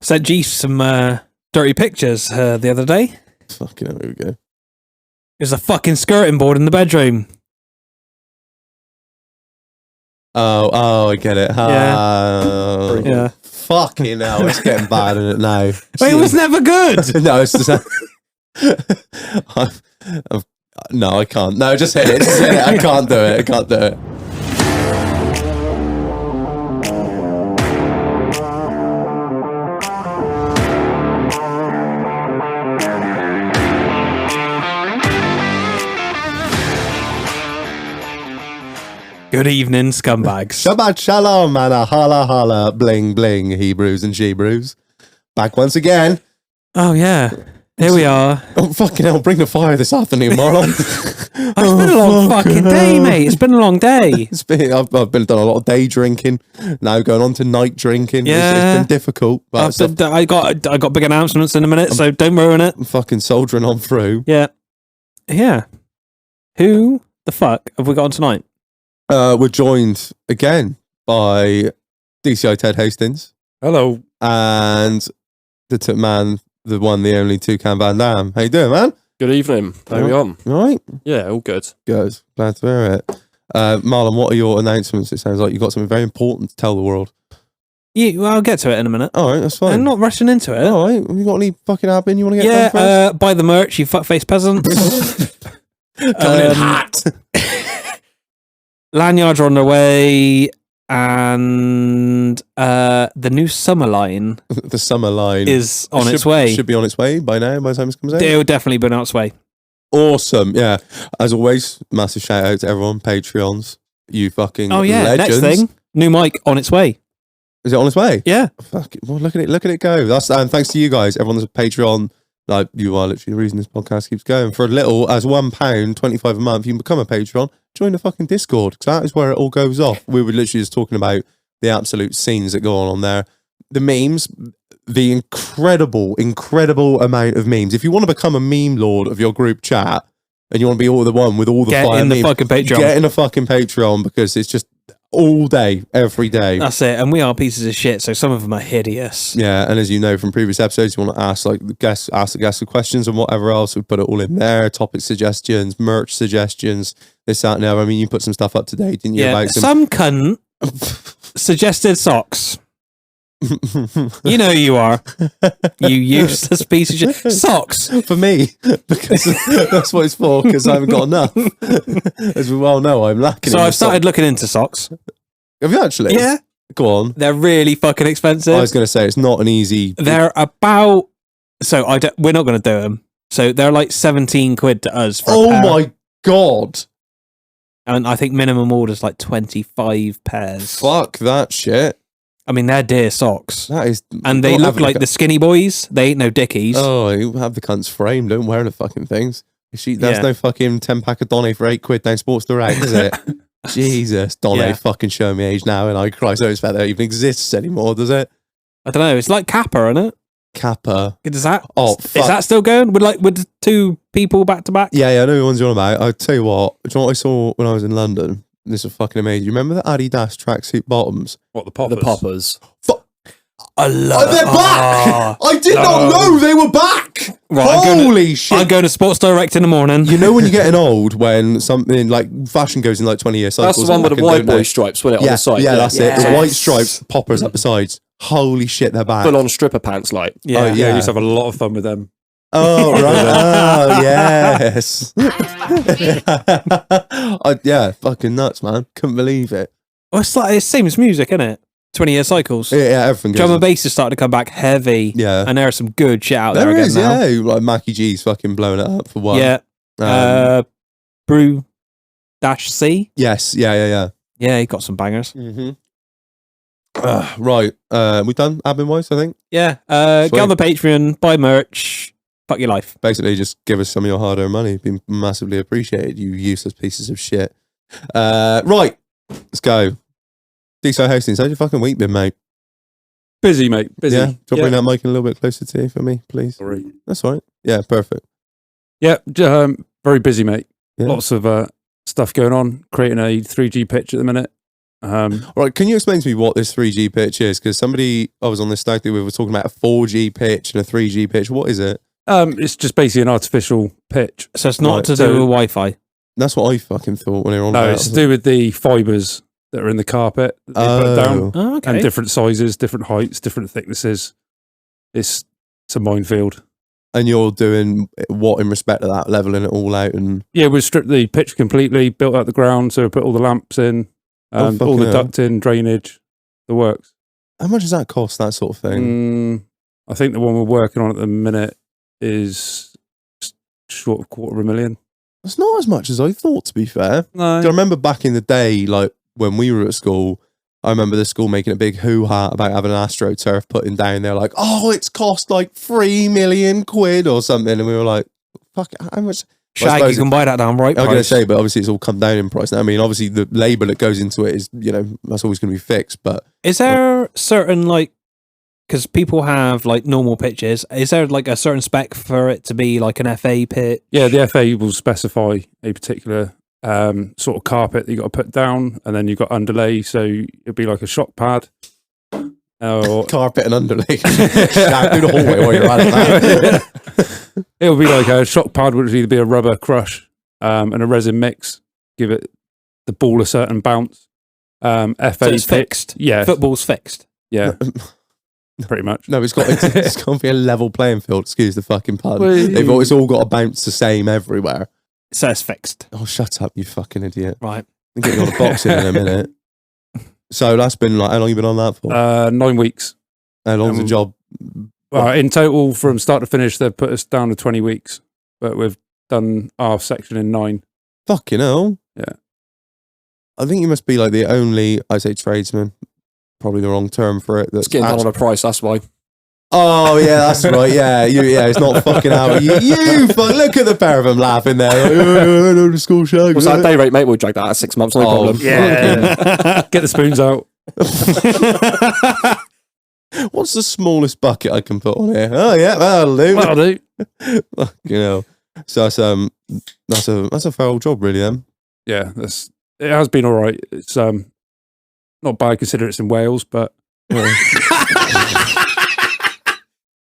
Sent G some dirty pictures the other day. Fucking hell, here we go. There's a fucking skirting board in the bedroom. Oh, I get it. Yeah. Fucking hell, it's getting bad, isn't it, now? It was never good. No, it's just... No, I can't. No, just hit it. Just hit it. I can't do it. I can't do it. Good evening, scumbags. Shabbat shalom, man. Holla, holla, bling, bling, Hebrews and Shebrews. Back once again. Oh, yeah. Here we are. Oh, fucking hell. Bring the fire this afternoon, Marlon. It's been a long fucking day, mate. It's been a long day. I've done a lot of day drinking. Now going on to night drinking. Yeah. It's been difficult. But I got big announcements in a minute, so don't ruin it. I'm fucking soldiering on through. Yeah. Yeah. Who the fuck have we got on tonight? We're joined again by DCI Ted Hastings. Hello. And the man, the one, the only Toucan Van Damme. How you doing, man? Good evening. How are we on? All right? Yeah, all good. Good. Glad to hear it. Marlon, what are your announcements? It sounds like you've got something very important to tell the world. Yeah, well, I'll get to it in a minute. All right, that's fine. I'm not rushing into it. All right. Have you got any fucking admin you want to get done first? Buy the merch, you fuckface peasants. Coming in hot. Lanyards are on their way, and the new summer line The summer line is on its way. Should be on its way by now, by the time it comes out. It'll definitely be on its way. Awesome. Yeah. As always, massive shout out to everyone, Patreons. You fucking legends. Next thing, new mic on its way. Is it on its way? Yeah. Fuck it. Well, look at it go. That's thanks to you guys. Everyone's a Patreon. Like, you are literally the reason this podcast keeps going. For as little as £1, 25 a month, you can become a Patreon. Join the fucking Discord, because that is where it all goes off. We were literally just talking about the absolute scenes that go on there. The memes, the incredible amount of memes. If you want to become a meme lord of your group chat, and you want to be all the one with all the Get fire in the memes, fucking Patreon. Get in a fucking Patreon, because it's just all day, every day. That's it. And we are pieces of shit, so some of them are hideous. Yeah, and as you know from previous episodes, you want to ask the guests the questions and whatever else. We put it all in there. Topic suggestions, merch suggestions, this, that, and the other. I mean, you put some stuff up today, didn't you? Yeah, about some cunt suggested socks. You know you are. You useless piece of shit. Socks. For me, because that's what it's for, because I haven't got enough. As we well know, I'm lacking. So I've started looking into socks. Have you actually? Yeah. Go on. They're really fucking expensive. I was going to say, it's not an easy... They're about... So we're not going to do them. So they're like 17 quid to us for a pair. My God. And I think minimum order's like 25 pairs. Fuck that shit. I mean, they're dear socks. That is... And they look like the skinny boys. They ain't no dickies. Oh, you have the cunts framed. Don't wear the fucking things. There's no fucking 10-pack of Donny for £8 down Sports Direct, is it? Jesus, Donny fucking showing me age now, and I Christ, I don't expect that even exists anymore, does it? I don't know. It's like Kappa, isn't it? Kappa. Is that? Oh, fuck. Is that still going? With two people back to back? Yeah, I know the ones you're on about. I'll tell you what. Do you know what I saw when I was in London? This is fucking amazing. You remember the Adidas tracksuit bottoms? What, the poppers? The poppers. I love they're back! I did not know they were back! Right, Holy shit. I'm going to Sports Direct in the morning. You know when you're getting old, when something like fashion goes in like 20-year cycles. That's the one with the white boy stripes, wasn't it, on the side? Yeah, that's it. The Yes. white stripes, poppers up the sides. Holy shit, they're back. Full on stripper pants, like. Yeah. Oh, Yeah, we used to have a lot of fun with them. Oh, right. Oh, yes. Yeah, fucking nuts, man. Couldn't believe it. Well, it's like it's same as music, isn't it? 20-year cycles. Yeah, everything goes Drum and bass is starting to come back heavy. Yeah. And there are some good shit out there There again is, now. yeah. Like Mackie G's fucking blowing it up for one. Yeah. Brew Dash C. Yes, yeah. Yeah, he got some bangers. Mm-hmm. Right. We done admin-wise, I think? Yeah. Sweet. Get on the Patreon, buy merch, fuck your life. Basically, just give us some of your hard-earned money. It'd be massively appreciated, you useless pieces of shit. Right. Let's go. DCI Hastings, how's your fucking week been, mate? Busy, mate. Busy. Yeah? Do you want to bring that mic in a little bit closer to you for me, please? Sorry. That's all right. Yeah, perfect. Yeah, very busy, mate. Yeah. Lots of stuff going on. Creating a 3G pitch at the minute. All right, can you explain to me what this 3G pitch is? Because somebody I was on this stag do with was talking about a 4G pitch and a 3G pitch. What is it? It's just basically an artificial pitch. So it's not Right, to so- do with Wi-Fi. That's what I fucking thought when they were on No, about. it's to do with the fibres that are in the carpet that they put down, Oh, okay. and different sizes, different heights, different thicknesses. It's a minefield. And you're doing what in respect to that, leveling it all out and Yeah, we stripped the pitch completely, built out the ground, so we put all the lamps in, all fucking the hell. ducting, drainage, the works. how much does that cost? That sort of thing. I think the one we're working on at the minute is just short of $250,000. It's not as much as I thought, to be fair. No, I remember back in the day, like when we were at school, I remember the school making a big hoo-ha about having an AstroTurf putting down. They're like, oh, it's cost like 3 million quid or something. And we were like, fuck, how much? Shag, you suppose can buy that down right I'm going to price. say, but obviously it's all come down in price now. I mean, obviously the labour that goes into it is, that's always going to be fixed. But Is there certain, like, because people have, like, normal pitches, is there, like, a certain spec for it to be, like, an FA pit? yeah, the FA will specify a particular sort of carpet that you got to put down, and then you've got underlay, so it'll be like a shock pad. Or carpet and underlay. Shout through the hallway while you're at it. it'll be like a shock pad, which would either be a rubber crush and a resin mix, give it the ball a certain bounce. FA So it's pit, fixed. yeah, Football's fixed. yeah, pretty much. No, it's got to be a level playing field. Excuse the fucking pun. Well, It's all got to bounce the same everywhere. So it's fixed. Oh, shut up, you fucking idiot. Right. I'll get you on a boxing in a minute. So that's been like, how long you been on that for? 9 weeks. How long's the um, job? In total, from start to finish, they've put us down to 20 weeks, but we've done our section in 9. Fucking hell. Yeah. I think you must be like the only, I say tradesman, probably the wrong term for it. That's It's getting down on a price, that's why. Oh yeah, that's right. Yeah, it's not fucking out. Look at the pair of them laughing there. Like, I know the school shag. What's that day rate, mate? We'll drag that out 6 months, no problem. Get the spoons out. What's the smallest bucket I can put on here? Oh yeah, that'll do. That'll do. So that's a fair old job, really. Then. Yeah, it has been all right. It's not bad considering it's in Wales, but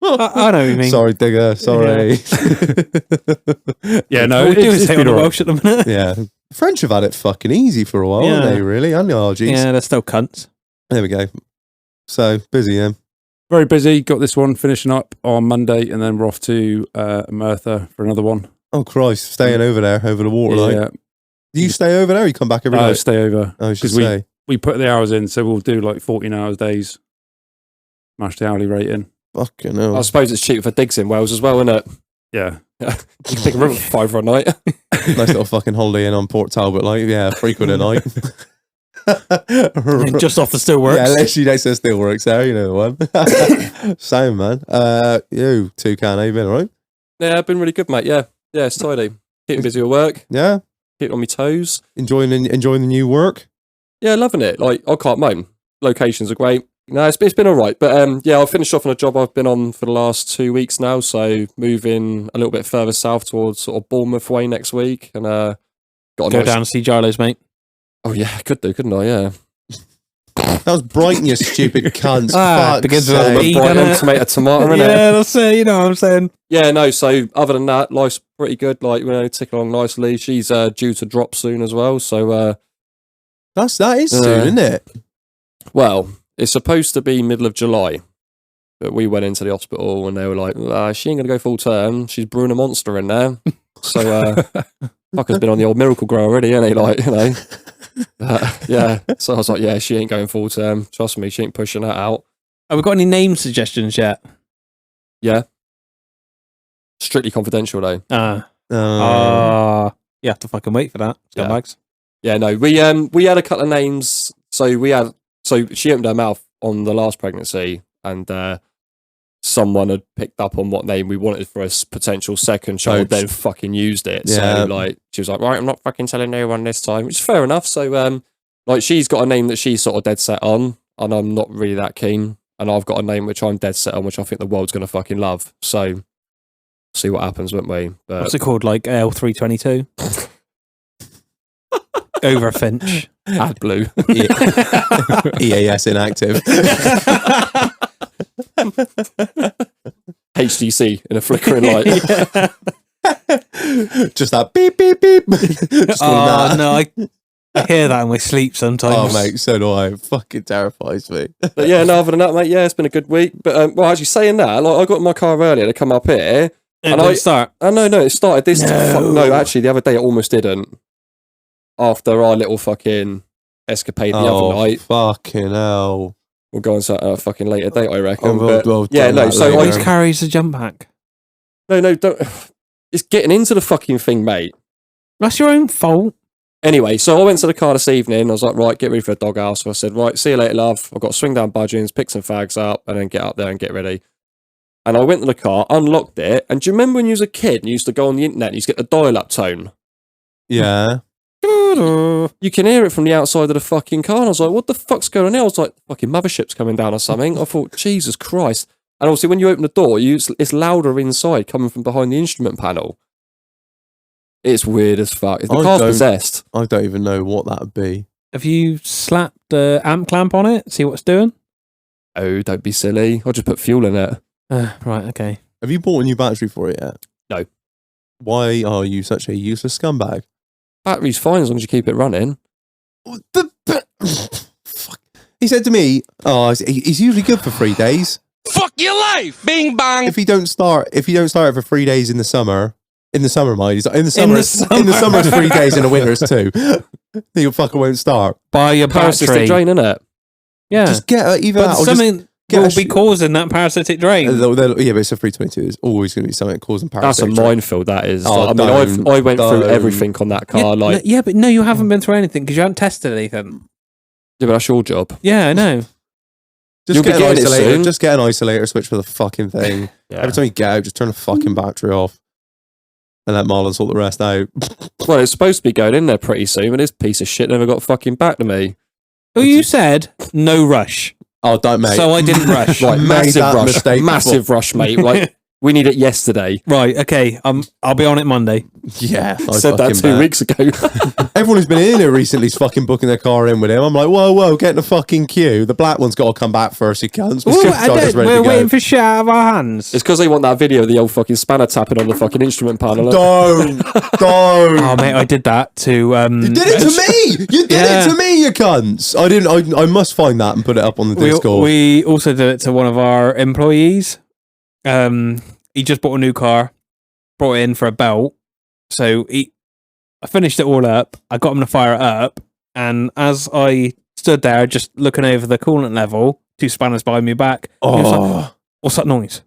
I know what you mean. Sorry, digger. Sorry. yeah, no, All we do is it's say been on the all right. Welsh at the minute. Yeah. The French have had it fucking easy for a while, haven't Yeah. they, really? And the RGs. Yeah, they're still cunts. There we go. So, busy, yeah. Very busy. Got this one finishing up on Monday, and then we're off to Merthyr for another one. Oh, Christ. Staying over there, over the water, like. Yeah, Do you stay over there or you come back every night? stay over. I should 'cause we- say. We put the hours in, so we'll do like 14 hours days. Smash the hourly rate in. Fucking hell. I suppose it's cheaper for digs in Wales as well, isn't it? Yeah. You can take a room for £5 a night. Nice little fucking holiday in on Port Talbot, like, yeah, £3 a night. Just off the still works. Yeah, literally next to still works there, you know the one. Same, man. You, Toucan, how you been, all right? Yeah, I've been really good, mate. Yeah, it's tidy. Keeping busy with work, Yeah? keeping on my toes. Enjoying the new work? Yeah, loving it. Like, I can't moan. Locations are great. No, it's been all right. But yeah, I'll finish off on a job I've been on for the last 2 weeks now. So moving a little bit further south towards sort of Bournemouth way next week. And got a Go nice... down and see Gilo's, mate. Oh, yeah, I could do, couldn't I? Yeah. That was Brighton, you stupid cunts. Ah, begins with a sake. B. Brighton, innit? tomato, innit? Yeah, that's it. You know what I'm saying? Yeah, no, so other than that, life's pretty good. Like, ticking along nicely. She's due to drop soon as well. So, That is soon, isn't it? well, it's supposed to be middle of July. But we went into the hospital and they were like, she ain't going to go full term. She's brewing a monster in there. So, fucker's been on the old miracle grow already, ain't he? Like, yeah. So I was like, yeah, she ain't going full term. Trust me, she ain't pushing that out. Have we got any name suggestions yet? Yeah. Strictly confidential, though. You have to fucking wait for that. Scumbags. Yeah, no, we had a couple of names. So she opened her mouth on the last pregnancy, and someone had picked up on what name we wanted for a potential second child, then fucking used it. Yeah. So like, she was like, right, I'm not fucking telling no one this time, which is fair enough. So like, she's got a name that she's sort of dead set on, and I'm not really that keen. And I've got a name which I'm dead set on, which I think the world's gonna fucking love. So see what happens, won't we? But What's it called? Like L322? Overfinch. AdBlue. EAS inactive. HTC in a flickering light. Just that beep, beep, beep. Just all that. No, I hear that in my sleep sometimes. Oh, mate, so do I. It fucking terrifies me. But yeah, no, other than that, mate, yeah, it's been a good week. But, well, actually saying that, like, I got in my car earlier to come up here. And I start. Oh, no, it started this. No. No, actually, the other day it almost didn't. After our little fucking escapade the other night. Fucking hell. We'll go on to a fucking later date, I reckon. Well, yeah, no, so Always carries the jump pack. No, don't. It's getting into the fucking thing, mate. That's your own fault. Anyway, so I went to the car this evening. I was like, right, get ready for a doghouse. So I said, right, see you later, love. I've got to swing down Budgeons, pick some fags up, and then get up there and get ready. And I went to the car, unlocked it. And do you remember when you was a kid and you used to go on the internet and you used to get the dial-up tone? Yeah. You can hear it from the outside of the fucking car. And I was like, what the fuck's going on here? I was like, fucking mothership's coming down or something. I thought, Jesus Christ. And obviously when you open the door, it's louder inside coming from behind the instrument panel. It's weird as fuck. The car's possessed. I don't even know what that would be. Have you slapped the amp clamp on it? See what it's doing? Oh, don't be silly. I'll just put fuel in it. Right, okay. Have you bought a new battery for it yet? No. Why are you such a useless scumbag? Battery's fine as long as you keep it running. Fuck. He said to me, he's usually good for 3 days. Fuck your life! Bing bang! If you don't start it for 3 days in the summer, mind, he's like, in the summer it's 3 days, in the winter it's 2. You fucker won't start. Buy your Parasitic battery. drain, innit? Yeah. Just get either but that or something will be causing that parasitic drain. Yeah, but it's a 322. There's always going to be something causing That's a parasitic drain. minefield, that is. Oh, I mean, I went through everything on that car. But no, you haven't been through anything because you haven't tested anything. Yeah, but that's your job. Yeah, I know. Just get an isolator. Just get an isolator switch for the fucking thing. Yeah. Every time you get out, just turn the fucking battery off. And let Marlon sort the rest out. Well, it's supposed to be going in there pretty soon, but this piece of shit never got fucking back to me. Well, you said no rush. Oh, don't, mate. So I didn't rush. Right, massive rush. Mistake Massive rush, mate. Like, we need it yesterday. Right, okay. I'll be on it Monday. Yeah. I said that 2 weeks ago. Everyone who's been in here recently is fucking booking their car in with him. I'm like, whoa, get in the fucking queue. The black one's got to come back first, you cunts. We're waiting for shit out of our hands. It's because they want that video of the old fucking spanner tapping on the fucking instrument panel. Don't. Oh, mate, I did that to... You did it to me! You did it to me, you cunts! I must find that and put it up on the Discord. We also did it to one of our employees. He just bought a new car, brought it in for a belt. So I finished it all up. I got him to fire it up. And as I stood there just looking over the coolant level, 2 spanners behind me back, he was like, what's that noise?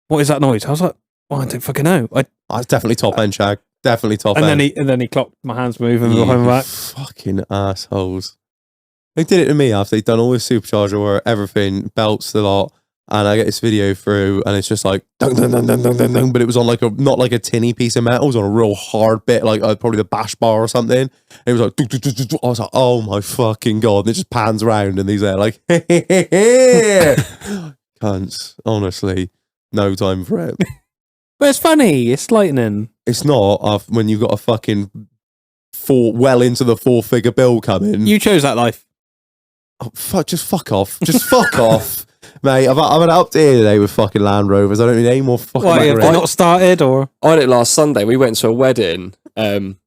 What is that noise? I was like, well, I don't fucking know. It's definitely top end, Shag. Definitely top end. And then he clocked my hands moving behind my back. Fucking assholes. They did it to me after they'd done all this supercharger work, everything, belts, the lot. And I get this video through, and it's just like dun, dun, dun, dun, dun, dun, dun, but it was on like not like a tinny piece of metal, it was on a real hard bit, like probably the bash bar or something. And it was like, I was like, oh my fucking god! And it just pans around, and he's there like, cunts. Honestly, no time for it. But it's funny. It's lightning. It's not when you've got a fucking well into the 4-figure bill coming. You chose that life. Oh, just fuck off. Just fuck off. Mate, I've had up to here today with fucking Land Rovers. I don't need any more fucking... Why, have they not started, or...? I had it last Sunday. We went to a wedding. And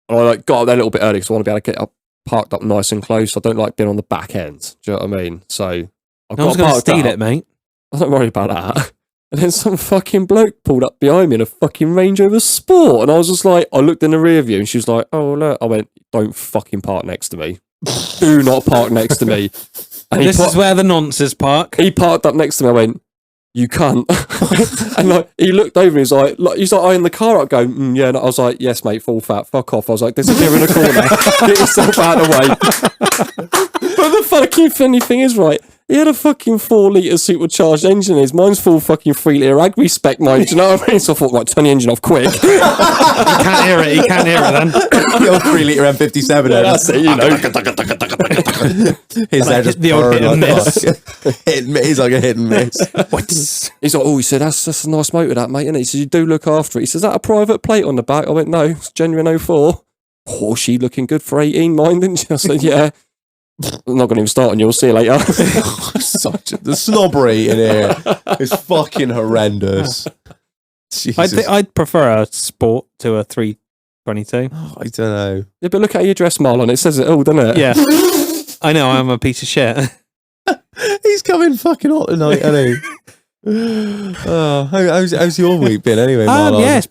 I got up there a little bit early because I want to be able to get up, parked up nice and close. I don't like being on the back end. Do you know what I mean? So I was going to steal it, mate. I don't worry about that. And then some fucking bloke pulled up behind me in a fucking Range Rover Sport. And I was just like, I looked in the rear view and she was like, oh, look. I went, don't fucking park next to me. Do not park next to me. And this is where the nonsense park. He parked up next to me. I went, you cunt. And like, he looked over and he's like eyeing the car up going, yeah. And I was like, yes, mate, full fat, fuck off. I was like, disappear in the corner. Get yourself out of the way. But the fucking funny thing is, right, he had a fucking 4-litre supercharged engine in his. Mine's full fucking 3-litre Agri spec mine. Do you know what I mean? So I thought, right, turn the engine off quick. He can't hear it. He can't hear it then. The old 3-litre M57. Yeah, that's it, you know. His head just the old hit and miss. He's like a hit and miss. He's like, oh, he said, that's a nice motor, that, mate. And he says, you do look after it. He says, is that a private plate on the back? I went, no, it's genuine 04. oh, she looking good for 18, mind, didn't she? I said, yeah. I'm not going to even start on you. I'll see you later. The snobbery in here is fucking horrendous. Jesus. I'd prefer a Sport to a 322. I don't know. Yeah, but look at your dress, Marlon. It says it all, doesn't it? Yeah. I know, I'm a piece of shit. He's coming fucking hot tonight, isn't he? Oh, how's your week been anyway, Marlon? Yeah, it's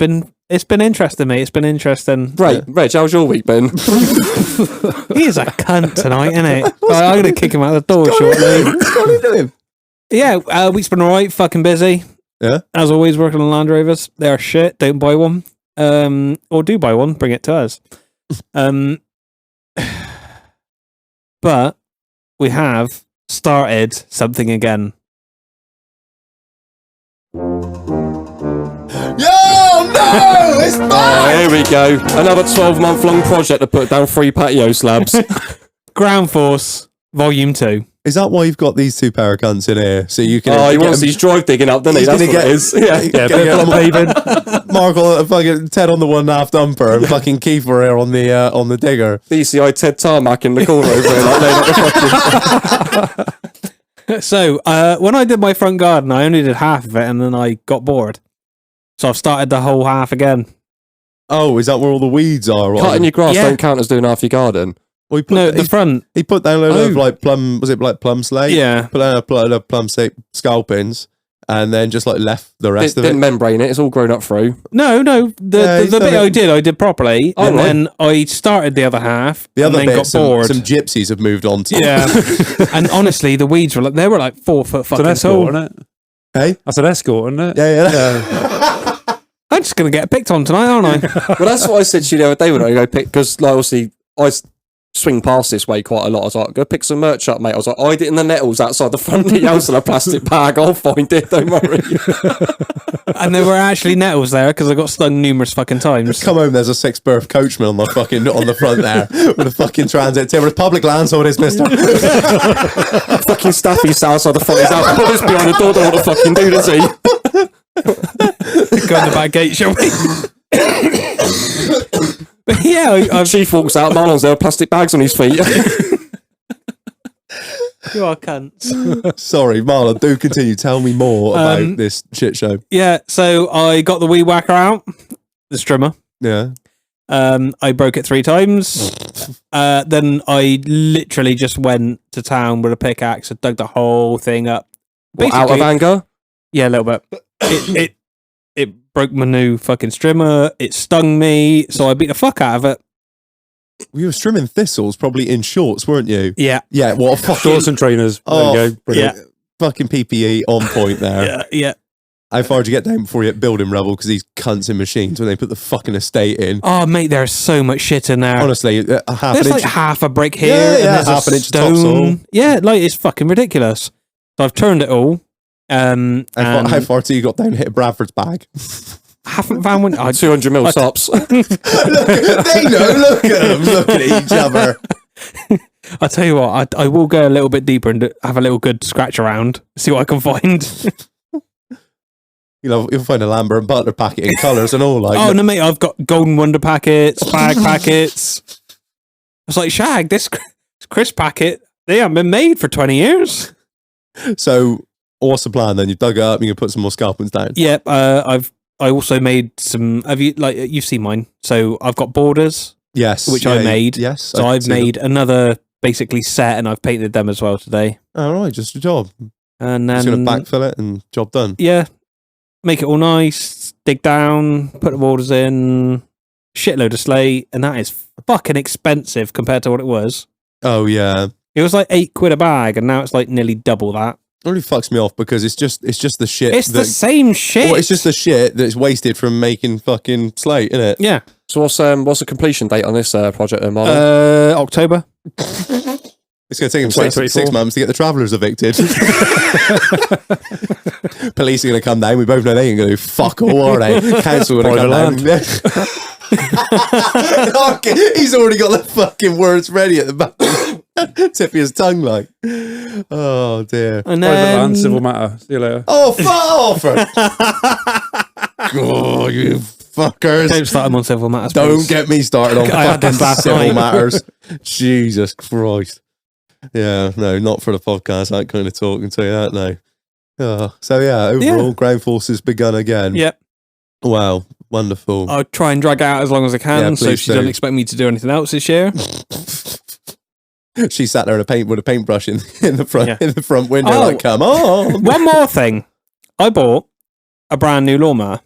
been interesting, mate. It's been interesting. Right, Reg, how's your week been? He is a cunt tonight, isn't it? I'm going to kick him out the door shortly. What's going on to him? Yeah, week's been alright, fucking busy. Yeah. As always, working on Land Rovers. They are shit, don't buy one. Or do buy one, bring it to us. But we have started something again. Yo, no! It's Oh, back! here we go. Another 12-month-long project to put down 3 patio slabs. Ground Force Volume 2. Is that why you've got these two pair of cunts in here? So you can. Oh, he get wants him- these drive digging up, doesn't he? He's That's gonna what get- it is. Yeah. Yeah, Gonna bit of get paving. Mark on fucking Ted on the 1.5 dumper and fucking Kiefer here on the digger. DCI Ted Tarmac in the corner over here, like laying up the fucking... So, when I did my front garden, I only did half of it and then I got bored. So I've started the whole half again. Oh, is that where all the weeds are? Cutting your grass Yeah. don't count as doing half your garden. Well, he put, No, the front. he put down a load of like plum. Was it like plum slate? Yeah. Put down a load of plum slate scalpings, and then just like left the rest of Didn't it. membrane it. It's all grown up through. No. Yeah, The he's bit done it. I did properly. Oh, and right. then I started the other half. The and other then bit, got bored. some gypsies have moved on to. Yeah. And honestly, the weeds were they were like 4 foot It's an fucking escort, tall. isn't it? Hey. That's an escort, isn't it? Yeah. I'm just going to get picked on tonight, aren't I? Well, that's what I said to you the other day when I go pick, because like, obviously swing past this way quite a lot. I was like, go pick some merch up, mate. I was like, hide it in the nettles outside the front of the house in a plastic bag. I'll find it, don't worry. And there were actually nettles there because I got stung numerous fucking times. Come home. There's a 6 berth coachman on the fucking on the front there with a fucking transit timber. It's public land, so it is, Mister. Fucking Staffy's outside the front of his house. Put this behind the door, don't want to fucking do, does he? Go in the back gate, shall we? But yeah, I've Chief walks out, Marlon's there with plastic bags on his feet. you are cunts. Sorry, Marlon. Do continue. Tell me more about this shit show. Yeah, so I got the weed whacker out, the strimmer. Yeah. I broke it 3 times. Then I literally just went to town with a pickaxe and dug the whole thing up. What, out of Basically- anger? Yeah, a little bit. It broke my new fucking strimmer. It stung me, so I beat the fuck out of it. You were trimming thistles, probably in shorts, weren't you? Yeah, Yeah. What a fucking Shorts and trainers. Oh, There you go. Brilliant. fucking PPE on point there. yeah. How far did you get down before you hit building rubble? Because these cunts in machines when they put the fucking estate in. Oh, mate, there's so much shit in there. Honestly, a half There's an like inch. half a brick here, Yeah, and yeah, there's half a an inch of stone. topsoil. Yeah, like it's fucking ridiculous. So I've turned it all. And How far till you got down to hit Bradford's bag? haven't found one. 200 mil stops. They know. Look at them. Look at each other. I'll tell you what, I will go a little bit deeper and have a little good scratch around, see what I can find. You'll find a Lambert and Butler packet in colours and all. Like, Oh no, mate, I've got Golden Wonder packets, bag packets. I was like, Shag, this crisp packet, they haven't been made for 20 years. So, what's the plan then? You dug it up. You can put some more scalpings down. Yep, I also made some. You've seen mine? So I've got borders, Yes, which I made. Yes, so I've made another basically set, and I've painted them as well today. All right, just a job. And Just then gonna backfill it and job done. yeah, make it all nice, dig down, put the borders in, shitload of slate, and that is fucking expensive compared to what it was. Oh yeah, It was like £8 a bag, and now it's like nearly double that. it really fucks me off because it's just the shit. It's the same shit. Well, it's just the shit that's wasted from making fucking slate, isn't it? yeah. So what's the completion date on this project then, Marlon? October. It's going to take them 6 months to get the travellers evicted. Police are going to come down. We both know they ain't going to do fuck all, are they? Council are going to come down. Okay, he's already got the fucking words ready at the back. Tip of his tongue like. Oh dear. And Private then land, civil matter. See you later. Oh, fuck off! Oh, you motherfuckers. Don't start him on civil matters. Don't please. get me started on I had fucking this last civil night. matters. Jesus Christ. Yeah, no, not for the podcast, that kind of talk, I can tell you that now. So yeah, overall, ground forces begun again. Yep. Wow, wonderful. I'll try and drag it out as long as I can, Yeah, so please she do. doesn't expect me to do anything else this year. She sat there with a paintbrush in the front Yeah. in the front window, Oh. like, come on. One more thing. I bought a brand new lawnmower.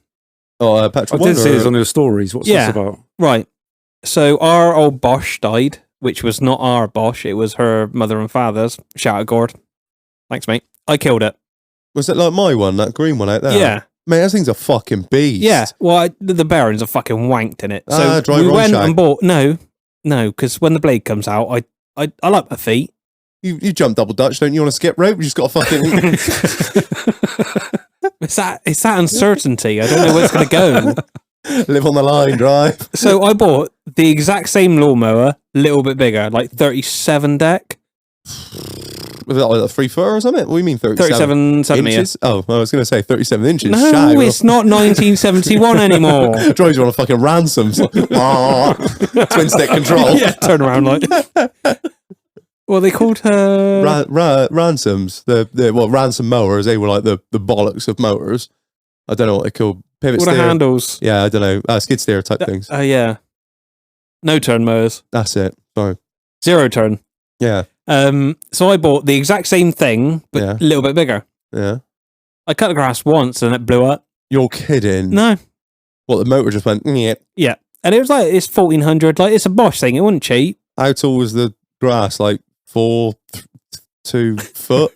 Oh, I Patrick did see Wonder. this on your stories. What's Yeah. this about? Right. So our old Bosch died, which was not our Bosch. It was her mother and father's. Shout out, Gord. Thanks, mate. I killed it. Was it like my one, that green one out there? Yeah. Mate, that thing's a fucking beast. Yeah. Well, the bearings are fucking wanked in it. So Dry we run went shack. and bought... No, because when the blade comes out, I like my feet. You jump double Dutch, don't you, on a skip rope? You just got to fucking... It's that uncertainty. I don't know where it's going to go. live on the line, drive. So I bought the exact same lawnmower, a little bit bigger, like 37 deck, Was that like a 3 foot or something? What do you mean 37 centimetre. inches? Oh, I was going to say 37 inches. No, Shag. it's not 1971 anymore. Drives you on a fucking ransoms. Twin stick control. Yeah, turn around like. Well, they called her. Ransoms. The ransom mowers. They were like the bollocks of motors. I don't know what they're called. Pivot All the steer. handles. Yeah, I don't know. Skid steer type things. Yeah. No turn mowers. That's it. Sorry. 0 turn. Yeah. So I bought the exact same thing, but Yeah. a little bit bigger. Yeah. I cut the grass once and it blew up. You're kidding. No. What, the motor just went, Yeah. And it was like, it's 1400. Like, it's a Bosch thing. It wasn't cheap. How tall was the grass? Like 2 foot?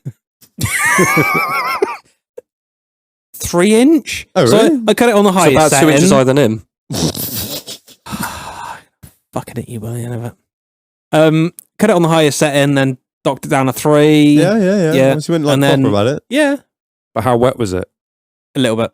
3 inch. Oh, So really? I cut it on the It's highest about 2 setting. inches higher than him. Fucking at you by the end of it. Cut it on the highest setting, then docked it down to 3. Yeah. Yeah. Once you went like And proper then- about it. Yeah. But how wet was it? A little bit.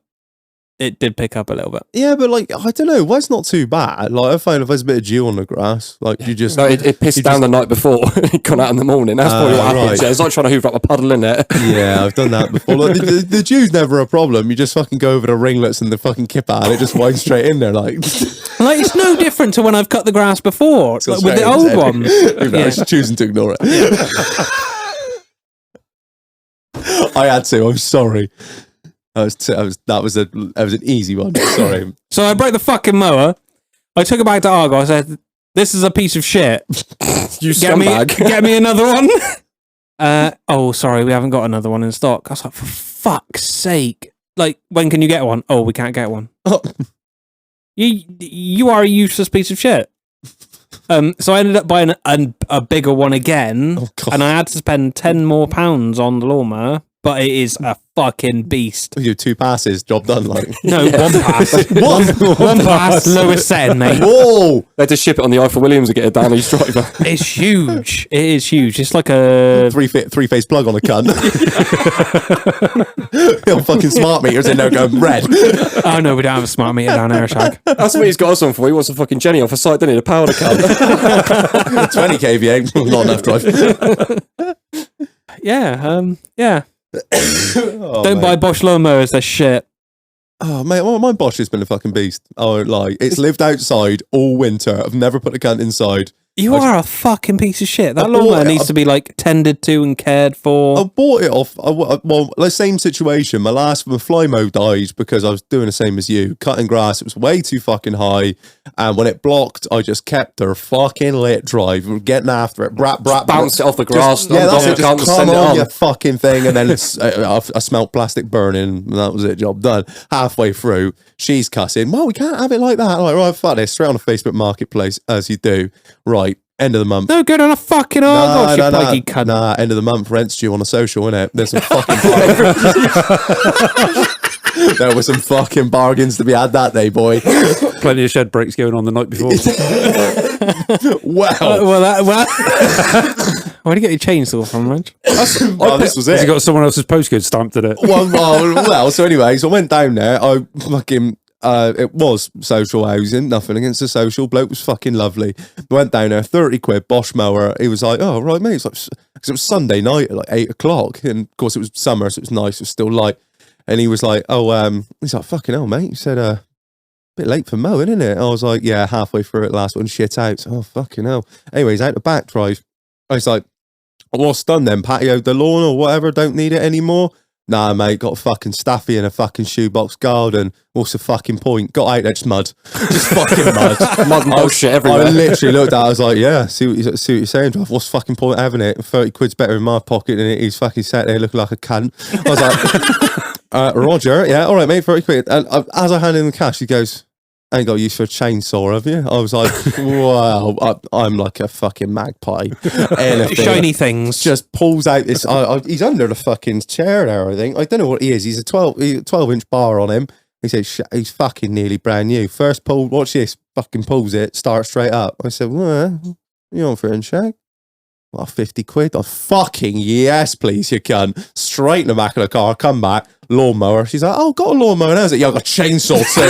It did pick up a little bit. Yeah, but like, I don't know. Why it's not too bad? Like, I find if there's a bit of dew on the grass, like, you just. No, it pissed You down just- the night before. It gone out in the morning. That's probably what happens. right. Yeah, it's like trying to hoover up a puddle in it. Yeah, I've done that before. Like, the dew's never a problem. You just fucking go over the ringlets and the fucking kip out, and it just winds straight in there. Like, Like, it's no different to when I've cut the grass before, It's got like, with the straight in old his one. head. Who knows? Yeah. Choosing to ignore it. I had to. I'm sorry. That was an easy one. Sorry. So I broke the fucking mower. I took it back to Argo. I said, "This is a piece of shit. You Get me, scumbag. get me another one." Oh, sorry, we haven't got another one in stock. I was like, for fuck's sake! Like, when can you get one? Oh, we can't get one. Oh. You are a useless piece of shit. So I ended up buying a bigger one again, Oh, God. and I had to spend £10 more on the lawnmower. But it is a fucking beast. You 2 passes, job done. Like, No, one pass. one pass, lowest setting, mate. whoa! They had to ship it on the Eiffel Williams and get it down each driver. It's huge. It is huge. It's like a 3-phase plug on a cunt. Little fucking smart meters in there going red. Oh no, we don't have a smart meter down there, Shag. That's what he's got us on for. He wants a fucking Jenny off a site, doesn't he? The powder cunt. 20 kVA, not enough drive. Yeah. Oh, Don't buy Bosch lawnmowers. They're shit. Oh, mate, my Bosch has been a fucking beast. I won't lie. It's lived outside all winter. I've never put a cunt inside. You are a fucking piece of shit. That I lawnmower bought it. needs to be like tended to and cared for. I bought it off. Well, the same situation. My Flymo died because I was doing the same as you, cutting grass. It was way too fucking high, and when it blocked, I just kept her fucking lit drive, getting after it, Bounce it off the grass. Yeah, that's on it. the cunt, Just come send it on, on. you fucking thing, and then I smelt plastic burning, and that was it. Job done. Halfway through, she's cussing. Well, we can't have it like that. I'm like, right, fuck this. Straight on the Facebook Marketplace, as you do. Right. End of the month. No good on a fucking Argos, you plaggy cunt. Nah, end of the month, rent's due on a social, innit? There's some fucking there were some fucking bargains to be had that day, boy. Plenty of shed breaks going on the night before. Wow. Where'd you get your chainsaw from, Reg? Oh, this was Has he it. got someone else's postcode stamped in it? Well, so anyway, so I went down there. I fucking, it was social housing, nothing against the social. Bloke was fucking lovely. Went down there, 30 quid, Bosch mower. He was like, oh, right, mate. It's like, because it was Sunday night at like 8 o'clock. And of course, it was summer, so it was nice. It was still light. And he was like, he's like, fucking hell, mate. He said, bit late for mowing, isn't it? I was like, yeah, halfway through it, last one shit out. So, oh, fucking hell. Anyways, out the back drive. I was like, what's done then? Patioed the lawn or whatever? Don't need it anymore? Nah, mate, got a fucking staffy in a fucking shoebox garden. What's the fucking point? Got out there, just mud. Just fucking mud. Mud and bullshit everywhere. I literally looked at it, I was like, yeah, see what you're saying, Drive. What's the fucking point having it? 30 quid's better in my pocket than it is fucking sat there looking like a cunt. I was like, Roger, yeah, all right, mate, 30 quid. And as I handed him the cash, he goes, ain't got use for a chainsaw, have you? I was like, wow, I'm like a fucking magpie. Anything. Shiny things. Just pulls out this. He's under the fucking chair there, I think. I don't know what he is. He's a 12-inch bar on him. He says, he's fucking nearly brand new. First pull, watch this, fucking pulls it, starts straight up. I said, well, you on for a check? Well, 50 quid. Oh, fucking yes, please, you can. Straight in the back of the car, come back, lawnmower. She's like, oh, got a lawnmower. And I was like, yeah, I've got a chainsaw too.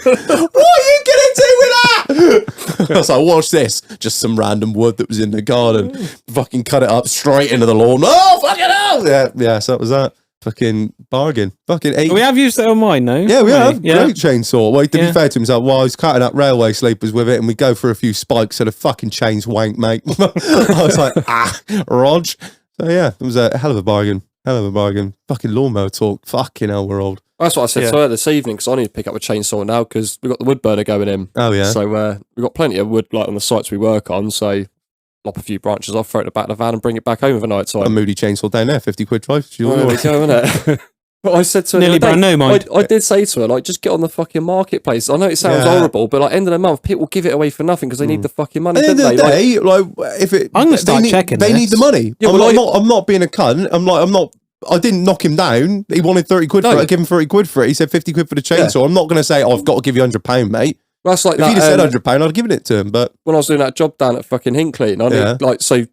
What are you going to do with that? I was like, watch this. Just some random wood that was in the garden. Fucking cut it up straight into the lawn. Oh, fucking hell. Yeah, so that was that. Fucking bargain. Fucking 8. We have used it on mine, no? Yeah, we have. Yeah. Great chainsaw. Well, to be fair to himself, while I was cutting up railway sleepers with it and we go for a few spikes, so the fucking chain's wank, mate. I was like, Rog. So yeah, it was a hell of a bargain. Fucking lawnmower talk. Fucking hell, we're old. That's what I said to her this evening, because I need to pick up a chainsaw now because we've got the wood burner going in. Oh, yeah. So we've got plenty of wood like on the sites we work on, so lop a few branches off, throw it in the back of the van and bring it back home for night time. A moody chainsaw down there, 50 quid drive. There we go, innit? But I said to her, Nearly brand new, mine. I did say to her, like, just get on the fucking marketplace. I know it sounds horrible, but like, end of the month, people give it away for nothing because they need the fucking money. At the end of the day, like, if it, I'm gonna start checking. They need the money. Yeah, I'm not being a cunt. I'm not. I didn't knock him down. He wanted 30 quid for it. I give him 30 quid for it. He said 50 quid for the chainsaw. I'm not going to say, I've got to give you £100, mate. Well, that's like if he'd have said £100, I'd have given it to him. But when I was doing that job down at fucking Hinckley, and I need, like, so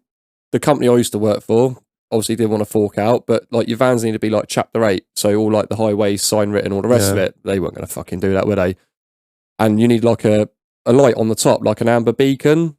the company I used to work for obviously didn't want to fork out, but like your vans need to be like chapter 8, so all like the highways, sign written, all the rest of it. They weren't going to fucking do that, would they? And you need like a light on the top, like an amber beacon.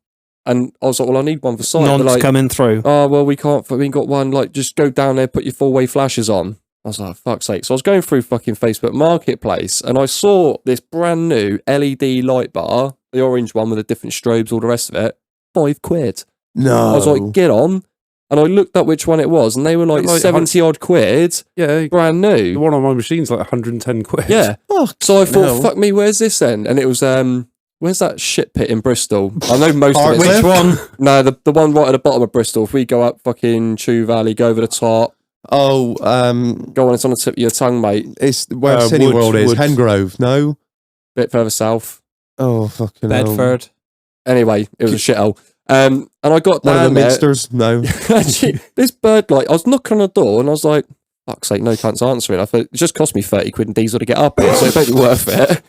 And I was like, well, I need one for site. Non's like, coming through. Oh, well, we can't. We ain't got one. Like, just go down there, put your 4-way flashes on. I was like, fuck's sake. So I was going through fucking Facebook Marketplace and I saw this brand new LED light bar, the orange one with the different strobes, all the rest of it, £5. no. I was like, get on. And I looked up which one it was and they were like 70 odd quid. Yeah. Brand new. The one on my machine's like 110 quid. Yeah. So I thought, fuck me, where's this then? And it was, where's that shit pit in Bristol? I know most of it. Which one? No, the one right at the bottom of Bristol. If we go up fucking Chew Valley, go over the top. Oh, go on, it's on the tip of your tongue, mate. it's where City World is. Hengrove, no? Bit further south. Oh, fucking hell. Bedford. Anyway, it was a shithole. And I got One of down the there. Minsters, no. Actually, this bird, like, I was knocking on the door and I was like, fuck's sake, no cunt's answering. I thought, it just cost me 30 quid in diesel to get up here, so it don't be worth it.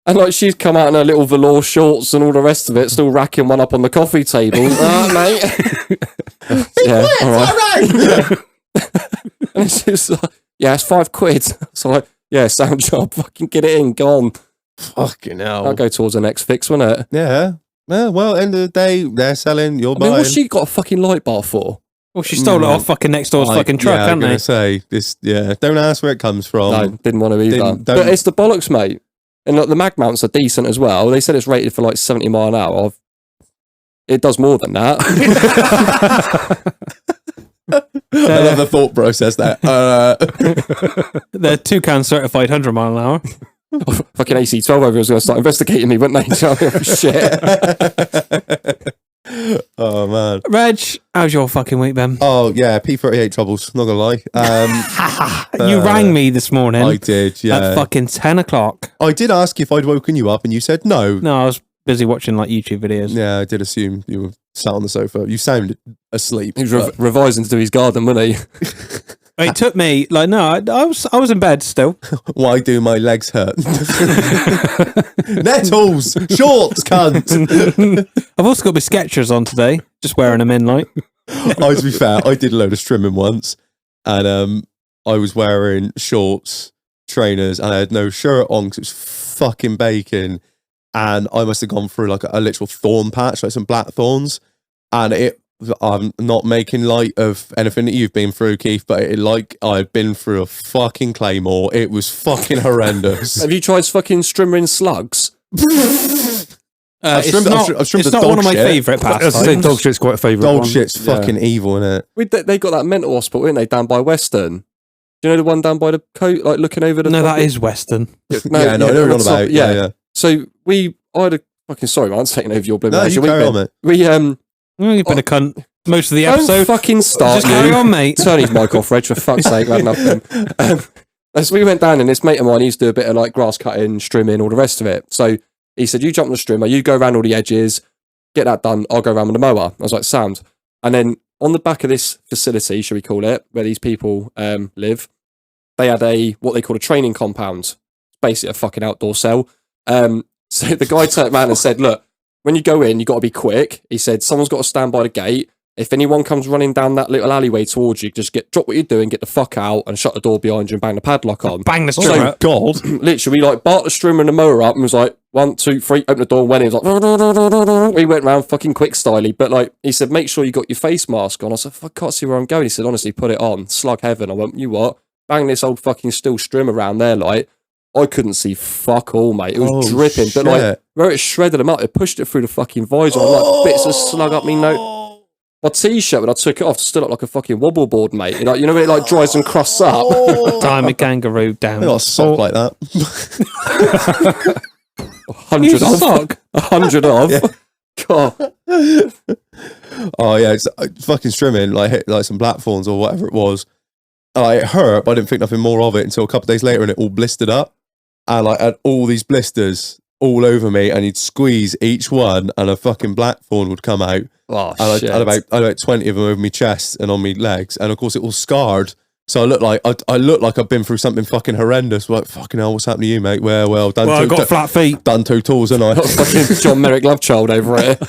And like, she's come out in her little velour shorts and all the rest of it, still racking one up on the coffee table. Mate. Yeah, all right. And it's just like, yeah, it's 5 quid. So like, yeah, sound job, fucking get it in, go on. Fucking hell. I'll go towards the next fix, won't it? Yeah. Yeah, well, end of the day, they're selling, you're I buying. mean, what's she got a fucking light bar for? Well, she stole it off fucking next door's fucking truck, yeah, hadn't they? I'm going to say, this, don't ask where it comes from. No, didn't want to either. Don't- But it's the bollocks, mate. And like, the mag mounts are decent as well. They said it's rated for like 70 mile an hour. It does more than that. I love the thought process there. They're Toucan certified 100 mile an hour. Fucking AC12 over was going to start investigating me, wouldn't they? Shit. Oh, man. Reg, how's your fucking week, Ben? Oh, yeah, P38 troubles, not going to lie. You rang me this morning I did, yeah. at fucking 10 o'clock. I did ask if I'd woken you up and you said no. No, I was busy watching like YouTube videos. Yeah, I did assume you were sat on the sofa. You sounded asleep. He was revising to do his garden, wasn't he? It took me like I was in bed still. Why do my legs hurt? Nettles, shorts, cunt. I've also got my Skechers on today, just wearing them in like. To be fair, I did a load of strimming once, and I was wearing shorts, trainers, and I had no shirt on because it was fucking baking, and I must have gone through like a literal thorn patch, like some black thorns, and it I'm not making light of anything that you've been through, Keith, but I've been through a fucking claymore. It was fucking horrendous. Have you tried fucking strimming slugs? I've It's not one of my favourite I was pastimes. saying dog shit's quite a favourite Dog one. shit's fucking evil, innit? They got that mental hospital, didn't they, down by Western? Do you know the one down by the coast, like looking over the... No, that fucking- is Western. I know what you're on about. Yeah. So I had a fucking... Sorry, man, I'm taking over your bloody... No, you carry on, mate. You've been a cunt most of the Don't episode. fucking start, Just carry you. on, mate. Turn his mic off, Reg, for fuck's sake. We had enough of him. So we went down, and this mate of mine, he used to do a bit of like grass cutting, trimming, all the rest of it. So he said, you jump on the strimmer, you go around all the edges, get that done, I'll go around with the mower. I was like, sound. And then on the back of this facility, shall we call it, where these people live, they had what they call a training compound. Basically a fucking outdoor cell. So the guy turned around and said, look, when you go in, you got to be quick. He said, someone's got to stand by the gate. If anyone comes running down that little alleyway towards you, just drop what you're doing, get the fuck out, and shut the door behind you and bang the padlock on. Bang the Oh, strimmer. my God. Literally, we like bart the strimmer and the mower up and was like, 1, 2, 3, open the door, went in, like, we went round fucking quick styly. But like, he said, make sure you got your face mask on. I said, I can't see where I'm going. He said, honestly, put it on. Slug heaven. I went, you what? Bang this old fucking steel strim around there, like, I couldn't see fuck all, mate. It was dripping, but like, where it shredded them up, it pushed it through the fucking visor. And, like, bits of slug up me nose. My t-shirt, when I took it off, stood up like a fucking wobble board, mate. Like, you know when it like dries and crusts up? Time a kangaroo down. I got a sock like that. 100 of. 100 of. Yeah. God. Oh yeah, it's fucking strimming, like hit like some platforms or whatever it was. It hurt, but I didn't think nothing more of it until a couple of days later, and it all blistered up. And like I had all these blisters all over me, and you'd squeeze each one, and a fucking blackthorn would come out. Oh, And shit. I had about 20 of them over my chest and on my legs, and of course it was scarred. So I look like I've been through something fucking horrendous. Like fucking hell, what's happened to you, mate? Well, done. Well, I got flat feet. Done 2 tools, and I. Got fucking John Merrick Lovechild over it.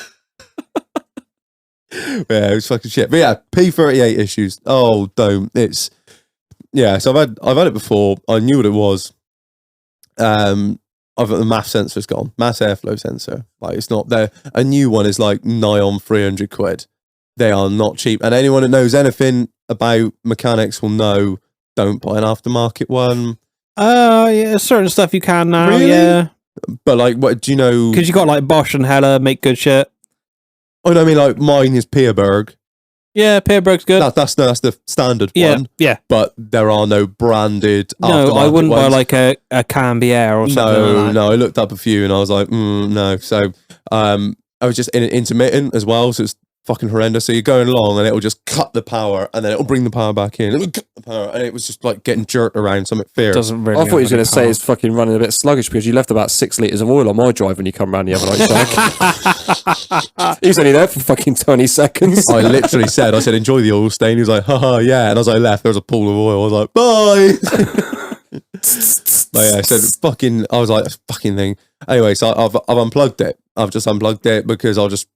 Yeah, it was fucking shit. But yeah, P38 issues. Oh, don't. It's so I've had it before. I knew what it was. I've got the mass sensor's gone. Mass airflow sensor. Like it's not there. A new one is like nigh on 300 quid. They are not cheap. And anyone that knows anything about mechanics will know, don't buy an aftermarket one. Yeah, certain stuff you can now. Really? Yeah, But like, what do you know? because you got like Bosch and Hella make good shit. Oh, no, I mean, like mine is Pierberg. Yeah, Peerberg's good. That's the standard yeah, one. yeah. But there are no branded. No, I aftermarket wouldn't buy ones. like a Cambier or something like that. No. I looked up a few and I was like, no. So, I was just in intermittent as well, so it's fucking horrendous. So you're going along and it will just cut the power, and then it will bring the power back in. It will cut the power, and it was just like getting jerked around something fierce. Doesn't really. I thought he was have going to any say it's fucking running a bit sluggish because you left about 6 litres of oil on my drive when you come round the other night, Jack. He was only there for fucking 20 seconds. I literally said, enjoy the oil stain. He was like, haha, yeah. And as I left, there was a pool of oil. I was like, bye. But yeah, so I was like, fucking thing. Anyway, so I've unplugged it. I've just unplugged it because I'll just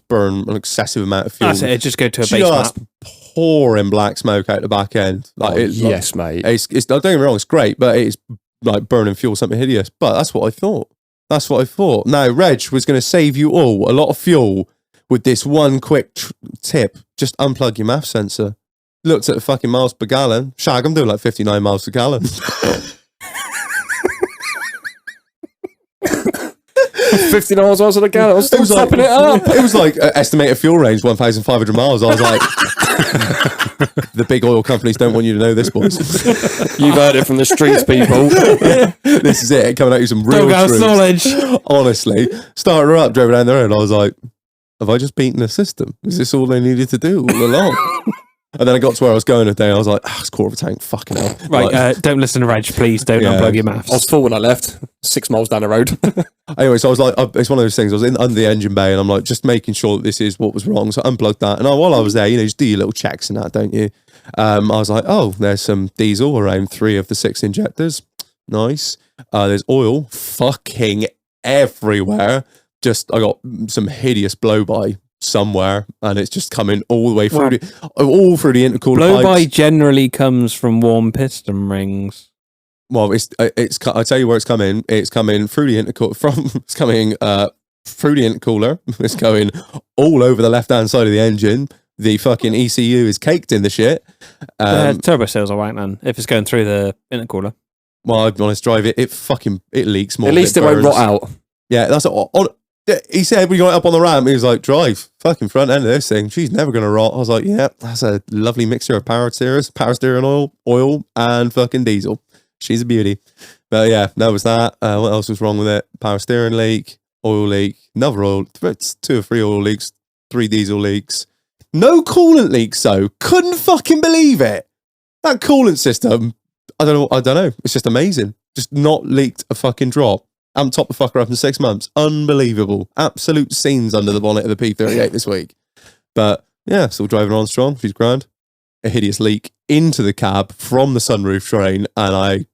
burn an excessive amount of fuel. That's it. Just go to a base Just map. pouring black smoke out the back end. Like, yes, mate. It's don't get me wrong, it's great, but it's like burning fuel, something hideous. But that's what I thought. Now, Reg was going to save you all a lot of fuel with this one quick tip. Just unplug your MAF sensor. Looked at the fucking miles per gallon. Shag, I'm doing like 59 miles per gallon. 15 hours on a gallon. I was still tapping it up. It was like estimated fuel range 1,500 miles. I was like, the big oil companies don't want you to know this, boys. You've heard it from the streets, people. This is it. Coming at you some real Doghouse truths. knowledge. Honestly, started her up, drove her down the road. I was like, have I just beaten the system? Is this all they needed to do all along? And then I got to where I was going today. I was like, it's quarter of a tank. Fucking hell. Right, Like, don't listen to Reg, please. Don't Yeah. unplug your I was maths. full when I left, 6 miles down the road. anyway, so I was like, it's one of those things. I was under the engine bay, and I'm like, just making sure that this is what was wrong. So I unplugged that, and while I was there, just do your little checks and that, don't you? I was like, oh, there's some diesel around 3 of the 6 injectors. Nice. There's oil fucking everywhere. I got some hideous blow by somewhere, and it's just coming all the way through all through the intercooler Blow by pipes. generally comes from warm piston rings. Well, it's I'll tell you where it's coming. It's coming through the intercooler it's coming through the intercooler. It's going all over the left-hand side of the engine. The fucking ECU is caked in the shit. Turbo seals are right, man. If it's going through the intercooler. Well, I'd be honest, drive it. It leaks more. At least it won't rot out. Yeah, that's he said when you got it up on the ramp, he was like, drive fucking front end of this thing. She's never going to rot. I was like, yeah, that's a lovely mixture of power steering oil, and fucking diesel. She's a beauty. But yeah, that was that. What else was wrong with it? Power steering leak, oil leak, another oil, 2 or 3 oil leaks, 3 diesel leaks. No coolant leaks, though. Couldn't fucking believe it. That coolant system, I don't know. It's just amazing. Just not leaked a fucking drop. I'm top the fucker up in 6 months. Unbelievable. Absolute scenes under the bonnet of the P38 this week. But yeah, still driving on strong. She's grand. A hideous leak into the cab from the sunroof train, and I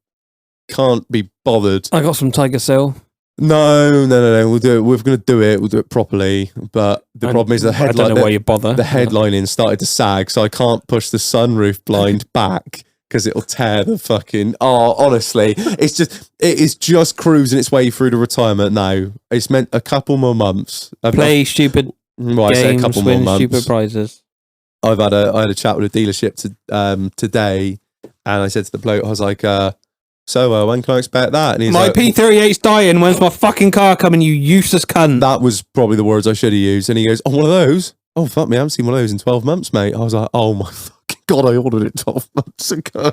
can't be bothered. I got some Tiger Seal. No. We'll do it. We're going to do it. We'll do it properly. But the problem is the headline. I don't know why you bother. The headlining started to sag, so I can't push the sunroof blind back because it'll tear the fucking. Oh, honestly, it is just cruising its way through the retirement now. It's meant a couple more months. Play stupid games, win stupid prizes. I had a chat with a dealership today, and I said to the bloke, I was like, so when can I expect that? And he's my like, P38's dying. When's my fucking car coming, you useless cunt? That was probably the words I should have used. And he goes, oh, one of those? Oh, fuck me, I haven't seen one of those in 12 months, mate. I was like, oh my fucking God, I ordered it 12 months ago.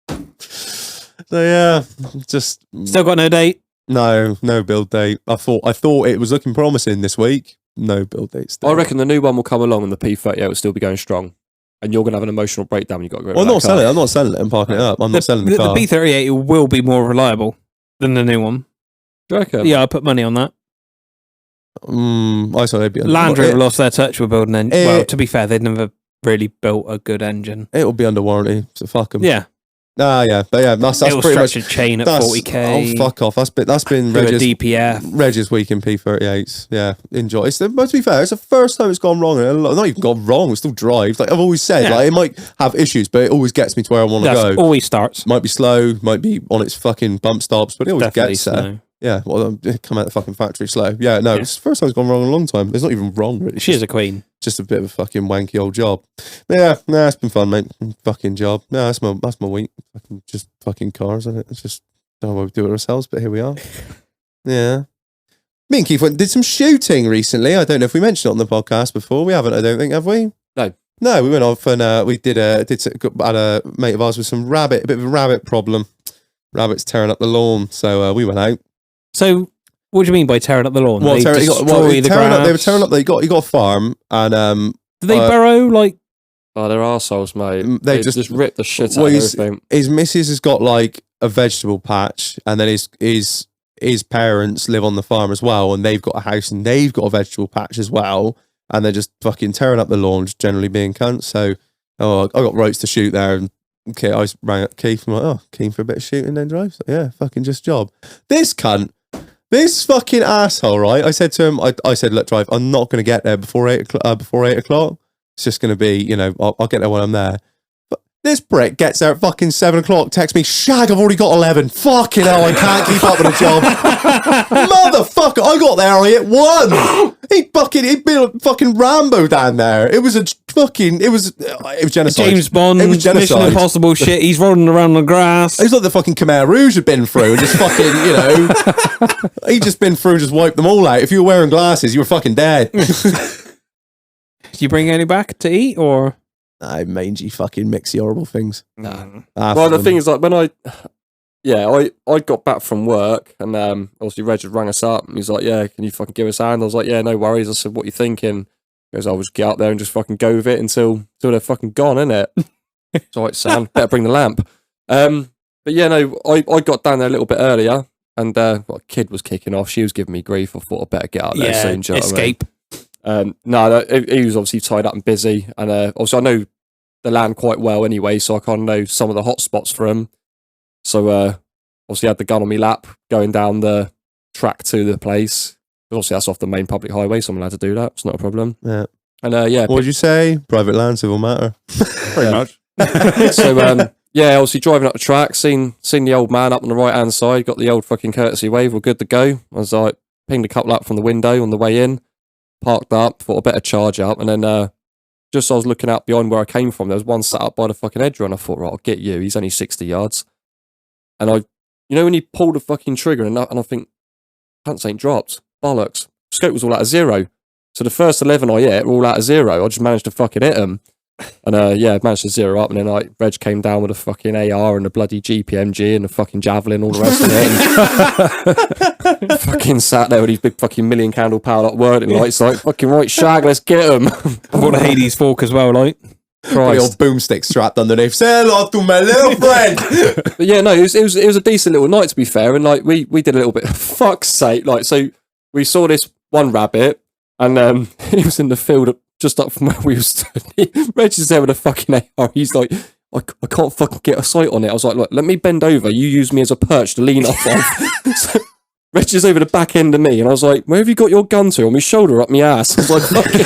So yeah, just... Still got no date? No build date. I thought it was looking promising this week. No build date still. I reckon the new one will come along and the P38 will still be going strong. And you're going to have an emotional breakdown when you've got to go. Well, I'm not selling it. I'm parking it up. I'm not selling the car. The P38 will be more reliable than the new one. Do you reckon? Yeah, I put money on that. I thought they'd be Land Rover lost their touch with building engine. Well, to be fair, they'd never really built a good engine. It'll be under warranty, so fuck them. Yeah. Yeah, but yeah, that's pretty much a chain at 40k. Oh, fuck off! That's been Reg's week in P38s. Yeah, enjoy. But to be fair, it's the first time it's gone wrong. Not even gone wrong. It still drives. Like I've always said, like it might have issues, but it always gets me to where I want to go. Always starts. Might be slow. Might be on its fucking bump stops, but it always gets there. Slow. Yeah, well, come out the fucking factory slow. Yeah, no, it's the first time it's gone wrong in a long time. It's not even wrong, really. She is a queen. Just a bit of a fucking wanky old job. Yeah, it's been fun, mate. Fucking job. No, that's my week. Just fucking cars, isn't it? It's just don't know why we do it ourselves, but here we are. Yeah. Me and Keith did some shooting recently. I don't know if we mentioned it on the podcast before. We haven't, I don't think, have we? No, we went off and we had a mate of ours with a bit of a rabbit problem. Rabbits tearing up the lawn, so we went out. So, what do you mean by tearing up the lawn? Well, they were tearing up. He got a farm, and do they burrow like? Oh, they're arseholes, mate. They just rip the shit out of everything. His missus has got like a vegetable patch, and then his parents live on the farm as well, and they've got a house and they've got a vegetable patch as well, and they're just fucking tearing up the lawn, just generally being cunts. So, I got ropes to shoot there, and okay, I rang up Keith. I'm like, keen for a bit of shooting, then drive. So, yeah, fucking just job. This cunt. This fucking asshole, right? I said to him, I said, look, drive, I'm not going to get there before 8 o'clock. It's just going to be, I'll get there when I'm there. But this prick gets there at fucking 7 o'clock, texts me, shag, I've already got 11. Fucking hell, I can't keep up with the job. Motherfucker, I got there, I hit 1. He'd been a fucking Rambo down there. It was genocide. James Bond, it was genocide. Mission Impossible shit. He's rolling around the grass. It was like the fucking Khmer Rouge had been through and just fucking, he'd just been through and just wiped them all out. If you were wearing glasses, you were fucking dead. Did you bring any back to eat, or? No, mangy fucking mixy horrible things. No. Well, the thing is, like, when I got back from work, and obviously Reg had rang us up, and he's like, yeah, can you fucking give us a hand? I was like, yeah, no worries. I said, what are you thinking? He goes, I'll just get up there and just fucking go with it until they're fucking gone, innit? It's all right, Sam, better bring the lamp. But yeah, no, I got down there a little bit earlier, and a kid was kicking off. She was giving me grief. I thought I'd better get out there soon. Escape. No, he was obviously tied up and busy, and also I know the land quite well anyway, so I kind of know some of the hot spots for him. So obviously I had the gun on my lap going down the track to the place. Obviously that's off the main public highway, so I'm allowed to do that. It's not a problem. Yeah. And what did you say? Private land, civil matter. Pretty much. So yeah, obviously driving up the track, seen the old man up on the right hand side, got the old fucking courtesy wave, we're good to go. I was like, pinged a couple up from the window on the way in, parked up, thought I better charge up, and then just as I was looking out behind where I came from, there was one sat up by the fucking edge, and I thought, right, I'll get you. He's only 60 yards. And when you pull the fucking trigger and I think, pants ain't dropped. Bollocks. Scope was all out of 0. So the first 11 I hit were all out of 0. I just managed to fucking hit them. And managed to 0 up. And then Reg came down with a fucking AR and a bloody GPMG and a fucking javelin, all the rest of it. And fucking sat there with these big fucking million candle powered up wording lights, like, fucking right, Shag, let's get them. I bought a Hades fork as well, like. The old boomstick strapped underneath. Say hello to my little friend. But yeah, no, it was a decent little night, to be fair. And like we did a little bit, fuck's sake. Like, so we saw this one rabbit and he was in the field just up from where we were stood. Reg is there with a fucking AR. He's like, I can't fucking get a sight on it. I was like, look, let me bend over. You use me as a perch to lean off of. So Reg is over the back end of me, and I was like, where have you got your gun to? On my shoulder, up my ass. I was like, fucking.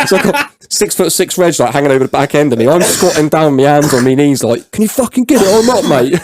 So I got 6'6" Reg like hanging over the back end of me. I'm squatting down, my hands on my knees, like, can you fucking get it or not, mate?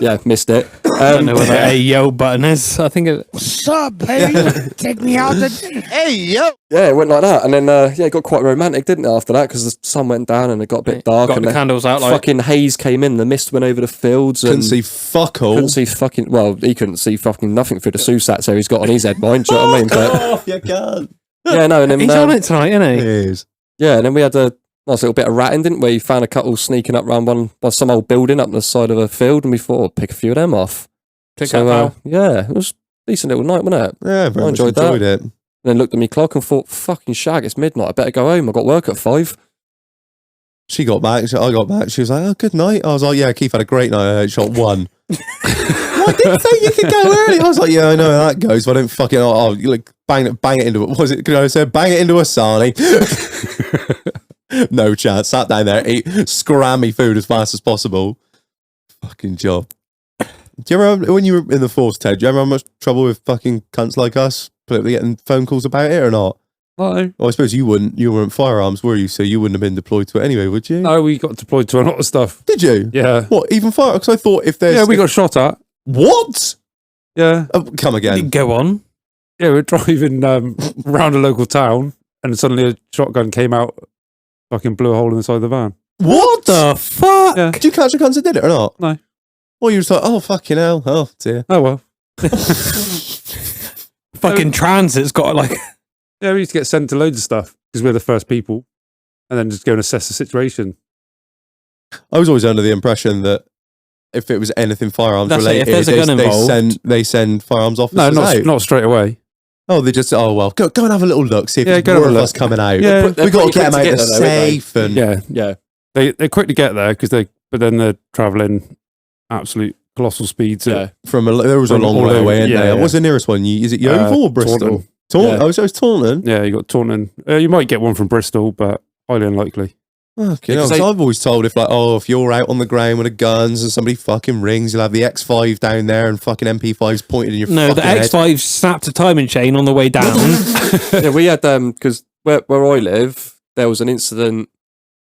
Yeah, missed it. I don't know where that yell button is. I think it. What's up, baby? Take me out the. Hey, yo. Yeah, it went like that, and then it got quite romantic, didn't it? After that, because the sun went down and it got a bit dark, Got and the candles out, like. fucking haze came in. The mist went over the fields. Couldn't and see fuck all. Couldn't see fucking. Well, he couldn't see fucking nothing through the Susat, so he's got on his head, mind. Do you know what I mean? But You can't. yeah, no, and then He's on it tonight, isn't he? It is. yeah, and then we had a nice little bit of ratting, didn't we? Found a couple sneaking up round some old building up the side of a field, and we thought, pick a few of them off. Click up, pal. Yeah, it was a decent little night, wasn't it? Yeah, very I much enjoyed enjoyed it. And then looked at me clock and thought, fucking shag, it's midnight. I better go home. I got work at 5. She got back. I got back. She was like, "Oh, good night." I was like, "Yeah, Keith had a great night. I shot 1." I didn't think you could go early. I was like, "Yeah, I know how that goes. If I don't fucking, you like bang it into it. What was it? I said, bang it into a sarnie." No chance. Sat down there, ate scrammy food as fast as possible. Fucking job. Do you remember when you were in the force, Ted? Do you ever have much trouble with fucking cunts like us? Politically getting phone calls about it or not? No. Well, I suppose you wouldn't. You weren't firearms, were you? So you wouldn't have been deployed to it anyway, would you? No, we got deployed to a lot of stuff. Did you? Yeah. What? Even fire? Because I thought if there's Yeah, we got shot at. what? Yeah. Oh, come again. Go on. Yeah, we were driving around a local town and suddenly a shotgun came out, fucking blew a hole in the side of the van. What The fuck? Yeah. Did you catch the cunts that did it or not? No. Well, you were just like, oh fucking hell, oh dear. Oh, well. Fucking transit's got like. Yeah, we used to get sent to loads of stuff because we're the first people and then just go and assess the situation. I was always under the impression that if it was anything firearms That's it, related, if there's a gun involved- they send firearms No, officers out. not straight away. Oh, they just go and have a little look, see if Yeah, it's go and have a worth look. us coming out. Yeah. We got to get them out of the together, though, ain't they? safe and Yeah. Yeah. They quickly get there because but then they're travelling absolute colossal speeds. Yeah. there was a From long all way over, away, isn't yeah, there? yeah. What's the nearest one? Is it Yeovil or Bristol? Taunton. Taunton. Yeah. Oh, so it's Taunton. Yeah, you got Taunton. You might get one from Bristol, but highly unlikely. Okay, Because I've always told if if you're out on the ground with the guns and somebody fucking rings, you'll have the X5 down there and fucking MP5s pointed in your No, the fucking head. X5 snapped a timing chain on the way down. Yeah, we had, because where I live, there was an incident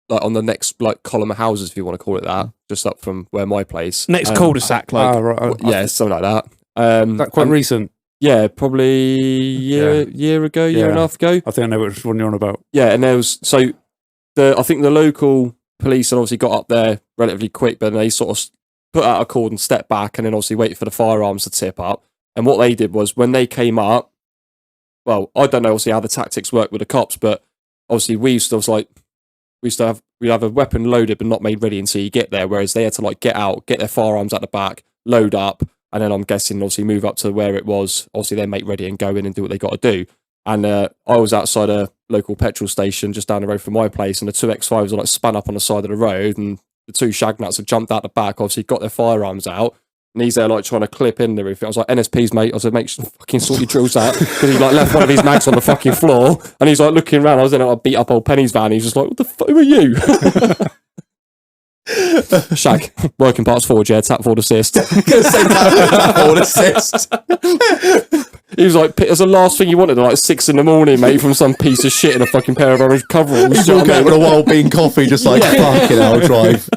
like on the next like column of houses, if you want to call it that, just up from where my place. Next cul-de-sac, like. Right. Yeah, something like that. That quite and- recent. Yeah, probably year ago, year and a half ago. I think I know which one you're on about. Yeah, and there was I think the local police had obviously got up there relatively quick, but they sort of put out a cord and stepped back, and then obviously waited for the firearms to tip up. And what they did was when they came up, well, I don't know obviously how the tactics work with the cops, but obviously we'd have a weapon loaded but not made ready until you get there, whereas they had to like get out, get their firearms at the back, load up, and then I'm guessing obviously move up to where it was, obviously then make ready and go in and do what they got to do. And I was outside a local petrol station just down the road from my place, and the 2 X5s were like spun up on the side of the road, and the 2 shag nuts have jumped out the back, obviously got their firearms out, and he's there like trying to clip in there. I was like, NSPs, mate. I said, make sure fucking sort your drills out, because he like left one of his mags on the fucking floor, and he's like looking around. I was in a beat up old Penny's van. He's just like, what the fuck are you? Shag, working parts forward, yeah, tap forward assist. Tap forward assist. He was like, it was the last thing he wanted at like 6 a.m, mate, from some piece of shit in a fucking pair of orange coveralls. He's You know walking what I out mean? with a wild bean coffee, just like fucking hell, drive.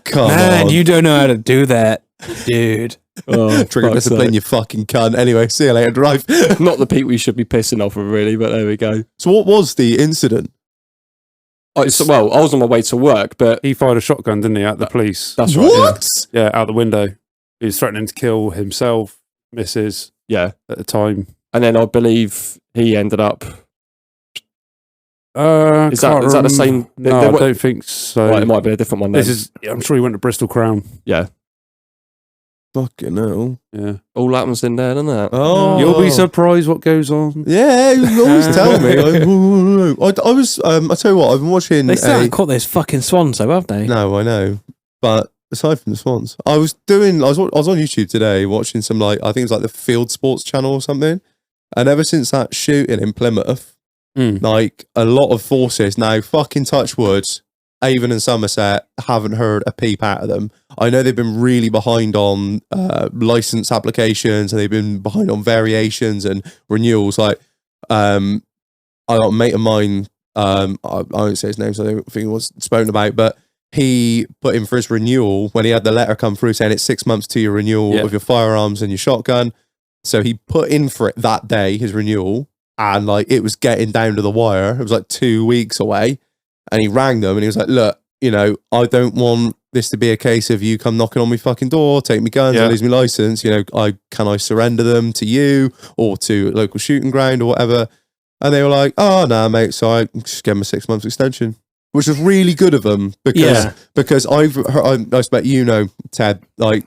Come Man, on. you don't know how to do that, dude. Oh, Trigger fuck's discipline, sake. you fucking cunt. Anyway, see you later, drive. Not the people you should be pissing off with, really, but there we go. So what was the incident? I was on my way to work, but He fired a shotgun, didn't he, at the police? that's right. What? Yeah, out the window. He was threatening to kill himself, Mrs. Yeah. at the time. And then I believe he ended up. Is Can't that the same? No, I don't think so. Right, it might be a different one. Then. I'm sure he went to Bristol Crown. Yeah. Fucking hell. Yeah. All happens in there, doesn't it? Oh. You'll be surprised what goes on. Yeah, you always tell me. I was, I tell you what, I've been watching. They still haven't caught those fucking swans, though, have they? No, I know. But aside from the swans, I was on YouTube today watching some, like, I think it's like the Field Sports channel or something. And ever since that shooting in Plymouth, like a lot of forces now, fucking touch wood, Avon and Somerset, haven't heard a peep out of them. I know they've been really behind on license applications, and they've been behind on variations and renewals. Like, I got a mate of mine, I won't say his name, so I don't think it was spoken about, but he put in for his renewal when he had the letter come through saying it's 6 months to your renewal of your firearms and your shotgun. So he put in for it that day, his renewal, and like it was getting down to the wire. It was like 2 weeks away. And he rang them and he was like, look, you know, I don't want this to be a case of you come knocking on my fucking door, take me guns, and lose my license. You know, can I surrender them to you or to a local shooting ground or whatever? And they were like, oh, no, mate. So I just gave him a 6 months extension, which was really good of them because I've heard, I expect you know, Ted, like,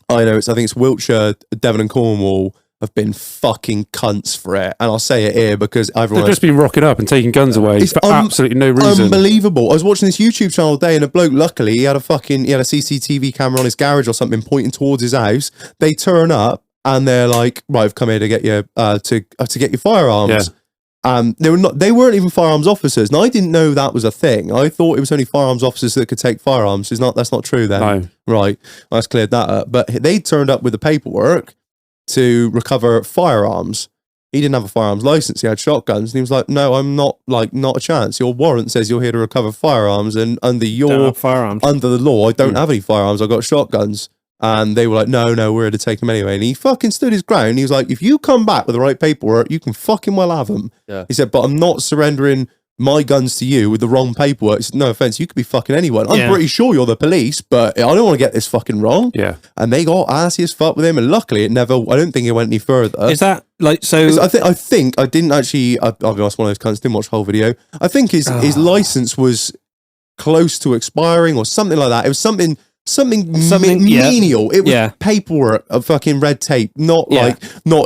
I know I think it's Wiltshire, Devon and Cornwall have been fucking cunts for it. And I'll say it here because everyone... They've just been rocking up and taking guns away for absolutely no reason. Unbelievable. I was watching this YouTube channel today and a bloke, luckily, he had a CCTV camera on his garage or something pointing towards his house. They turn up and they're like, right, I've come here to get your, to get your firearms. Yeah. They weren't even firearms officers. And I didn't know that was a thing. I thought it was only firearms officers that could take firearms. That's not true then. No. Right. Let's cleared that up. But they turned up with the paperwork to recover firearms. He didn't have a firearms license. He had shotguns. And he was like, no, I'm not a chance. Your warrant says you're here to recover firearms. And under the law, I don't have any firearms. I've got shotguns. And they were like, no, we're here to take them anyway. And he fucking stood his ground. He was like, if you come back with the right paperwork, you can fucking well have them. Yeah. He said, but I'm not surrendering my guns to you with the wrong paperwork. Said, no offense, you could be fucking anyone. I'm pretty sure you're the police, but I don't want to get this fucking wrong. Yeah. And they got assy as fuck with him. And luckily I don't think it went any further. Is that like, so? I think I didn't actually, I'll be honest, one of those cunts, didn't watch the whole video. I think his license was close to expiring or something like that. It was something menial. It was paperwork of fucking red tape, not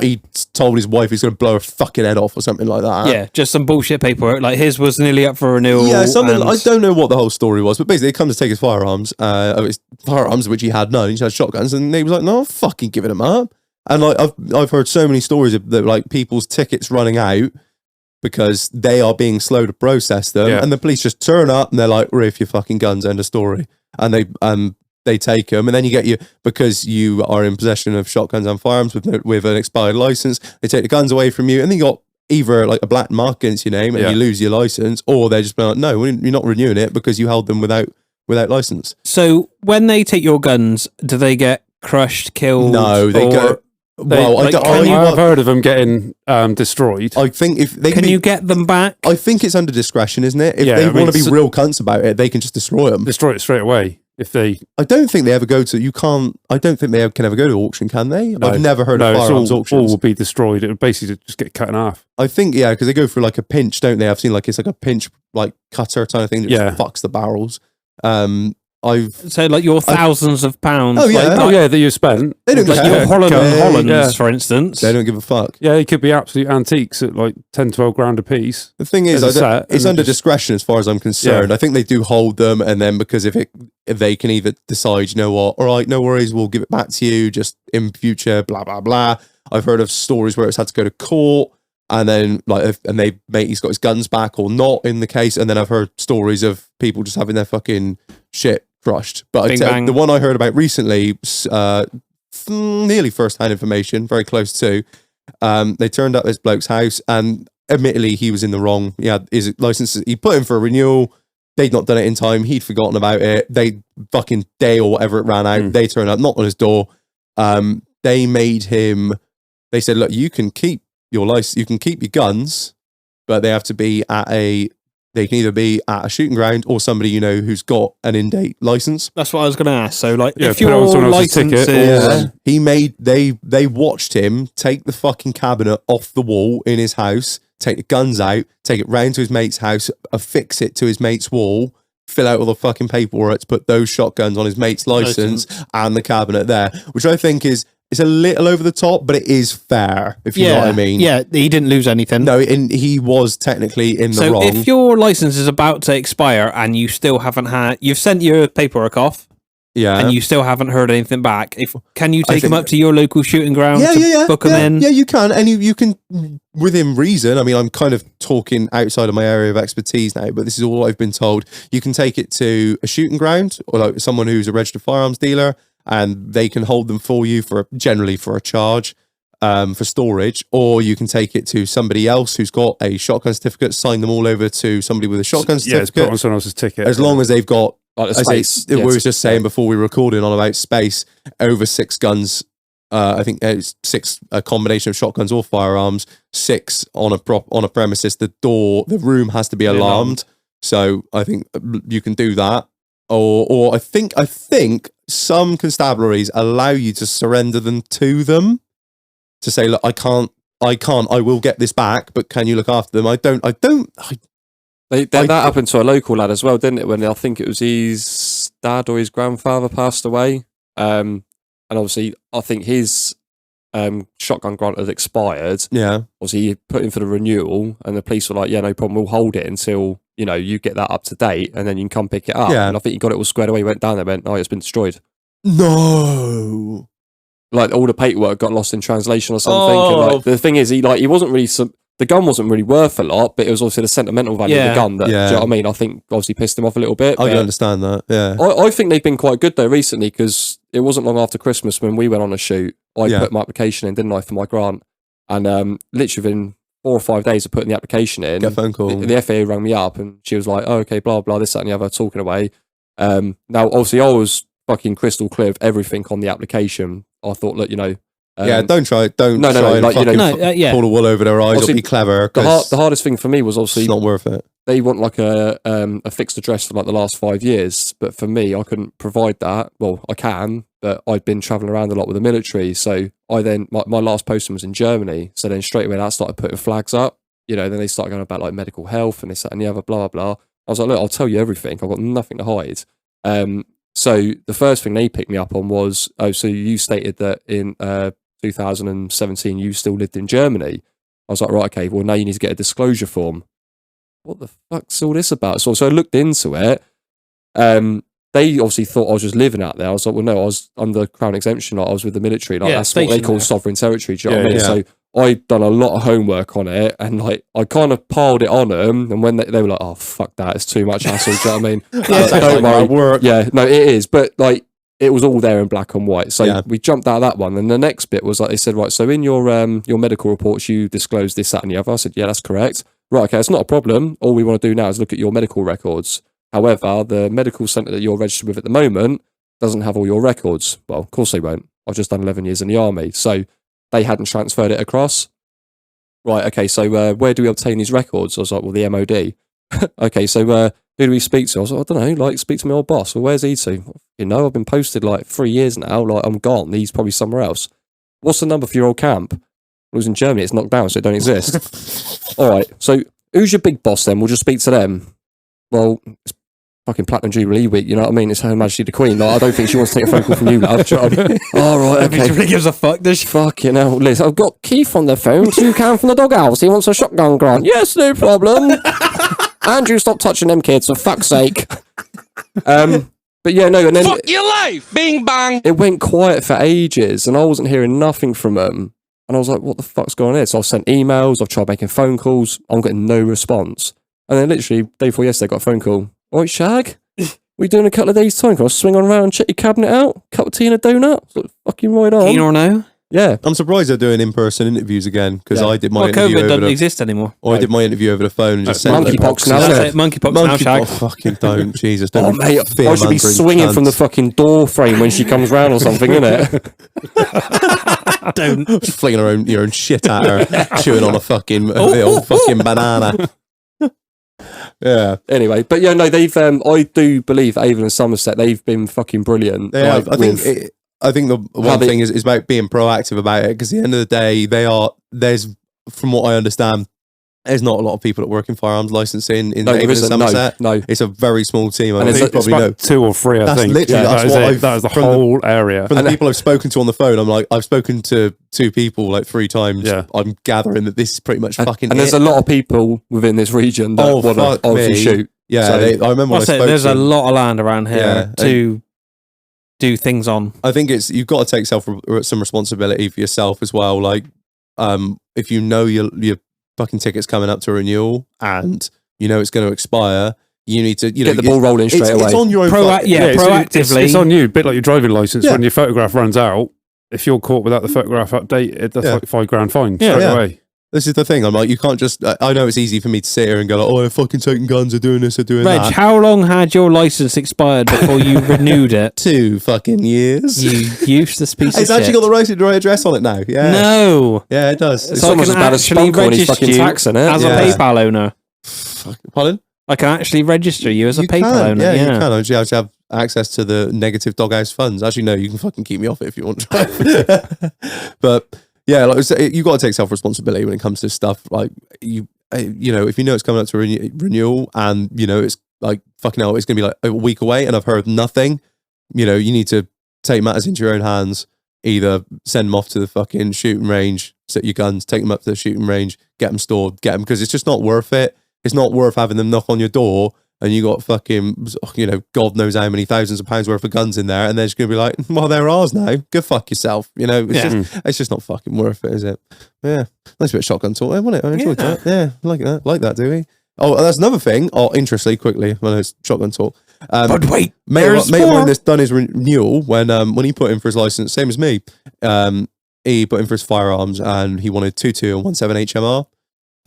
he told his wife he's going to blow her fucking head off or something like that. Yeah, just some bullshit paperwork. Like his was nearly up for renewal. Yeah, something. I don't know what the whole story was, but basically, they come to take his firearms, which he had none. He had shotguns, and he was like, "No, I'm fucking giving them up." And like I've heard so many stories of like people's tickets running out because they are being slow to process them, and the police just turn up and they're like, "Riff your fucking guns," end of story, and they take them, and then you get because you are in possession of shotguns and firearms with an expired license. They take the guns away from you, and then you got either like a black mark against your name, and you lose your license, or they just be like, "No, you're not renewing it because you held them without license." So when they take your guns, do they get crushed, killed? No, they go. Well, I've heard of them getting destroyed. I think if they can you get them back? I think it's under discretion, isn't it? If they want to be real cunts about it, they can just destroy them. Destroy it straight away. I don't think they ever go to. You can't. I don't think they can ever go to auction, can they? No, I've never heard of firearms auctions. All will be destroyed. It would basically just get cut in half. I think because they go through like a pinch, don't they? I've seen it's like a pinch like cutter kind of thing that just fucks the barrels. So like your thousands of pounds. Oh yeah, that you spent. They don't like your Hollands, for instance. They don't give a fuck. Yeah, it could be absolute antiques at like 10, 12 grand a piece. The thing is, it's under discretion as far as I'm concerned. Yeah. I think they do hold them, and then because if they can either decide, you know what, all right, no worries, we'll give it back to you just in future, blah blah blah. I've heard of stories where it's had to go to court. And then, he's got his guns back or not in the case. And then I've heard stories of people just having their fucking shit crushed. But the one I heard about recently, nearly first-hand information, very close to. They turned up at this bloke's house, and admittedly, he was in the wrong. He had his license. He put in for a renewal. They'd not done it in day or whatever it ran out. They turned up, knocked on his door. They made him. They said, look, you can keep your license, you can keep your guns, but they have to be at a. They can either be at a shooting ground or somebody you know who's got an in-date license. That's what I was going to ask. So, like, Yeah, if put it on your someone else's license ticket is... or- He made they watched him take the fucking cabinet off the wall in his house, take the guns out, take it round to his mate's house, affix it to his mate's wall, fill out all the fucking paperwork to put those shotguns on his mate's license and the cabinet there, which I think is it's a little over the top, but it is fair, if you know what I mean. Yeah, he didn't lose anything. No, he was technically in the So wrong. if your license is about to expire and you still haven't you've sent your paperwork off yeah. and you still haven't heard anything back, can you I take them think- up to your local shooting ground to book them in? Yeah, you can. And you can, within reason, I mean, I'm kind of talking outside of my area of expertise now, but this is all I've been told. You can take it to a shooting ground or like someone who's a registered firearms dealer, and they can hold them for you generally for a charge for storage, or you can take it to somebody else who's got a shotgun certificate, sign them all over to somebody with a shotgun Yeah, it's put certificate, on someone else's ticket. as long as they've got, Like the I say, space. we Yeah, were just saying before we were recording on about space, over 6 guns. I think it's 6, a combination of shotguns or firearms, 6 on a premises. The room has to be alarmed. So I think you can do that. Or I think some constabularies allow you to surrender them to them to say, look, I will get this back, but can you look after them? That happened to a local lad as well, didn't it? When I think it was his dad or his grandfather passed away. And obviously, I think his shotgun grant had expired. Yeah. Obviously, he put in for the renewal, and the police were like, yeah, no problem, we'll hold it until, you get that up to date, and then you can come pick it up. Yeah. And I think he got it all squared away, went down there, went, oh, it's been destroyed. No. Like, all the paperwork got lost in translation or something. And, Oh. like, the thing is, he wasn't really... the gun wasn't really worth a lot, but it was also the sentimental value of the gun that, do you know what I mean? I think obviously pissed him off a little bit. I can but understand that. Yeah. I think they've been quite good though recently, because it wasn't long after Christmas when we went on a shoot. I Yeah. put my application in, didn't I, for my grant? And literally within 4 or 5 days of putting the application in, Get a phone call. the FAA rang me up and she was like, oh, okay, blah, blah, this, that and the other, talking away. Now, obviously I was fucking crystal clear of everything on the application. I thought, look, Don't try. Don't No, no, try no, and like, fucking yeah. pull the wool over their eyes or Obviously, be clever. the 'Cause hardest thing for me was obviously it's not worth it. they want like a fixed address for like the last 5 years, but for me, I couldn't provide that. Well, I can, but I'd been traveling around a lot with the military, so I then my last posting was in Germany, so then straight away that started putting flags up. Then they started going about like medical health and this, that, and the other, blah, blah, blah. I was like, look, I'll tell you everything. I've got nothing to hide. So the first thing they picked me up on was, oh, so you stated that in 2017 you still lived in Germany. I was like, right, okay, well now you need to get a disclosure form. What the fuck's all this about? So I looked into it. They obviously thought I was just living out there. I was like, well, no, I was under Crown exemption. Like, I was with the military. Like, that's what they stationed call there. sovereign territory. Do you know what I mean? Yeah. So I'd done a lot of homework on it, and like I kind of piled it on them. And when they were like, oh, fuck that, it's too much hassle. Do you know what I mean? Don't worry. Work. Yeah, no, it is. But like, it was all there in black and white. So Yeah. we jumped out of that one. And the next bit was like, they said, right, so in your medical reports, you disclosed this, that, and the other. I said, yeah, that's correct. Right, okay, it's not a problem. All we want to do now is look at your medical records. However, the medical centre that you're registered with at the moment doesn't have all your records. Well, of course they won't. I've just done 11 years in the army. So they hadn't transferred it across. Right, okay, so where do we obtain these records? I was like, well, the MOD. Okay, so who do we speak to? I was like, I don't know, like, speak to my old boss. Well, where's he to? I've been posted like 3 years now. Like, I'm gone. He's probably somewhere else. What's the number for your old camp? It was in Germany. It's knocked down, so it don't exist. All right, so who's your big boss then? We'll just speak to them. Well, it's fucking Platinum Jubilee week, you know what I mean? It's Her Majesty the Queen. Like, I don't think she wants to take a phone call from you, love. Do you know what I mean? All right, I mean, okay. she really gives a fuck, does she? Fucking hell. Listen, I've got Keith on the phone. Toucan from the doghouse. He wants a shotgun grant. Yes, no problem. Andrew, stop touching them kids, for fuck's sake. But yeah, no, and then Fuck your life! Bing bang! it went quiet for ages, and I wasn't hearing nothing from them. And I was like, what the fuck's going on here? So I've sent emails, I've tried making phone calls, I'm getting no response. And then literally, day before yesterday, I got a phone call. All right, Shag, we doing a couple of days' time? Can I swing on around and check your cabinet out? Cup of tea and a donut? So fucking right on. Keen or no? Yeah. I'm surprised they're doing in-person interviews again because I did my Well, interview COVID over doesn't the, exist anymore. or I did my interview over the phone and just said monkeypox now, That's isn't it. Monkeypox now, Shag. Oh, fucking don't, Jesus! Oh Don't mate, I should be fear-mongering swinging from the cunts. fucking door frame when she comes round or something, innit? Don't. Just flinging your own shit at her, chewing on the old fucking banana. Yeah, Anyway, but yeah, no, they've. I do believe Avon and Somerset, they've been fucking brilliant. they have. like, I think the one they- thing is about being proactive about it because at the end of the day, there's from what I understand, there's not a lot of people that work in firearms licensing in no, there Avon and isn't. Somerset. No. It's a very small team. I And think you It's probably about know. 2 or 3, I That's think. literally- that's that, is what it. I've- That is the from the- whole area. From the people I've spoken to on the phone, I'm like, I've spoken to 2 people like 3 times. Yeah. I'm gathering that this is pretty much fucking And there's it. a lot of people within this region that Oh, want fuck to obviously me. shoot. Yeah, So- I remember when I What's it? spoke There's to a them. lot of land around here Yeah, to do things on. I think it's you've got to take some responsibility for yourself as well. Like, if you know your fucking ticket's coming up to renewal and you know it's going to expire, you need to Get the ball rolling straight away. It's on your own. Proactively. It's on you. A bit like your driving license. Yeah. When your photograph runs out, if you're caught without the photograph updated, that's Yeah. like £5 fine Yeah. straight Yeah. away. This is the thing. I'm like, you can't just. I know it's easy for me to sit here and go, like, oh, they're fucking taking guns, they're doing this, they're doing Reg, that. how long had your license expired before you renewed it? 2 fucking years. You useless piece It's of actually shit. got the right address on it now. Yeah. No. Yeah, it does. It's So I almost can as bad as actually Spunk when he's register fucking you taxing it. as Yeah. a PayPal owner. Pardon? I can actually register you as a You PayPal can, owner. yeah, Yeah, you can. I just have access to the negative doghouse funds. Actually, no, you can fucking keep me off it if you want to. But yeah, like you got to take self responsibility when it comes to stuff. Like you know, if you know it's coming up to renewal, and you know it's like fucking hell, it's gonna be like a week away, and I've heard nothing. You know, you need to take matters into your own hands. Either send them off to the fucking shooting range, set your guns, take them up to the shooting range, get them stored, get them because it's just not worth it. It's not worth having them knock on your door and you got fucking, you know, God knows how many thousands of pounds worth of guns in there, and they're just gonna be like, well, they're ours now. Go fuck yourself. You know, it's just not fucking worth it, is it? Yeah, nice bit of shotgun talk, wasn't it? I enjoyed that. Yeah, like that, do we? Oh, that's another thing. Oh, interestingly, quickly, when it's shotgun talk. But wait, Mate there's of mine more. that's done his renewal when he put in for his license, same as me. He put in for his firearms and he wanted 2.2 and 1.7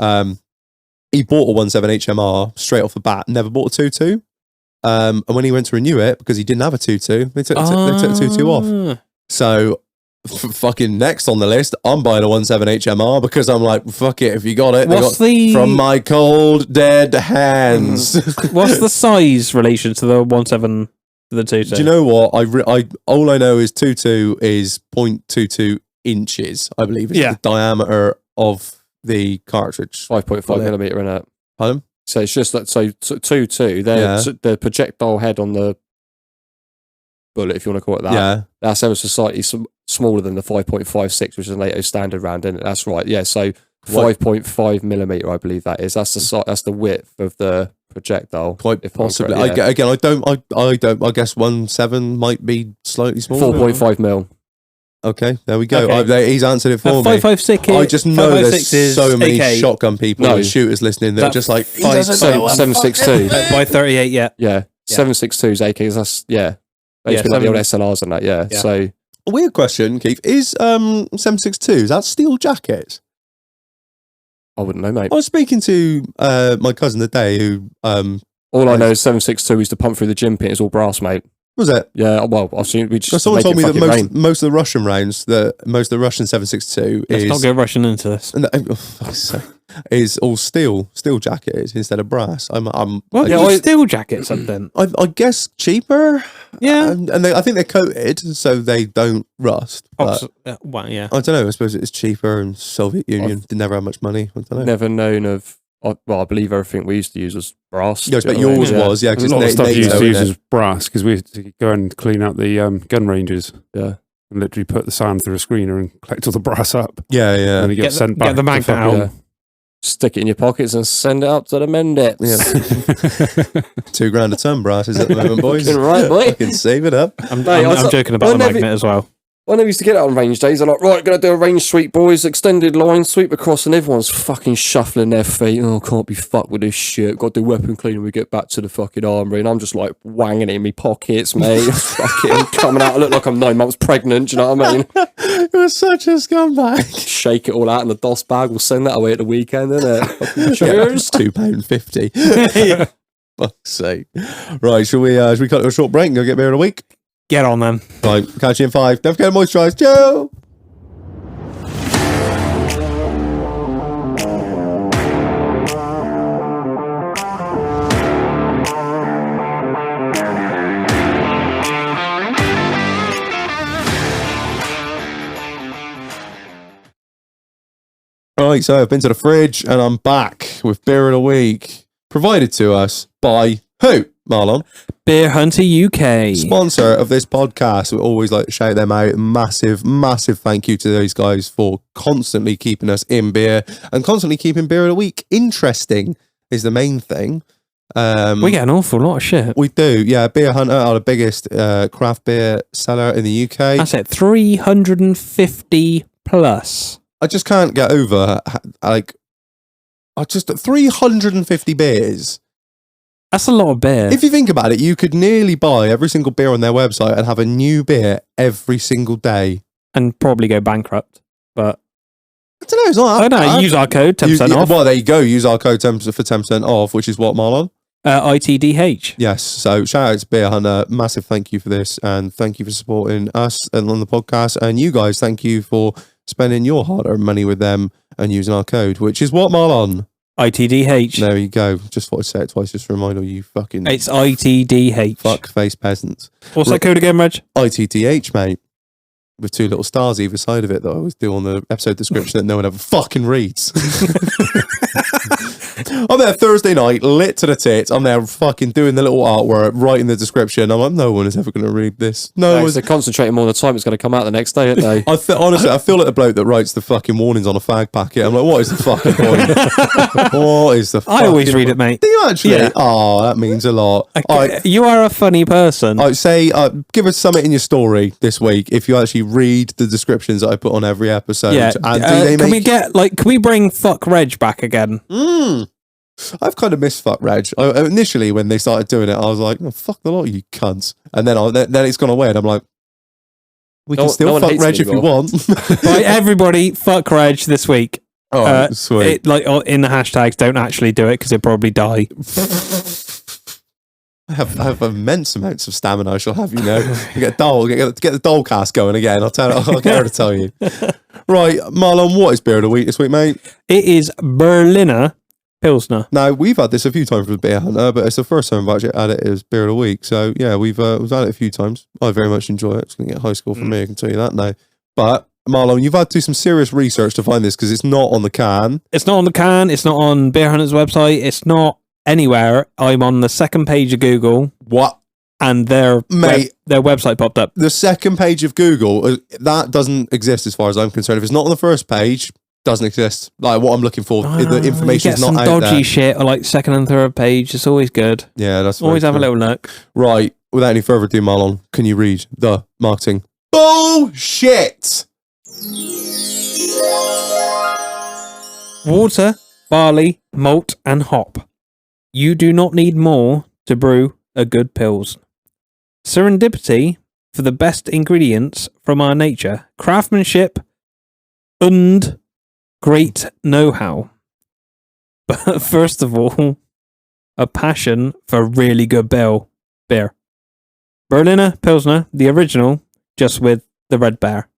HMR. He bought a 1.7 HMR straight off the bat, never bought a 2.2. And when he went to renew it, because he didn't have a 2.2, they took the 2.2 off. So fucking next on the list, I'm buying a 1.7 HMR because I'm like, fuck it, if you got it, What's the from my cold dead hands. what's the size relation to the 1.7 to the 2.2? Do you know what? I all I know is 2.2 is 0.22 inches, I believe, is Yeah. the diameter of the cartridge. 5.5 millimeter in it. Pardon? So it's just that. So 2.2. The projectile head on the bullet, if you want to call it that. Yeah. That's ever so slightly smaller than the 5.56, which is a NATO standard round, isn't it? That's right. Yeah. So 5.5 millimeter, I believe that is. That's the width of the projectile. Quite if I'm possibly. correct, yeah. I don't. I guess 1.7 might be slightly smaller. 4.5 mil. Okay, there we go. Okay. He's answered it for me. 5.56. I just know there's 5.56 is so many AK. shotgun people No. and shooters listening that are That just like he doesn't know 7.62. by 38 yet. Yeah. 7.62's AKs. That's basically like the old SLRs and that. Yeah. Yeah. So A weird question, Keith. Is 7.62, is that steel jackets? I wouldn't know, mate. I was speaking to my cousin today who All I know is 7.62 is to pump through the gym pit. It's all brass, mate. was it? Yeah. Well, I've seen we just Someone make told it me that fucking rain. most of the Russian rounds, most of the Russian 7.62 Let's is not go rushing into this. No, oh, fuck's sake, is all steel jackets instead of brass. Well, Yeah, you I- steel jacket something. I guess cheaper. Yeah. and I think they're coated so they don't rust. But Well, yeah. I don't know. I suppose it's cheaper, and Soviet Union did never have much money. I don't know. Never known of. Well, I believe everything we used to use was brass. Yes, but Do you know what I yours mean? was, yeah. 'cause A lot of it's stuff NATO, used to isn't use it? as brass because we had to go and clean out the gun ranges Yeah. and literally put the sand through a screener and collect all the brass up. Yeah, And then yeah. it gets Get sent the- back. get the to magnet fucking- Yeah. Stick it in your pockets and send it up to the Mendits. Yeah. $2,000 a ton brasses at the moment, boys. Fucking right, boy. Fucking save it up. I'm Mate, I'm joking about the never- magnet as well. When I used to get out on range days, I'm like, right, gonna do a range sweep, boys, extended line, sweep across, and everyone's fucking shuffling their feet. Oh, can't be fucked with this shit. Got to do weapon cleaning when we get back to the fucking armory, and I'm just like wanging it in my pockets, mate. Fucking coming out, I look like I'm 9 months pregnant. Do you know what I mean? It was such a scumbag. Shake it all out in the DOS bag. We'll send that away at the weekend, innit? Cheers. £2.50. Fuck's sake. Right, should we cut to a short break and go get beer of the week? Get on them. Right, catch you in 5. Don't forget to moisturise. Joe! Right, so I've been to the fridge and I'm back with beer of the week, provided to us by who, Marlon? Beer Hunter UK. Sponsor of this podcast. We always like to shout them out. Massive thank you to those guys for constantly keeping us in beer and constantly keeping beer of the week interesting is the main thing. We get an awful lot of shit. We do, yeah. Beer Hunter are the biggest craft beer seller in the UK. That's it, 350 plus. I just can't get over, like, 350 beers. That's a lot of beer. If you think about it, you could nearly buy every single beer on their website and have a new beer every single day. And probably go bankrupt. But I don't know, it's not I don't know, use our code, 10% off. Well, there you go. Use our code 10 for 10% off, which is what, Marlon? ITDH. Yes. So shout out to Beer Hunter. Massive thank you for this. And thank you for supporting us and on the podcast. And you guys, thank you for spending your hard-earned money with them and using our code, which is what, Marlon? ITDH. There you go. Just thought I'd say it twice just to remind all you fucking It's ITDH. fuck-face peasants. What's that code again, Reg? ITTH, mate. With 2 little stars either side of it that I always do on the episode description that no one ever fucking reads. I'm there Thursday night, lit to the tits. I'm there fucking doing the little artwork, writing the description. I'm like, no one is ever going to read this. No one's... They're concentrating more on the time it's going to come out the next day, aren't they? Honestly, I feel like the bloke that writes the fucking warnings on a fag packet. I'm like, what is the fucking point? What is the fucking I always read it, mate. Do you actually? Yeah. Oh, that means a lot. You are a funny person. I'd say give us something in your story this week if you actually read the descriptions that I put on every episode. Yeah. And do they can make... we bring Fuck Reg back again? I've kind of missed Fuck Reg. Initially, when they started doing it, I was like, oh, fuck the lot of you cunts. And then it's gone away and I'm like, we can still fuck Reg if you want. Right, everybody, fuck Reg this week. Oh, sweet. In the hashtags, don't actually do it because he'll probably die. I have immense amounts of stamina. I shall have you know. Get the doll cast going again. I'll get her to tell you. Right, Marlon, what is beer of the week this week, mate? It is Berliner Pilsner. Now we've had this a few times with Beer Hunter, but it's the first time I've actually had it as beer of the week. So yeah, we've had it a few times. I very much enjoy it. It's going to get high score for me. I can tell you that now. But Marlon, you've had to do some serious research to find this because it's not on the can. It's not on the can. It's not on Beer Hunter's website. It's not anywhere. I'm on the second page of Google. What? And their website popped up. The second page of Google, that doesn't exist as far as I'm concerned. If it's not on the first page, doesn't exist. Like what I'm looking for, the information is not out there. Some dodgy shit, or like second and third page. It's always good. Yeah, that's always have a little look. Right. Without any further ado, Marlon, can you read the marketing bullshit? Water, barley, malt, and hop. You do not need more to brew a good pils. Serendipity for the best ingredients from our nature. Craftsmanship and great know-how. But first of all, a passion for really good beer. Berliner Pilsner, the original, just with the red bear.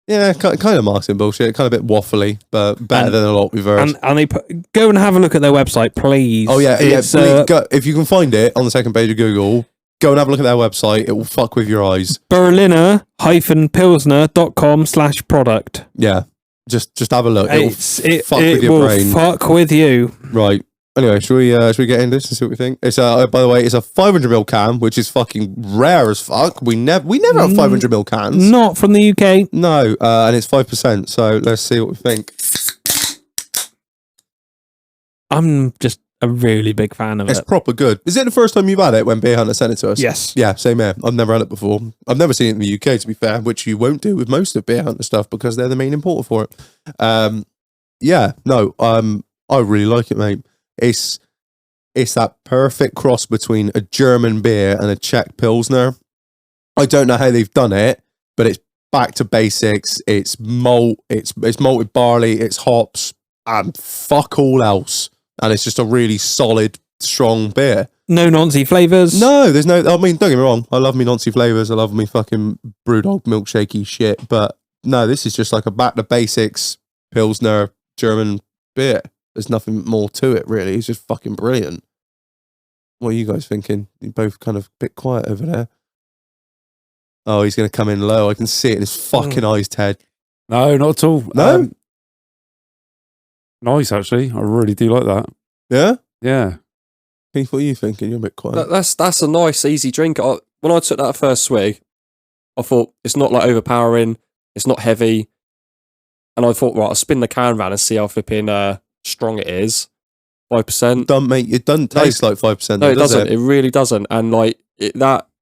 Yeah, kind of marketing bullshit, kind of a bit waffly, but better than a lot we've heard. And they go and have a look at their website, please. Oh yeah, please, go, if you can find it on the second page of Google, go and have a look at their website. It will fuck with your eyes. Berliner-pilsner.com/product. Yeah, just have a look. It will fuck with your brain. Fuck with you. Right. Anyway, should we get into this and see what we think? It's by the way, it's a 500ml can, which is fucking rare as fuck. We never have 500ml cans. Not from the UK. No, and it's 5%. So let's see what we think. I'm just a really big fan of it. It's proper good. Is it the first time you've had it when Beer Hunter sent it to us? Yes. Yeah, same here. I've never had it before. I've never seen it in the UK, to be fair, which you won't do with most of Beer Hunter stuff because they're the main importer for it. I really like it, mate. It's that perfect cross between a German beer and a Czech Pilsner. I don't know how they've done it, but it's back to basics. It's malt. It's malted barley. It's hops and fuck all else. And it's just a really solid, strong beer. No Nancy flavours. No, there's no. I mean, don't get me wrong. I love me Nancy flavors. I love me fucking Brewdog milkshakey shit. But no, this is just like a back to basics Pilsner German beer. There's nothing more to it, really. It's just fucking brilliant. What are you guys thinking? You're both kind of a bit quiet over there. Oh, he's going to come in low. I can see it in his fucking eyes, Ted. No, not at all. No? Nice, actually. I really do like that. Yeah? Yeah. Keith, what are you thinking? You're a bit quiet. That's a nice, easy drink. When I took that first swig, I thought it's not like overpowering. It's not heavy. And I thought, right, I'll spin the can round and see how flipping strong it is. 5%. It doesn't taste like 5%. No, it does doesn't. It really doesn't. And like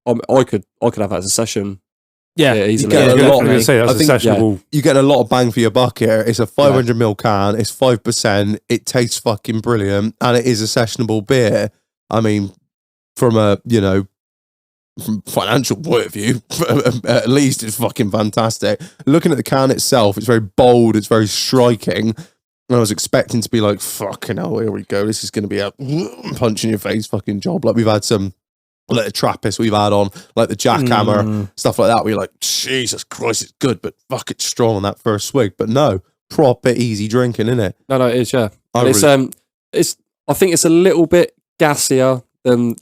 I could have that as a session. Yeah, easily. you get a lot. I'm going to say that's I a think- sessionable. You're getting a lot of bang for your buck here. It's a 500ml can. It's 5%. It tastes fucking brilliant, and it is a sessionable beer. I mean, from a from financial point of view, at least it's fucking fantastic. Looking at the can itself, it's very bold. It's very striking. And I was expecting to be like, fucking hell, here we go. This is going to be a punch in your face fucking job. Like we've had some. Like the Trappist we've had on, like the Jackhammer, stuff like that, where you're like, Jesus Christ, it's good, but fuck, it's strong on that first swig. But no, proper easy drinking, isn't it? No, it is, yeah. I I think it's a little bit gassier than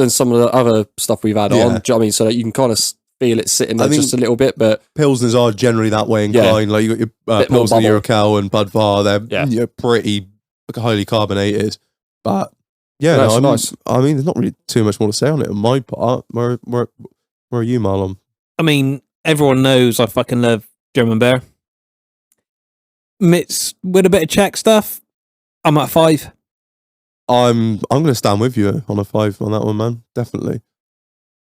some of the other stuff we've had on. Do you know what I mean? So that you can kind of feel it sitting there just a little bit, but Pilsners are generally that way inclined. Like you got your Pilsner Urquell and Budvar, they're pretty highly carbonated, but yeah, no, nice. I mean, there's not really too much more to say on it on my part. Where are you, Marlon? I mean, everyone knows I fucking love German beer. Mixed with a bit of Czech stuff, I'm at 5. I'm going to stand with you on a 5 on that one, man. Definitely.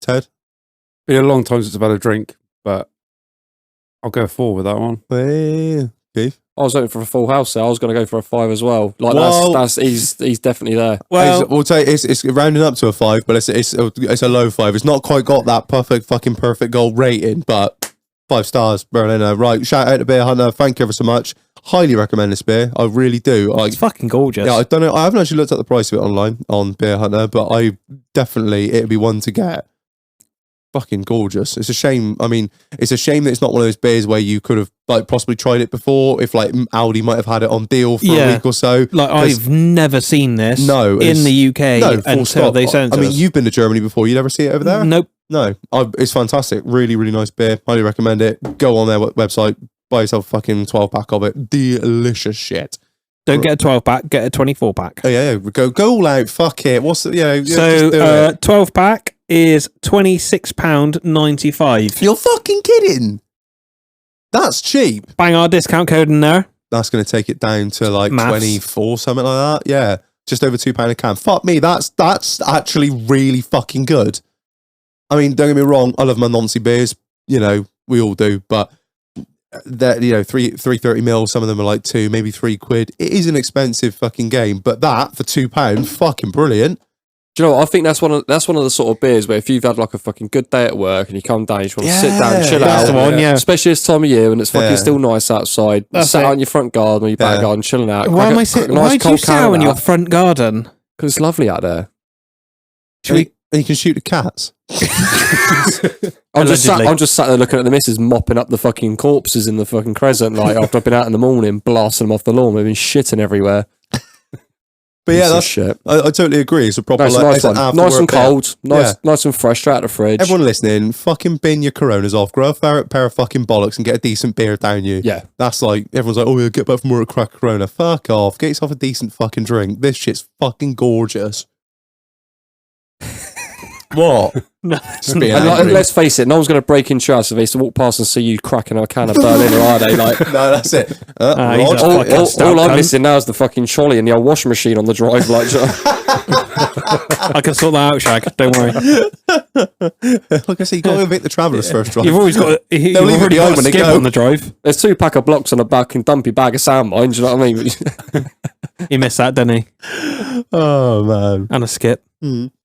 Ted? Been a long time since I've had a drink, but I'll go 4 with that one. Hey, Keith? I was looking for a full house there. I was going to go for a 5 as well. Like he's definitely there. Well, we'll say it's rounding up to a 5, but it's a low 5. It's not quite got that perfect gold rating, but 5 stars, Berliner. Right, shout out to Beer Hunter. Thank you ever so much. Highly recommend this beer. I really do. it's fucking gorgeous. Yeah, I don't know. I haven't actually looked at the price of it online on Beer Hunter, but it'd be one to get. Fucking gorgeous. It's a shame. I mean, it's a shame that it's not one of those beers where you could have like possibly tried it before. If like Aldi might have had it on deal for a week or so. Like I've never seen this. No, in the UK until they sent it. I mean, you've been to Germany before. You never see it over there? Nope. No, it's fantastic. Really, really nice beer. Highly recommend it. Go on their website, buy yourself a fucking 12-pack of it. Delicious shit. Don't get a 12-pack, get a 24-pack. Oh yeah, go all out. Fuck it. What's the, so 12-pack is £26.95. You're fucking kidding. That's cheap. Bang our discount code in there. That's going to take it down to like Maths. 24, something like that. Yeah, just over £2 a can. Fuck me, that's actually really fucking good. I mean, don't get me wrong, I love my Nancy beers. We all do, but they're 330ml. Some of them are like 2, maybe £3. It is an expensive fucking game, but that for £2, fucking brilliant. Do you know what? I think that's one of the sort of beers where if you've had like a fucking good day at work and you come down, you just want to sit down and chill that's out. the one, yeah. Especially this time of year when it's fucking still nice outside. Sat out in your front garden or your back garden, chilling out. Why am I sitting? Why do you sit out in your front garden? Because it's lovely out there. And you can shoot the cats. I'm just sat there looking at the missus mopping up the fucking corpses in the fucking crescent, like after I've been out in the morning, blasting them off the lawn. They've been shitting everywhere. But yeah, that's shit. I totally agree. It's a proper Nice one. Nice and cold. Yeah. Nice and fresh, straight out of the fridge. Everyone listening, fucking bin your Coronas off, grow a pair of fucking bollocks and get a decent beer down you. Yeah. That's like, everyone's like, oh yeah, get back from work, crack a Corona. Fuck off. Get yourself a decent fucking drink. This shit's fucking gorgeous. What? No, Just being And angry. let's face it, no one's going to break into your house if they used to walk past and see you cracking a can of Berliner, are they? Like, No, that's it. he's Rod? a fucking all I'm cunt. missing now is the fucking trolley and the old washing machine on the drive. Like, I can sort that out, Shag. Don't worry. Like I say, you got to evict the travellers first, right? You've always got. You've They'll leave it already behind got a when they skip go. on the drive. there's 2 pack of blocks on the back and dumpy bag of sand mine. Do you know what I mean? He missed that, didn't he? Oh, man. And a skip.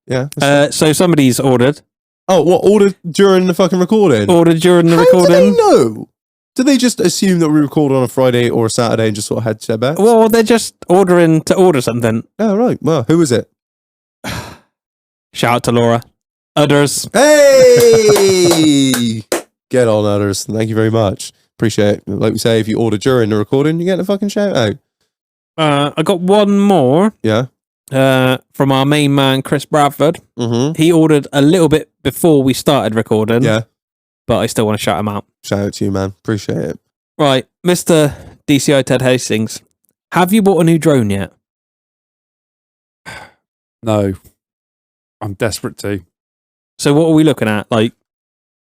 Yeah. So somebody's ordered Oh, what? Order during the fucking recording? Ordered during the How do they recording. know? Do they just assume that we record on a Friday or a Saturday and just sort of head to their bets? Well, they're just ordering to order something. Oh, right. Well, who is it? Shout out to Laura. Others. Hey! Get on, others. Thank you very much. Appreciate it. Like we say, if you order during the recording, you get a fucking shout out. I got one more Yeah. from our main man, Chris Bradford. Mm-hmm. He ordered a little bit before we started recording. Yeah. But I still want to shout him out. Shout out to you, man. Appreciate it. Right, Mr. DCI Ted Hastings. Have you bought a new drone yet? No. I'm desperate to. So what are we looking at? Like,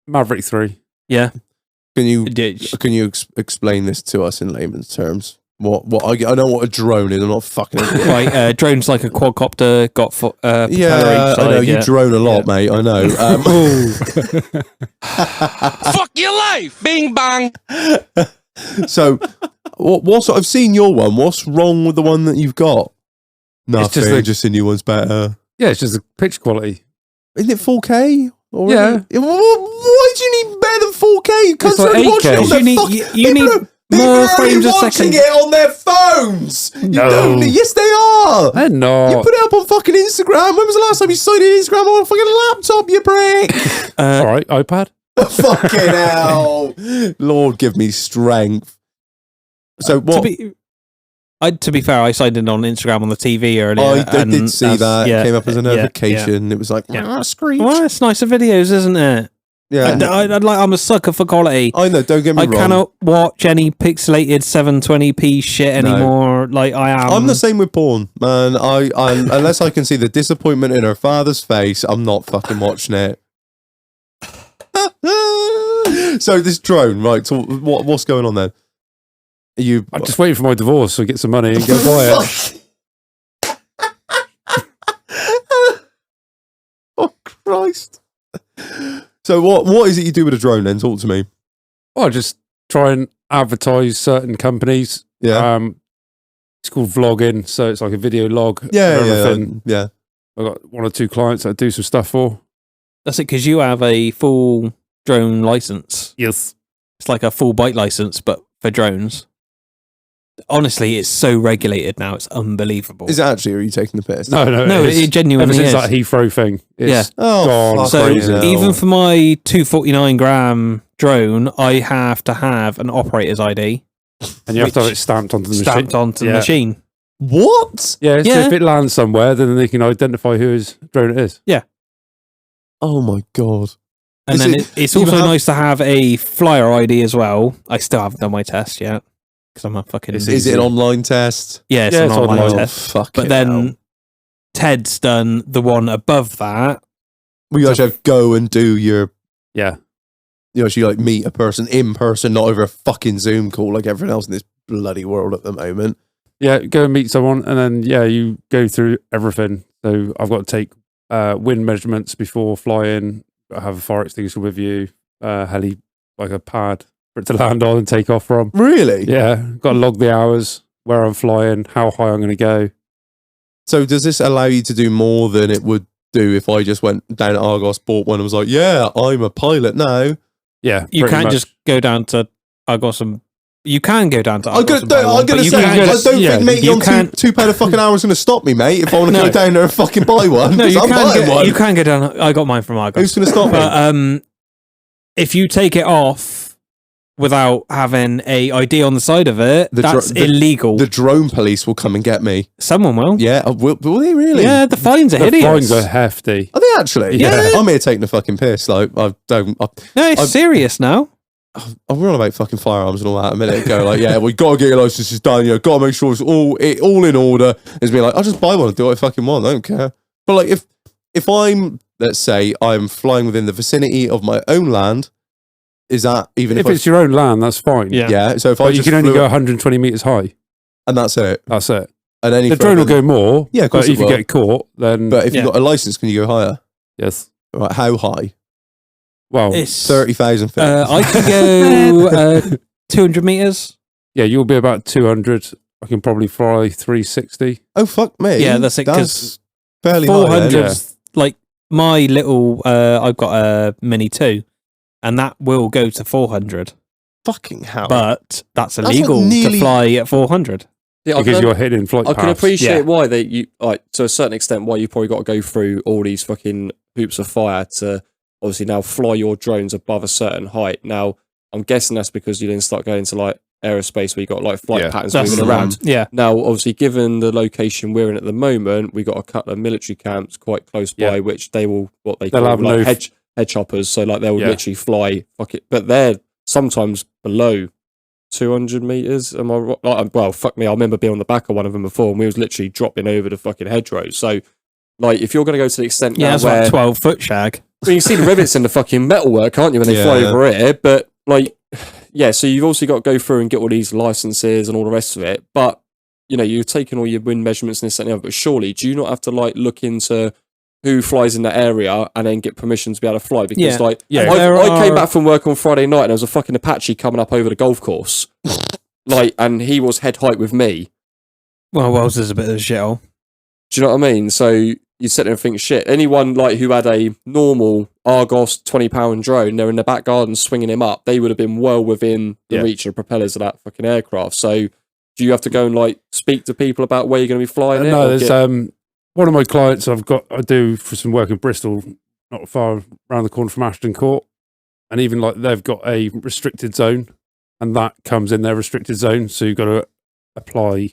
Maverick 3. yeah. Can you Yeah, explain this to us in layman's terms? What I know what a drone is. I'm not fucking. right, drone's like a quadcopter, got propeller each Yeah, I side, know you yeah. drone a lot, mate. I know. Fuck your life. Bing bang. So, what's I've seen your one. What's wrong with the one that you've got? Nothing. Just the new one's better. Yeah, it's just the picture quality. Isn't it 4K? Yeah. Why do you need better than 4K? Because It's like they're watching it 8K. on their You need People more are only frames a watching second. it on their phones. You No. don't need- yes, they are. They're not. You put it up on fucking Instagram. When was the last time you saw it on Instagram on a fucking laptop, you prick? All right, iPad. Fucking hell. Lord, give me strength. So what? To be fair, I signed in on Instagram on the TV earlier. I did see that. Yeah, it came up as a yeah, notification. It was like, screech. Well, it's nicer videos, isn't it? Yeah. I'm a sucker for quality. I know, don't get me I wrong. cannot watch any pixelated 720p shit anymore. Like I am. I'm the same with porn, man. I unless I can see the disappointment in her father's face, I'm not fucking watching it. So this drone, right? So what's going on then? Are you? I'm just waiting for my divorce so I get some money and go buy it. Oh Christ! So what is it you do with a drone then? Talk to me. Well, just try and advertise certain companies. Yeah. It's called vlogging, so it's like a video log. Yeah, of yeah, everything. yeah. I've got one or two clients that I do some stuff for. That's it, because you have a full drone license. Yes. It's like a full bike license, but for drones. Honestly, it's so regulated now. It's unbelievable. Is it actually? Or are you taking the piss? No, No, it's- it genuinely ever since is. that Heathrow thing. It's Oh, gone fuck So crazy. hell. even for my 249 gram drone, I have to have an operator's ID and you have to have which it stamped onto the stamped machine. onto the Yeah. machine. What? Yeah, so Yeah. if it lands somewhere, then they can identify whose drone it is. Oh my god! And Is then it- it's you also have- nice to have a flyer ID as well. I still haven't done my test yet because I'm a fucking. Is it an online test? Yeah, it's Yeah, an it's online online. test. Fuck. But then Ted's done the one above that. we actually have to go and do your. Yeah. You actually like meet a person in person, not over a fucking Zoom call like everyone else in this bloody world at the moment. Yeah, go and meet someone, and then, you go through everything. So I've got to take wind measurements before flying, I have a fire extinguisher with you, heli, like a pad for it to land on and take off from. Really? Yeah, got to log the hours, where I'm flying, how high I'm going to go. So does this allow you to do more than it would do if I just went down to Argos, bought one, and was like, "Yeah, I'm a pilot now." Yeah, You pretty can't much. just go down to Argos and. You can go down to I'm Argos gonna, and buy one, I'm gonna but you say, can't I just- don't yeah, think making you on can't- two pound a fucking hour is going to stop me, mate. If I want to No. go down there and fucking buy one, No, you I'm can, buying one. you can go down. I got mine from Argos. Who's going to stop me? But if you take it off without having a ID on the side of it, that's illegal. The drone police will come and get me. Someone will. Yeah, will they really? Yeah, the fines are The hideous. fines are hefty. Are they actually? Yeah. I'm here taking the fucking piss. Like I don't. No, it's serious now. We're on about fucking firearms and all that a minute ago. Like, yeah, we got to get your licenses done. You got to make sure it's all in order. It's being like, I'll just buy one and do what I fucking want. I don't care. But like, if I'm, let's say, I'm flying within the vicinity of my own land, is that even If if, it's your own land, that's fine. Yeah. yeah? So if I But you just can only flew go it- 120 meters high. and that's it. That's it. And any The drone will go more. Yeah, of course But it if you will. get caught, then But if Yeah. you've got a license, can you go higher? yes. Right, how high? Well, It's 30,000 feet. I can go 200 meters. yeah, you'll be about 200. I can probably fly 360. oh fuck me! Yeah, that's it, 'cause That's fairly high. 400, then. yeah. like my little, I've got a Mini 2, and that will go to 400, Fucking hell. but that's like illegal nearly- to fly at 400. Yeah, Because you're hitting flight I paths. can appreciate Yeah. why they, you like to a certain extent, why you probably got to go through all these fucking hoops of fire to obviously now fly your drones above a certain height. Now, I'm guessing that's because you then start going to like aerospace where you got like flight Yeah. patterns That's moving around. Yeah. Now, obviously, given the location we're in at the moment, we got a couple of military camps quite close by, Yeah. which they will what they They'll call have like no- hedge hoppers. So like they'll Yeah. literally fly, fuck it, but they're sometimes below 200 meters. Am I right? Like, well, fuck me. I remember being on the back of one of them before, and we was literally dropping over the fucking hedgerows. So, like, if you're going to go to the extent Yeah, now that's where like 12-foot shag. well, you see the rivets in the fucking metalwork, can't you, when they fly Yeah. over here? But like, yeah, so you've also got to go through and get all these licenses and all the rest of it. But you know, you're taking all your wind measurements and this and the other. But surely, do you not have to like look into who flies in that area and then get permission to be able to fly? Because Yeah. like, Yeah. I came back from work on Friday night and there was a fucking Apache coming up over the golf course, like, and he was head height with me. Well, Wells is a bit of a shithole. Do you know what I mean? So you sit there and think, shit, anyone like who had a normal Argos 20-pound drone, they're in the back garden swinging him up, they would have been well within the Yeah. reach of the propellers of that fucking aircraft. So do you have to go and like speak to people about where you're going to be flying it? No, or there's get- one of my clients I do for some work in Bristol, not far around the corner from Ashton Court, and even like they've got a restricted zone, and that comes in their restricted zone. So you've got to apply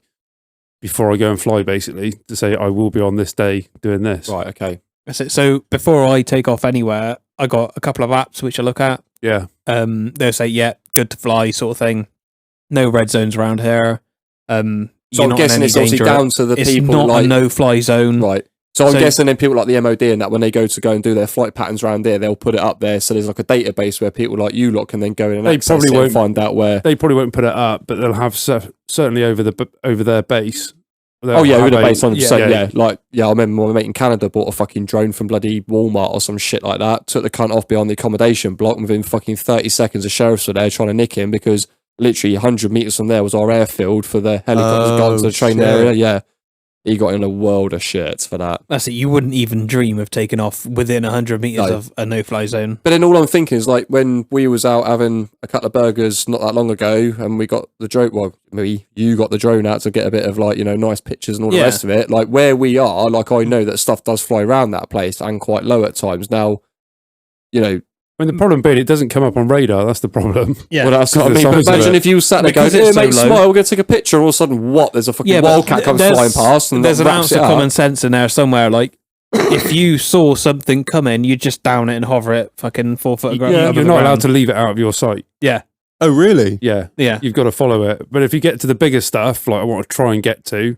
before I go and fly, basically, to say I will be on this day doing this. Right, okay. That's it. So before I take off anywhere, I got a couple of apps which I look at. Yeah, They'll say, yeah, good to fly sort of thing. No red zones around here. So You're I'm not in guessing any it's obviously danger. down to the It's people not like a no-fly zone. right. So I'm So- guessing then people like the MOD and that when they go and do their flight patterns around there, they'll put it up there. So there's like a database where people like you lot can then go in and They access probably it and won't- find out where. they probably won't put it up, but they'll have certainly over their base. they'll Oh yeah, have with a a- base 100%. yeah. Yeah, like I remember my mate in Canada bought a fucking drone from bloody Walmart or some shit like that. Took the cunt off beyond the accommodation block, and within fucking 30 seconds, the sheriffs were there trying to nick him because literally 100 meters from there was our airfield for the helicopters going to the train shit. area. Yeah, he got in a world of shit for that. That's it. You wouldn't even dream of taking off within 100 meters No. of a no-fly zone. But then all I'm thinking is like when we was out having a couple of burgers not that long ago, and we got the drone. Well, maybe you got the drone out to get a bit of like nice pictures and all the Yeah. rest of it. Like where we are, like I know that stuff does fly around that place and quite low at times. Now, I mean, the problem being it doesn't come up on radar. That's the problem. Yeah. well that's what I The mean. But size of imagine it. if you sat there Because going, it's "Hey, mate, so low." smile, we're going to take a picture," and all of a sudden, what? There's a fucking but wildcat comes there's- flying past, and there's an wraps ounce it of up. common sense in there somewhere. Like, if you saw something coming, you just down it and hover it fucking 4 foot ground. Yeah, you're not allowed to leave it out of your sight. Oh, really? Yeah, Yeah. you've got to follow it. But if you get to the bigger stuff, like I want to try and get to,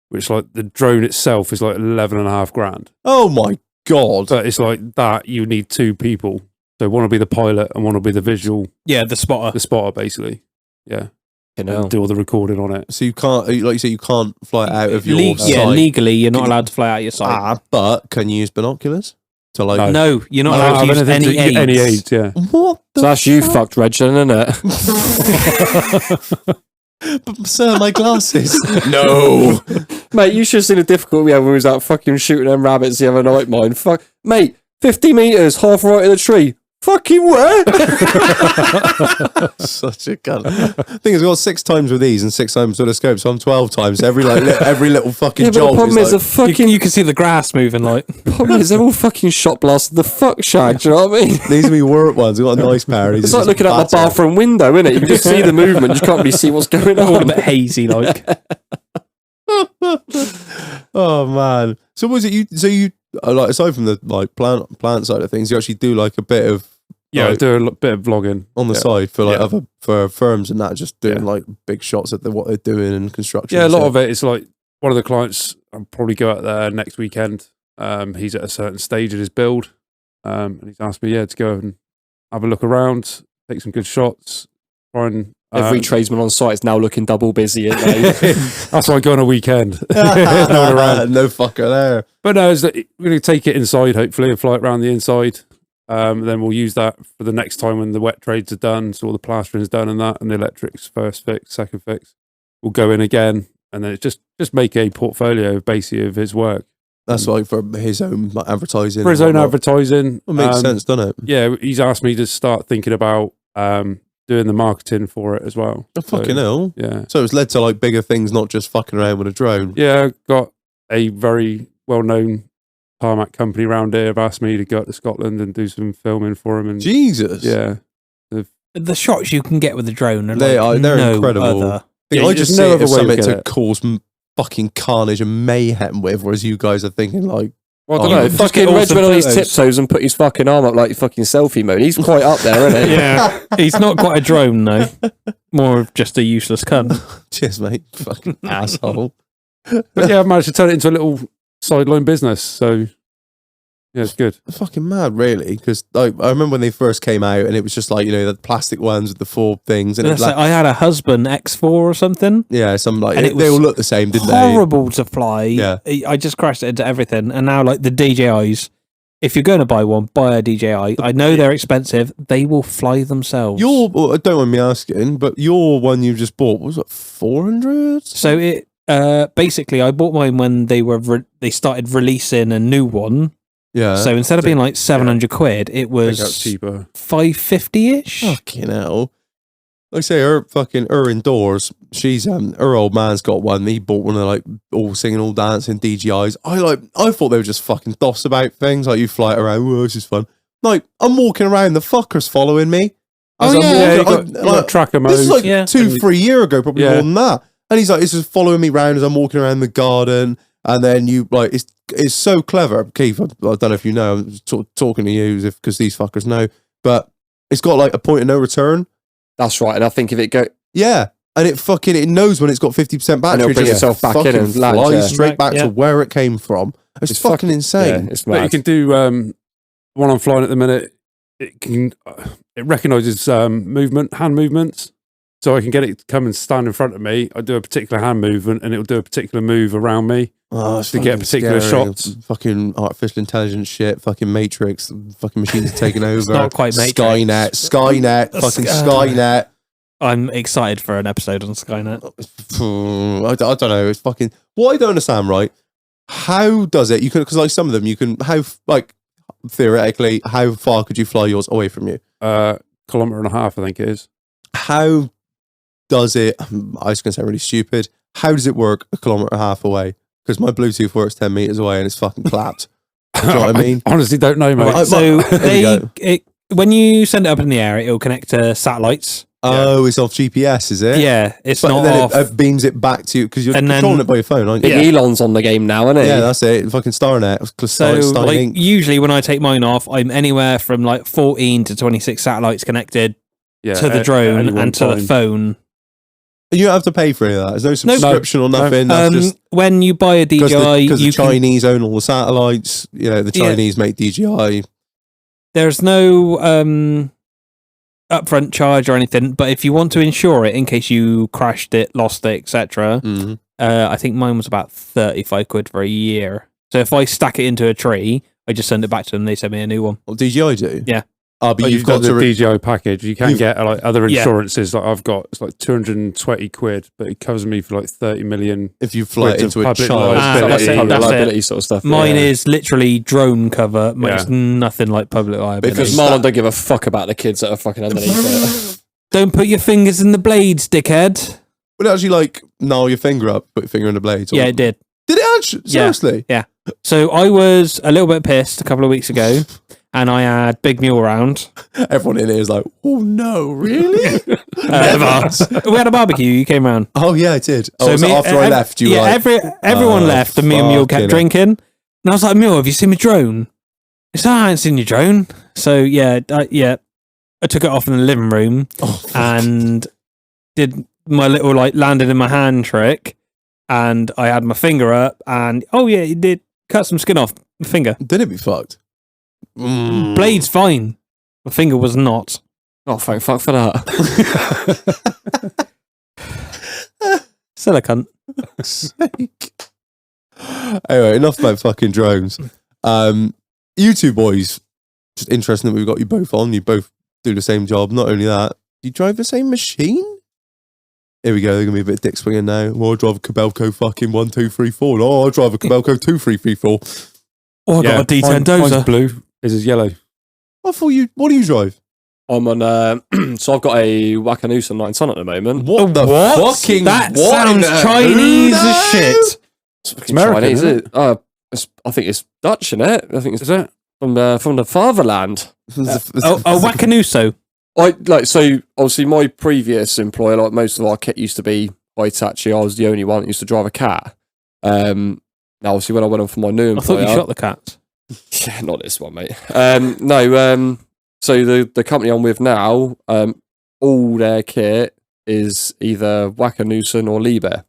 which like the drone itself is like 11.5 grand. Oh my god. But it's like that, you need two people. So one will be the pilot and one will be the visual, Yeah, the spotter. the spotter, basically. Yeah. You And know. do all the recording on it. So you can't, like you say, you can't fly it out of your Yeah, sight. legally, you're not Can you- allowed to fly out your sight. But can you use binoculars to like? No. No, you're not I allowed don't to use have anything any aids. any aids, yeah. What? The So that's you fuck? fucked, Reg, then, isn't it? But, sir, my glasses. No. Mate, you should have seen the difficulty we had when we was out fucking shooting them rabbits the other night, mine. Fuck. Mate, 50 metres, half right of the tree. Fucking where? Such a gun. Thing is, I got 6 times with these and 6 times with a scope, so I'm 12 times. Every every little fucking Yeah, but the jolt problem is the like, fucking You can see the grass moving, like. problem is they're all fucking shot blasted the fuck shag, do you know what I mean? these are me work ones. I've got a nice pair. Of these It's are like just looking out the batter. bathroom window, innit? You can just see the movement, you just can't really see what's going All a on. bit hazy, like. Oh man. So was it you? So you like aside from the like plant side of things, you actually do like a bit of Yeah, I like, do a bit of vlogging. on the Yeah. side for like Yeah. other for firms and that, just doing Yeah. like big shots at what they're doing and construction. Yeah, a and lot shit. of it is like one of the clients, I'll probably go out there next weekend. He's at a certain stage in his build. And he's asked me, to go and have a look around, take some good shots, try and Every tradesman on site is now looking double busy, isn't they? that's why I go on a weekend. No one around. No fucker there. But no, we're going to take it inside, hopefully, and fly it around the inside. Then we'll use that for the next time when the wet trades are done, so all the plastering's done and that, and the electric's first fix, second fix. We'll go in again, and then it's just make a portfolio basically of his work. That's like for his own like, advertising. For his and own whatnot. advertising. Well, makes sense, doesn't it? Yeah, he's asked me to start thinking about doing the marketing for it as well. Oh, fucking hell. Yeah. So it's led to like bigger things, not just fucking around with a drone. Yeah, got a very well-known tarmac company around here have asked me to go up to Scotland and do some filming for them. And Jesus. yeah, The shots you can get with the drone are They're no incredible. other. I Yeah, just there's see no it other as way to something get to it. cause fucking carnage and mayhem with, whereas you guys are thinking like, Well, I Oh, don't know. you just Fucking get Reg awesome went on his photos. tiptoes and put his fucking arm up like fucking selfie mode. He's quite up there, isn't he? Yeah, he's not quite a drone though. More of just a useless cunt. cheers, mate, fucking asshole. but yeah, I've managed to turn it into a little sideline business. So yeah, it's good. Fucking mad, really. Because like, I remember when they first came out, and it was just like the plastic ones with the 4 things, and it was That's like, like, I had a husband X4 or something. yeah, some like And it they was all look the same, didn't Horrible to fly. Yeah. I just crashed it into everything. And now like the DJIs, if you're going to buy one, buy a DJI. I know they're expensive. They will fly themselves. Well, don't mind me asking, but your one you just bought was what 400? So it basically I bought mine when they they started releasing a new one. Yeah. So instead of being like 700 quid, it I think that's was cheaper. 550-ish. Fucking hell. Like I say, her indoors, she's her old man's got one. He bought one of like all singing, all dancing DJIs. I thought they were just fucking doss about things. Like you fly it around, oh, this is fun. Like I'm walking around, the fucker's following me. As I'm Yeah, walking- you got tracker mode. this is like Yeah. 2-3 years ago, probably Yeah. more than that. And he's like, it's just following me around as I'm walking around the garden. And then you like, it's so clever, Keith. I don't know if you know. I'm talking to you because these fuckers know. But it's got like a point of no return. That's right. And I think if it go, Yeah, and it knows when it's got 50% battery. it'll bring just itself back in fucking and land, flies yeah. straight back Yeah. to where it came from. It's fucking insane. yeah, it's But you mad. can do one I'm flying at the minute. It recognizes movement, hand movements. So I can get it to come and stand in front of me. I do a particular hand movement, and it'll do a particular move around me. Oh, it's To get fucking particular scary. shots. Fucking artificial intelligence shit. Fucking Matrix. Fucking machines are taking over. not quite Matrix. Skynet. Fucking Skynet. I'm excited for an episode on Skynet. I don't know. It's fucking. What I don't understand, right? How does it? You can because like some of them, you can like theoretically, how far could you fly yours away from you? Kilometre and a half, I think it is. How does it? I was going to say really stupid. How does it work a kilometre and a half away? Because my Bluetooth works 10 meters away and it's fucking clapped. Do you know what I mean? Honestly, don't know, mate. Right. So There you when you send it up in the air, it'll connect to satellites. Oh, it's off GPS, is it? Yeah, it's But not then off. it beams it back to you because you're And then- controlling it by your phone, aren't you? Big Elon's on the game now, isn't he? Yeah, that's it. Fucking Starnet. So Starlink. like usually when I take mine off, I'm anywhere from like 14 to 26 satellites connected Yeah, to the at drone any one and to the time. phone. You don't have to pay for any of that. There's no subscription or nothing. That's just When you buy a because DJI, the you can, Chinese own all the satellites. You know, the Yeah. Chinese make DJI. there's no upfront charge or anything. But if you want to insure it in case you crashed it, lost it, etc., Mm. I think mine was about 35 quid for a year. So if I stack it into a tree, I just send it back to them. They send me a new one. What DJI do? Yeah. But But you've got the to. DJI package. You can you've- get like other Yeah. insurances. Like I've got, it's like 220 quid, but it covers me for like 30 million. if you fly it Grids into of a public child. liability. that's it, Public that's it. liability sort of stuff. Mine yeah. is literally drone cover. Yeah. It's nothing like public liability. Because Marlon don't give a fuck about the kids that are fucking underneath it. Don't put your fingers in the blades, dickhead. Would it actually like gnaw your finger up, put your finger in the blades? Or- Yeah, it did. Did it actually? Yeah. Seriously? So I was a little bit pissed a couple of weeks ago, and I had Big Mule round. Everyone in here is like, oh no, really? We had a barbecue. You came round. Oh yeah, I did. Oh, so me- after I left, you were like, everyone "Oh, left, and me and Mule fucking kept hell." drinking. And I was like, Mule, have you seen my drone? He said, I ain't seen your drone. So yeah, I took it off in the living room oh, fuck. and did my little like landed in my hand trick, and I had my finger up, and oh yeah, it did cut some skin off my finger. Did it be fucked? Mm. Blade's fine. My finger was not. Oh, thank fuck for that. Still a cunt. Sake. Anyway, enough about fucking drones. You two boys, just interesting that we've got you both on. You both do the same job. Not only that, you drive the same machine. Here we go. They're gonna be a bit dick swinging now. Well, I drive a Kobelco fucking 1, 2, 3, 4. Oh, I drive a Kobelco 2, 3, 3, 4. Oh, I got a D10 Mine's dozer. blue. His is yellow. I thought you. What do you drive? I'm on. So I've got a Wakanusa 9 ton at the moment. What the fucking? That what sounds in the- Chinese Who as shit. It's fucking American, Chinese, isn't isn't it? I think it's Dutch, isn't it? I think it's Is it? from the fatherland. Oh, Wakanuso. So obviously my previous employer, like most of our kit used to be Hitachi. I was the only one that used to drive a cat. Now obviously when I went on for my new I thought employer, you shot the cats. yeah, not this one, mate. No. So the company I'm with now, all their kit is either Wakanusen or Liebherr,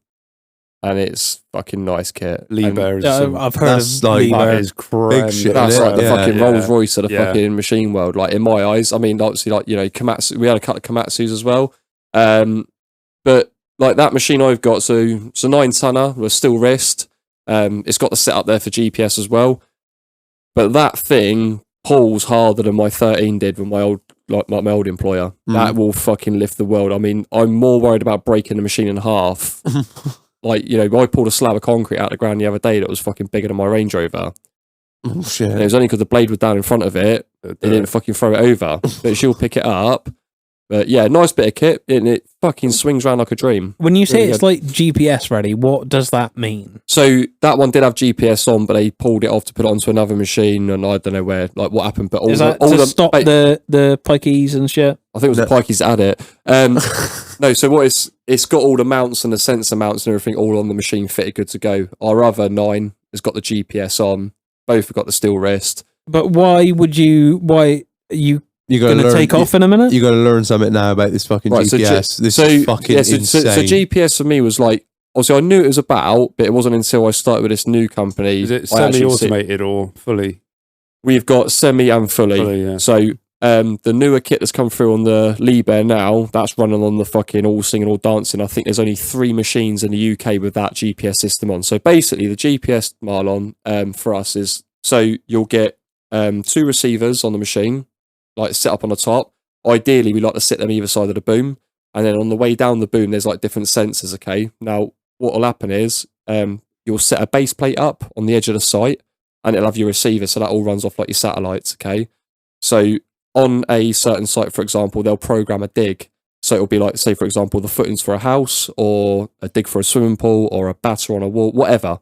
and it's fucking nice kit. Liebherr is Yeah, some- I've heard That's of like- that Liebherr. is creme. Big shit. That's Yeah, like the yeah, fucking yeah. Rolls Royce of the Yeah. fucking machine world. Like in my eyes, I mean, obviously, like Komatsu. We had a couple of Komatsus as well, but like that machine I've got, so it's a 9 tonner with steel wrist. It's got the setup there for GPS as well, but that thing pulls harder than my 13 did with my old my old employer. That will fucking lift the world. I mean, I'm more worried about breaking the machine in half. Like, I pulled a slab of concrete out of the ground the other day that was fucking bigger than my Range Rover. Oh shit! And it was only because the blade was down in front of it. It didn't fucking throw it over. But she'll pick it up. But yeah, nice bit of kit. And it fucking swings around like a dream. When you say Really it's like GPS ready, what does that mean? So that one did have GPS on, but they pulled it off to put it onto another machine. And I don't know what happened. But Is that to stop the pikeys and shit? I think it was the Pikeys that had it. No, so what it's got all the mounts and the sensor mounts and everything all on the machine fitted, good to go. Our other 9 has got the GPS on. Both have got the steel wrist. But why are you You going to take off in a minute? You got to learn something now about this fucking Right, GPS. This is fucking insane. So GPS for me was like, obviously I knew it was about, but it wasn't until I started with this new company. Is it I actually semi-automated or fully? We've got semi and fully. Fully, yeah. So the newer kit that's come through on the Liebherr now, that's running on the fucking all singing, all dancing. I think there's only 3 machines in the UK with that GPS system on. So basically the GPS, Marlon, for us is, so you'll get 2 receivers on the machine, like set up on the top. Ideally, we like to sit them either side of the boom. And then on the way down the boom, there's like different sensors, okay? Now, what will happen is you'll set a base plate up on the edge of the site and it'll have your receiver. So that all runs off like your satellites, okay? So on a certain site, for example, they'll program a dig. So it'll be like, say, for example, the footings for a house or a dig for a swimming pool or a batter on a wall, whatever.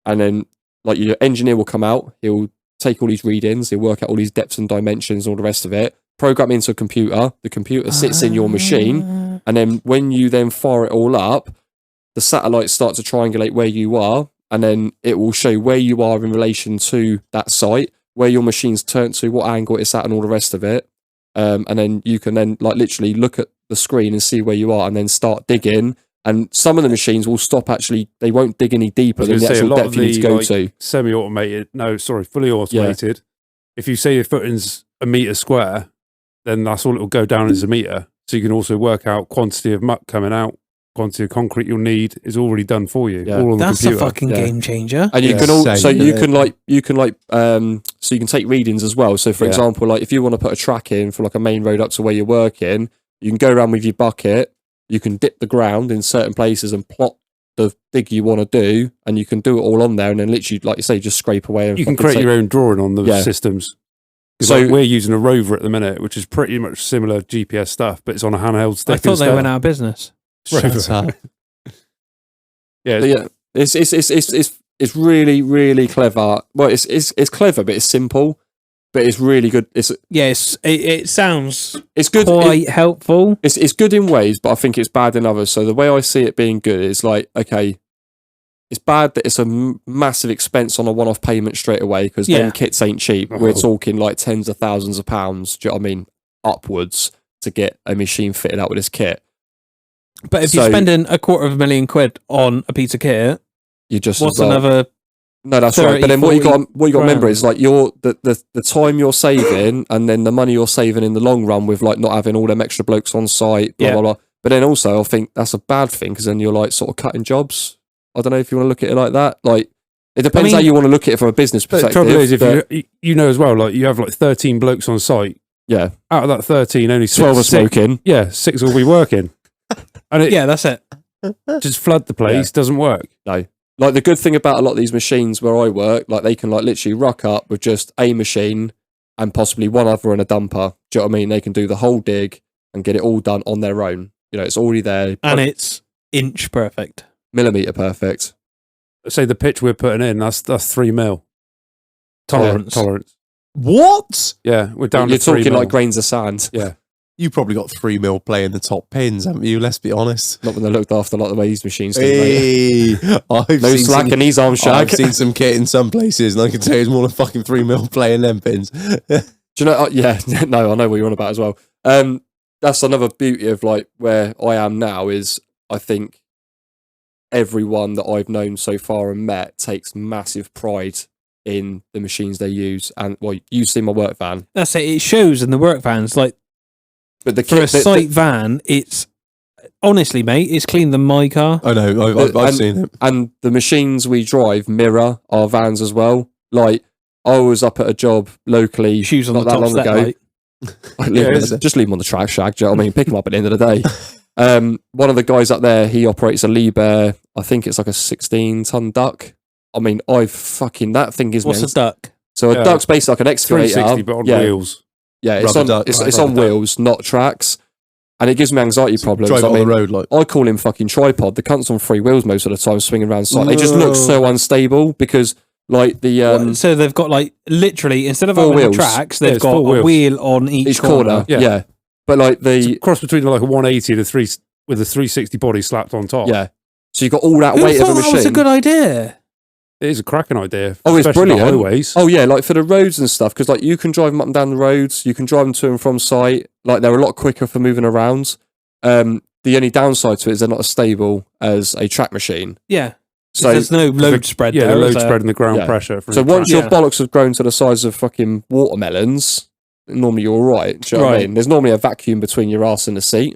And then like your engineer will come out, he'll take all these readings, he'll work out all these depths and dimensions and all the rest of it, program into a computer, the computer sits in your machine, and then when you then fire it all up, the satellites start to triangulate where you are, and then it will show where you are in relation to that site, where your machine's turned to, what angle it's at and all the rest of it. And then you can then like literally look at the screen and see where you are and then start digging. And some of the machines will stop actually, they won't dig any deeper than the actual depth you need to go to. Semi-automated, fully automated. If you say your footing's a metre square, then that's all it will go down as a metre. So you can also work out quantity of muck coming out, quantity of concrete you'll need is already done for you. Yeah. All on That's the computer. a fucking game changer. And you Yeah. can all, Same, so you yeah. can so you can take readings as well. So for example, like if you want to put a track in for like a main road up to where you're working, you can go around with your bucket, you can dip the ground in certain places and plot the dig you want to do, and you can do it all on there, and then literally, like you say, just scrape away. And You can create your own drawing on the systems. So- So we're using a rover at the minute, which is pretty much similar GPS stuff, but it's on a handheld stick. I thought they instead. went out of business. Shut up. Yeah, But yeah, it's really, really clever. Well, it's clever, but it's simple, but it's really good. Yes, it sounds It's good. quite helpful. It's good in ways, but I think it's bad in others. So the way I see it being good is like, okay, it's bad that it's a massive expense on a one-off payment straight away because them kits ain't cheap. We're talking like tens of thousands of pounds. Do you know what I mean? Upwards to get a machine fitted out with this kit. But if you're spending £250,000 on a piece of kit, You just what's another? No, that's 30, right. But then what you got to remember grand. is like the time you're saving and then the money you're saving in the long run with like not having all them extra blokes on site, blah, blah, blah. But then also I think that's a bad thing because then you're like sort of cutting jobs. I don't know if you want to look at it like that. Like it depends how you want to look at it from a business But the perspective. trouble is, if you know as well, like you have like 13 blokes on site. Yeah. Out of that 13, only 12 are smoking. Yeah, 6 will be working. And Yeah, that's it. just flood the place. Doesn't work. No. Like the good thing about a lot of these machines where I work, like they can like literally rock up with just a machine and possibly one other and a dumper. Do you know what I mean? They can do the whole dig and get it all done on their own. You know, it's already there. And it's inch perfect. Millimeter perfect. Say the pitch we're putting in, that's 3 mil. Tolerance. Tolerance. What? Yeah, we're down You're to 3 talking mil. like grains of sand. Yeah. You probably got 3 mil playing the top pins, haven't you? Let's be honest. Not when they're looked after like the way these machines do, mate. Hey, I've No seen slack some, in these arm shag. I've seen some kit in some places, and I can tell you it's more than fucking 3 mil playing them pins. Do you know? Yeah, no, I know what you're on about as well. That's another beauty of like where I am now is I think everyone that I've known so far and met takes massive pride in the machines they use. And well, you've seen my work van, That's it. It shows in the work vans. Like but the for a kit, site van, it's honestly, mate, it's cleaner than my car. I know, I've seen it. and the machines we drive mirror our vans as well. Like I was up at a job locally Shoes on not the that top long step, ago. like. Just leave them on the track, shag. Do you know what I mean? Pick them up at the end of the day. One of the guys up there, he operates a Liebherr. I think it's like a 16-ton duck. I mean, that thing gives What's me. a duck? So a duck's basically like an excavator. 360, but on wheels. Yeah, it's Rubber on duck, it's right, on rubber duck. wheels, not tracks, and it gives me anxiety problems. Drive I on mean, the road like. I call him fucking tripod. The cunt's on 3 wheels most of the time, swinging around site. They just look so unstable because, like the So they've got like literally instead of 4 having wheels. the tracks, Yeah, they've it's got 4 a wheels. wheel on each corner, Yeah. yeah. But like the Cross between like a 180 and a 3 with a 360 body slapped on top. yeah, so you got all that Who weight of a thought that was a machine. good idea? It is a cracking idea. Oh, it's especially the brilliant. highways. Oh yeah, like for the roads and stuff, because like you can drive them up and down the roads, you can drive them to and from site. Like they're a lot quicker for moving around. The only downside to it is they're not as stable as a track machine. Yeah. So There's no load spread Yeah, there. the is load there? spread and the ground Yeah. pressure. so once Yeah. your bollocks have grown to the size of fucking watermelons, normally you're all right. Do you know what I Right. mean? There's normally a vacuum between your ass and the seat.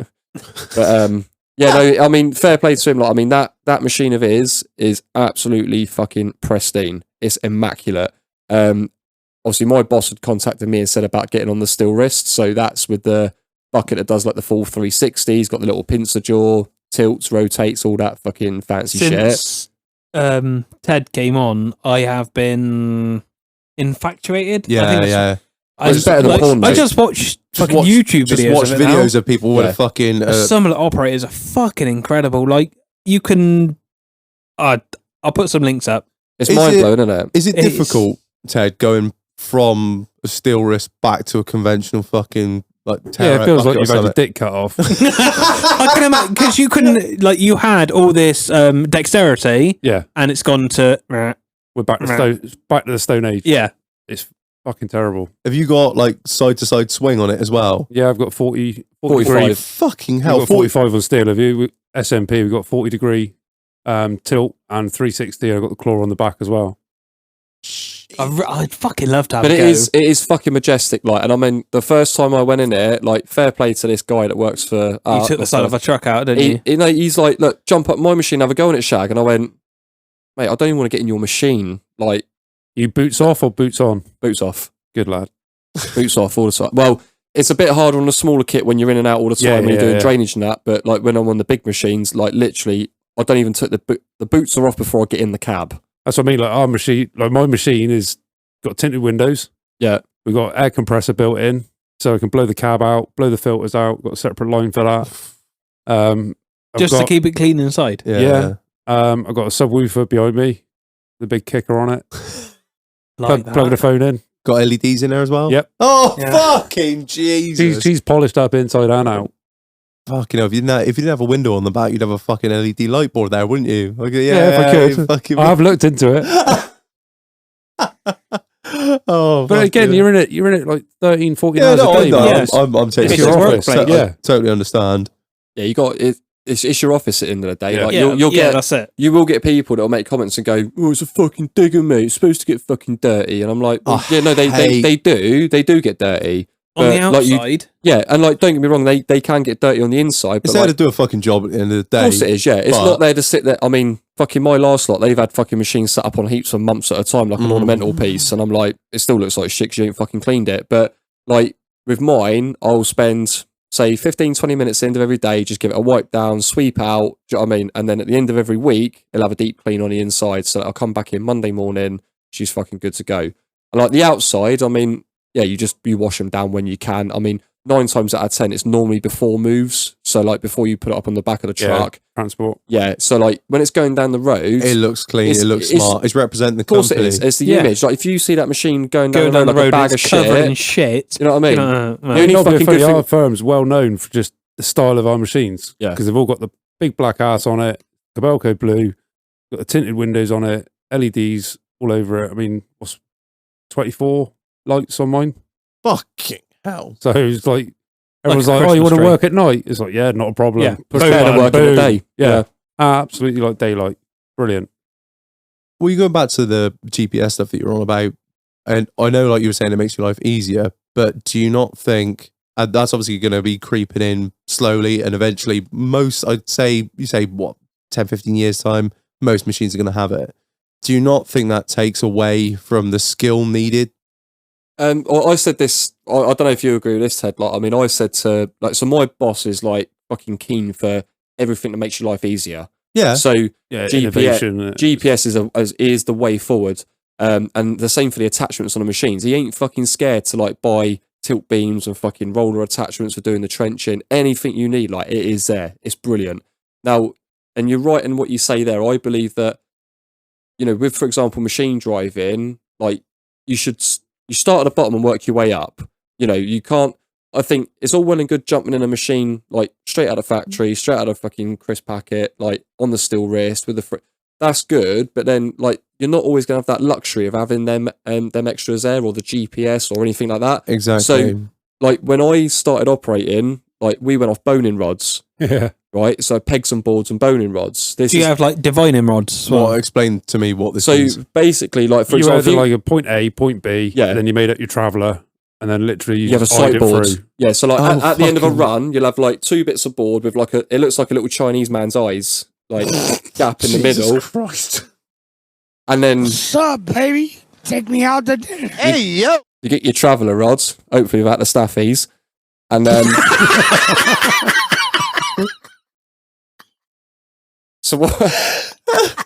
But yeah, no, I mean, fair play to him. Like, I mean, that machine of his is absolutely fucking pristine. It's immaculate. Obviously, my boss had contacted me and said about getting on the steel wrist. So that's with the bucket that does like the full 360. He's got the little pincer jaw, tilts, rotates, all that fucking fancy shit. Since Ted came on, I have been infatuated. I think Yeah, that's- yeah. It's better than porn, I mate. just watched fucking watch- YouTube Just videos. watch of it now. videos of people with Yeah. a fucking. Some of the operators are fucking incredible. Like you can, I'll put some links up. It's Is mind it- blowing, isn't it? Is it It's- difficult, Ted, going from a steel wrist back to a conventional fucking like? Yeah, it feels like you've had your something? dick cut off. I can imagine because you couldn't like you had all this dexterity Yeah, and it's gone to we're back to the Stone Age. yeah. It's fucking terrible. Have you got like side to side swing on it as well? Yeah, I've got 40 45. degree. Fucking We've hell, got 45 on steel. Have you? SMP, we've got 40 degree tilt and 360. I've got the claw on the back as well. I'd fucking love to have But a it go. is fucking majestic. Like, and I mean, the first time I went in there, like, fair play to this guy that works for. You took the side of a truck out, didn't you? He's like, look, jump up my machine, have a go on it, shag. And I went, mate, I don't even want to get in your machine. Like, You boots off or boots on? boots off, Good lad. boots off all the time. Well, it's a bit harder on the smaller kit when you're in and out all the time Yeah, when you're yeah, doing yeah. drainage and that. But like when I'm on the big machines, like literally, I don't even take the boots are off before I get in the cab. That's what I mean. Like our machine, like my machine is got tinted windows. Yeah. We've got air compressor built in, so I can blow the cab out, blow the filters out. Got a separate line for that. I've Just got, to keep it clean inside. Yeah. I've got a subwoofer behind me, the big kicker on it. Like Plug the phone in. Got LEDs in there as well. Yep. Oh Yeah. fucking Jesus! She's polished up inside and out. Fucking hell, if you didn't have a window on the back, you'd have a fucking LED light board there, wouldn't you? Like, Yeah, if I could. you fucking I have looked into it, oh, but again, fucking- you're in it like 13, 14 yeah, hours no, a I day. know. man. Yes. I'm taking It's it your seriously. office, I yeah. totally understand. Yeah, you got it. It's your office at the end of the day. Yeah. Like, Yeah, you'll get that's it. you will get people that will make comments and go, "Oh, it's a fucking digger, mate. It's supposed to get fucking dirty." And I'm like, well, I "Yeah, no, they do get dirty." On the But, like, you- outside, Yeah, and like, don't get me wrong, they can get dirty on the inside. It's But there like, to do a fucking job at the end of the of day. course it is. Yeah, it's but- not there to sit there. I mean, fucking my last lot, they've had fucking machines set up on heaps for months at a time, like an ornamental piece, and I'm like, it still looks like shit 'cause you ain't fucking cleaned it. But like with mine, I'll spend say 15, 20 minutes into every day, just give it a wipe down, sweep out, do you know what I mean? And then at the end of every week, it'll have a deep clean on the inside. So I'll come back in Monday morning, she's fucking good to go. And like the outside, I mean, yeah, you wash them down when you can. I mean, 9 times out of 10, it's normally before moves. So like before you put it up on the back of the truck. Transport. Yeah. So like when it's going down the road, It looks clean. It looks smart. It's representing the of course company. it is. It's the image. Like if you see that machine going down the like road, a bag of it's covered in shit, shit. you know what I mean? No. The only Not fucking good our thing, firm's well known for just the style of our machines. Yeah. Because they've all got the big black ass on it, Cabelco blue, got the tinted windows on it, LEDs all over it. I mean, what's 24 lights on mine? Fucking hell. So it's like, everyone's a like, oh, you Christmas want to tree. work at night? It's like, yeah, not a problem. Yeah. Push it's better button, work in the boom. day. Yeah. Absolutely like daylight. Brilliant. Well, you going back to the GPS stuff that you're on about, and I know, like you were saying, it makes your life easier, but do you not think, and that's obviously going to be creeping in slowly, and eventually I'd say, you say, what, 10, 15 years time, most machines are going to have it. Do you not think that takes away from the skill needed? Well, I said this, I don't know if you agree with this, Ted. Like, I mean, I said to, like, so my boss is like fucking keen for everything that makes your life easier. Yeah. So Yeah, innovation. GPS is the way forward. And the same for the attachments on the machines. He ain't fucking scared to like buy tilt beams and fucking roller attachments for doing the trenching. Anything you need, like it is there. It's brilliant. Now, and you're right in what you say there. I believe that, you know, with, for example, machine driving, like you start at the bottom and work your way up. You know, you can't, I think it's all well and good jumping in a machine, like straight out of factory, straight out of fucking crisp packet, like on the steel wrist with the that's good. But then like, you're not always going to have that luxury of having them extras there or the GPS or anything like that. Exactly. So like when I started operating, like we went off boning rods. Yeah. Right. So pegs and boards and boning rods. Do you have like divining rods? Well, explain to me what this so is. basically, like for You had example, like a point A, point B, Yeah. and then you made up your traveller, and then literally you have a just eyed sight it board. through. Yeah, so like Oh, at the end of a fucking- run, you'll have like 2 bits of board with like it looks like a little Chinese man's eyes, like gap in the middle, Christ. and then What's up, baby? Take me out to dinner. Hey, yo. you get your traveller rods, hopefully without the staffies, and then so what? That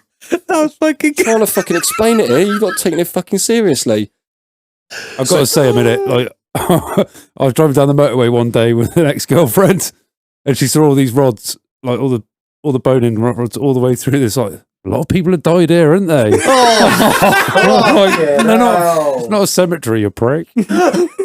was fucking good. Trying to fucking explain it here, you've got to take it fucking seriously. I've got to say a minute, like I was driving down the motorway one day with an ex-girlfriend, and she saw all these rods, like all the bone-in rods, all the way through this. Like a lot of people have died here, haven't they? It's not a cemetery, you prick.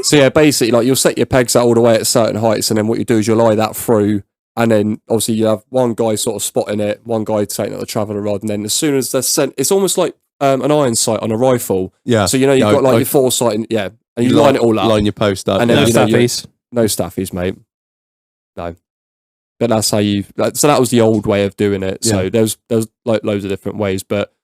So yeah, basically, like you'll set your pegs out all the way at certain heights, and then what you do is you'll lie that through, and then obviously you have one guy sort of spotting it, one guy taking out the traveller rod, and then as soon as they're sent, it's almost like an iron sight on a rifle. Yeah. So you know you've got like your foresight, and and you line it all up. Line your post up. And No then, you know, staffies. No staffies, mate. No. But that's how so that was the old way of doing it. So Yeah. there's like loads of different ways, but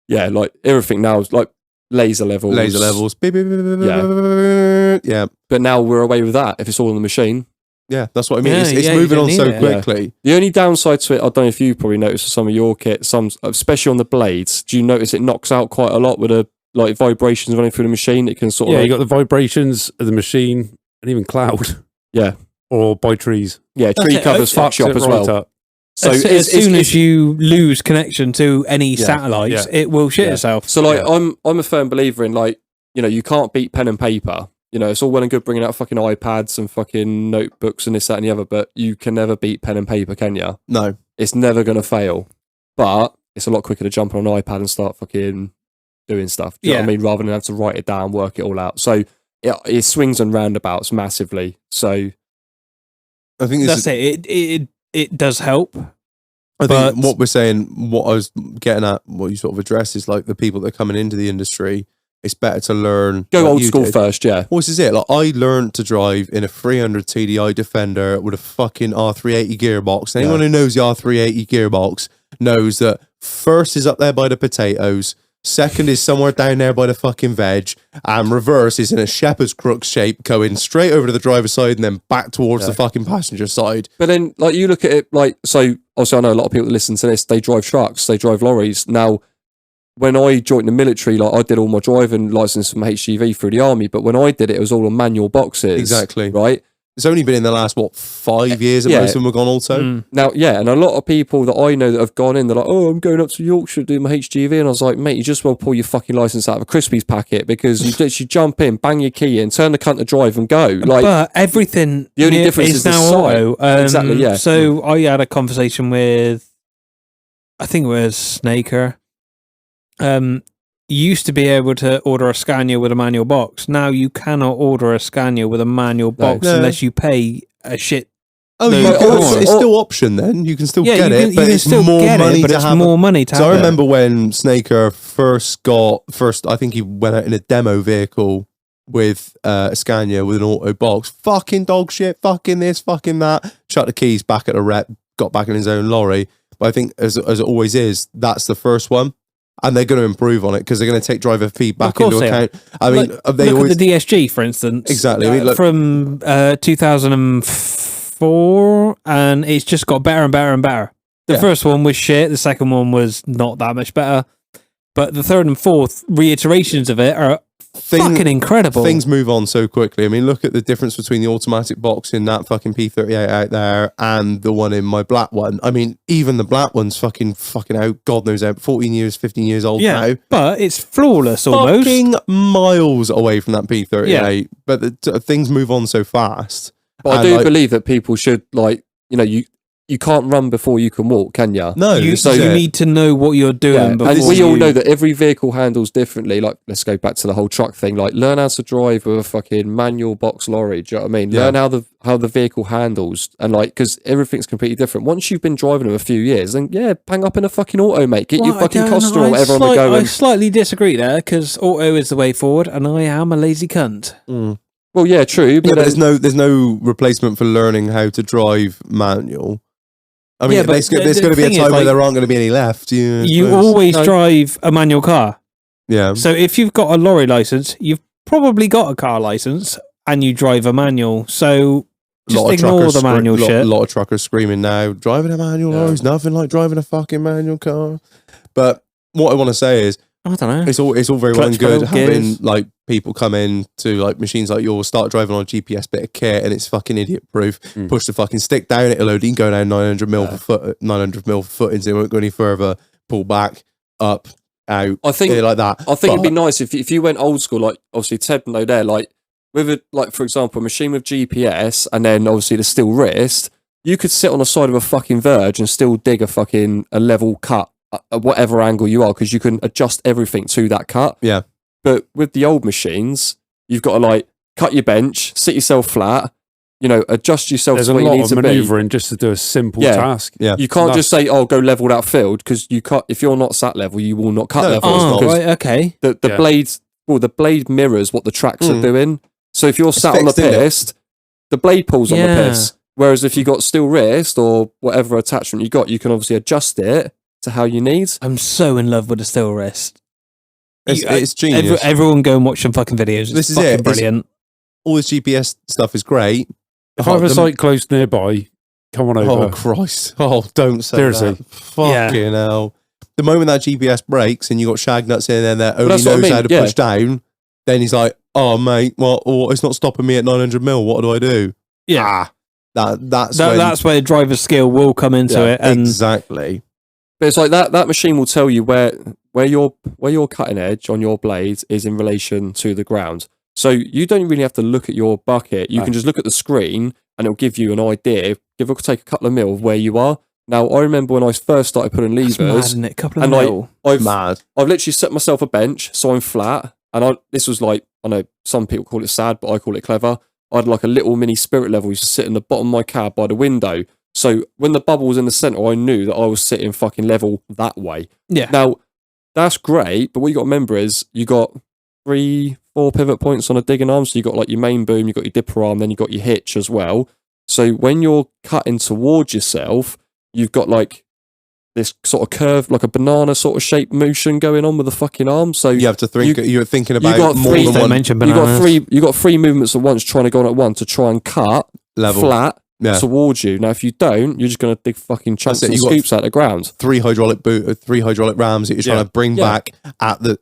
yeah, like everything now is like laser levels. Laser levels. Beep, beep, beep, beep, Yeah. beep. Yeah. But now we're away with that if it's all on the machine. Yeah. That's what I mean. Yeah, It's yeah, you moving don't on need so it. quickly. The only downside to it, I don't know if you probably noticed with some of your kit, especially on the blades, do you notice it knocks out quite a lot with the like vibrations running through the machine? It can sort of Yeah, you got the vibrations of the machine, and even cloud. Yeah. Or by trees. tree Okay, covers fuck Fucks you up it as right well. up. So as it's- soon it's- as you lose connection to any Yeah, satellites, yeah. it will shit Yeah. itself. So like Yeah. I'm a firm believer in like, you know, you can't beat pen and paper. You know, it's all well and good bringing out fucking iPads and fucking notebooks and this, that, and the other, but you can never beat pen and paper, can you? No. It's never going to fail. But it's a lot quicker to jump on an iPad and start fucking doing stuff. Do you know what I Yeah. mean? Rather than have to write it down, work it all out. So it swings and roundabouts massively. So I think this That's is, it does help. I but- think what we're saying, what I was getting at, what you sort of address is like the people that are coming into the industry. It's better to learn. go like old you school did. first, yeah. Well, this is it. Like I learned to drive in a 300 TDI Defender with a fucking R380 gearbox. Anyone who knows the R380 gearbox knows that first is up there by the potatoes, second is somewhere down there by the fucking veg, and reverse is in a shepherd's crook shape going straight over to the driver's side and then back towards the fucking passenger side. But then, like, you look at it, like, so obviously I know a lot of people that listen to this, they drive trucks, they drive lorries. Now, when I joined the military, like, I did all my driving license from HGV through the army, but when I did it, it was all on manual boxes. Exactly. Right? It's only been in the last, 5 years that most of them have gone auto? Now, and a lot of people that I know that have gone in, they're like, oh, I'm going up to Yorkshire to do my HGV. And I was like, mate, you just well pull your fucking license out of a Crispies packet because you literally jump in, bang your key in, turn the cunt to drive and go. Like, but everything the only difference is now the auto. Exactly, yeah. So I had a conversation with, I think it was Snaker. You used to be able to order a Scania with a manual box. Now you cannot order a Scania with a manual box No. unless you pay a shit. Oh, it's still option then. You can still get it, but it's more money to have. More money to have. So I remember when Snaker first, I think he went out in a demo vehicle with a Scania with an auto box. Fucking dog shit, fucking this, fucking that. Shut the keys back at the rep, got back in his own lorry. But I think, as it always is, that's the first one. And they're going to improve on it because they're going to take driver feedback into account. I mean, they look always at the DSG, for instance. Exactly. I mean, look, from 2004, and it's just got better and better and better. The first one was shit. The second one was not that much better. But the third and fourth reiterations of it are fucking incredible. Things move on so quickly. I mean, look at the difference between the automatic box in that fucking P38 out there and the one in my black one. I mean, even the black one's fucking out, God knows out, 14 years, 15 years old now. But it's flawless almost. Fucking miles away from that P38. Yeah. But things move on so fast. But I do believe that people should, you can't run before you can walk, can you? No. You need to know what you're doing. And we all know that every vehicle handles differently. Like, let's go back to the whole truck thing. Like, learn how to drive with a fucking manual box lorry. Do you know what I mean? Learn how the vehicle handles. And because everything's completely different. Once you've been driving them a few years, then bang up in a fucking auto, mate. Get your fucking Costa or whatever on the go. I slightly disagree there because auto is the way forward and I am a lazy cunt. Well, yeah, true. But, there's no replacement for learning how to drive manual. I mean, there's going to be a time where there aren't going to be any left. You always drive a manual car. Yeah. So if you've got a lorry license, you've probably got a car license and you drive a manual. So just ignore the manual shit. A lot of truckers screaming now, driving a manual lorry is nothing like driving a fucking manual car. But what I want to say is, I don't know. It's all very well and good having people come in to machines like yours, start driving on a GPS bit of kit, and it's fucking idiot proof. Push the fucking stick down, it'll load. You can go down 900 mil for foot, 900 mil for footings. It won't go any further. Pull back, up, out. I think like that. I think it'd be nice if you went old school, like obviously Ted know there, with for example, a machine with GPS, and then obviously the steel wrist. You could sit on the side of a fucking verge and still dig a level cut. At whatever angle you are, because you can adjust everything to that cut. Yeah. But with the old machines, you've got to cut your bench, sit yourself flat, adjust yourself to where you need to be. There's a lot of manoeuvring just to do a simple task. Yeah. You can't just say, go level that field, because if you're not sat level, you will not cut level. Oh, right, okay. The blade mirrors what the tracks are doing. So if you're sat on the piss, the blade pulls on the piss. Whereas if you got steel wrist or whatever attachment you got, you can obviously adjust it to how you need. I'm so in love with the steel wrist. It's genius. Everyone go and watch some fucking videos. This is fucking brilliant. All this GPS stuff is great. If I have a site close nearby, come on over. Oh, Christ. Oh, don't say Seriously. that. Fucking hell. The moment that GPS breaks and you got shag nuts in there that only knows how to push down, then he's like, oh, mate, well, it's not stopping me at 900 mil. What do I do? Yeah. That's where driver's skill will come into it. And exactly. But it's like that machine will tell you where your cutting edge on your blades is in relation to the ground. So you don't really have to look at your bucket. You can just look at the screen and it'll give you an idea, take a couple of mil of where you are. Now, I remember when I first started putting levers. That's mad, isn't it? A couple of mil. I've literally set myself a bench so I'm flat. And this was I know some people call it sad, but I call it clever. I had a little mini spirit level used to sit in the bottom of my cab by the window. So when the bubble was in the centre, I knew that I was sitting fucking level that way. Yeah. Now, that's great, but what you got to remember is you got 3-4 pivot points on a digging arm. So you got your main boom, you got your dipper arm, then you got your hitch as well. So when you're cutting towards yourself, you've got this sort of curve, like a banana sort of shaped motion going on with the fucking arm. So you have to think. You're thinking about more than one. You got three movements at once, trying to go on at one to try and cut level flat towards you. Now, if you don't, you're just going to dig fucking chunks and scoops out the ground. Three hydraulic rams that you're trying to bring back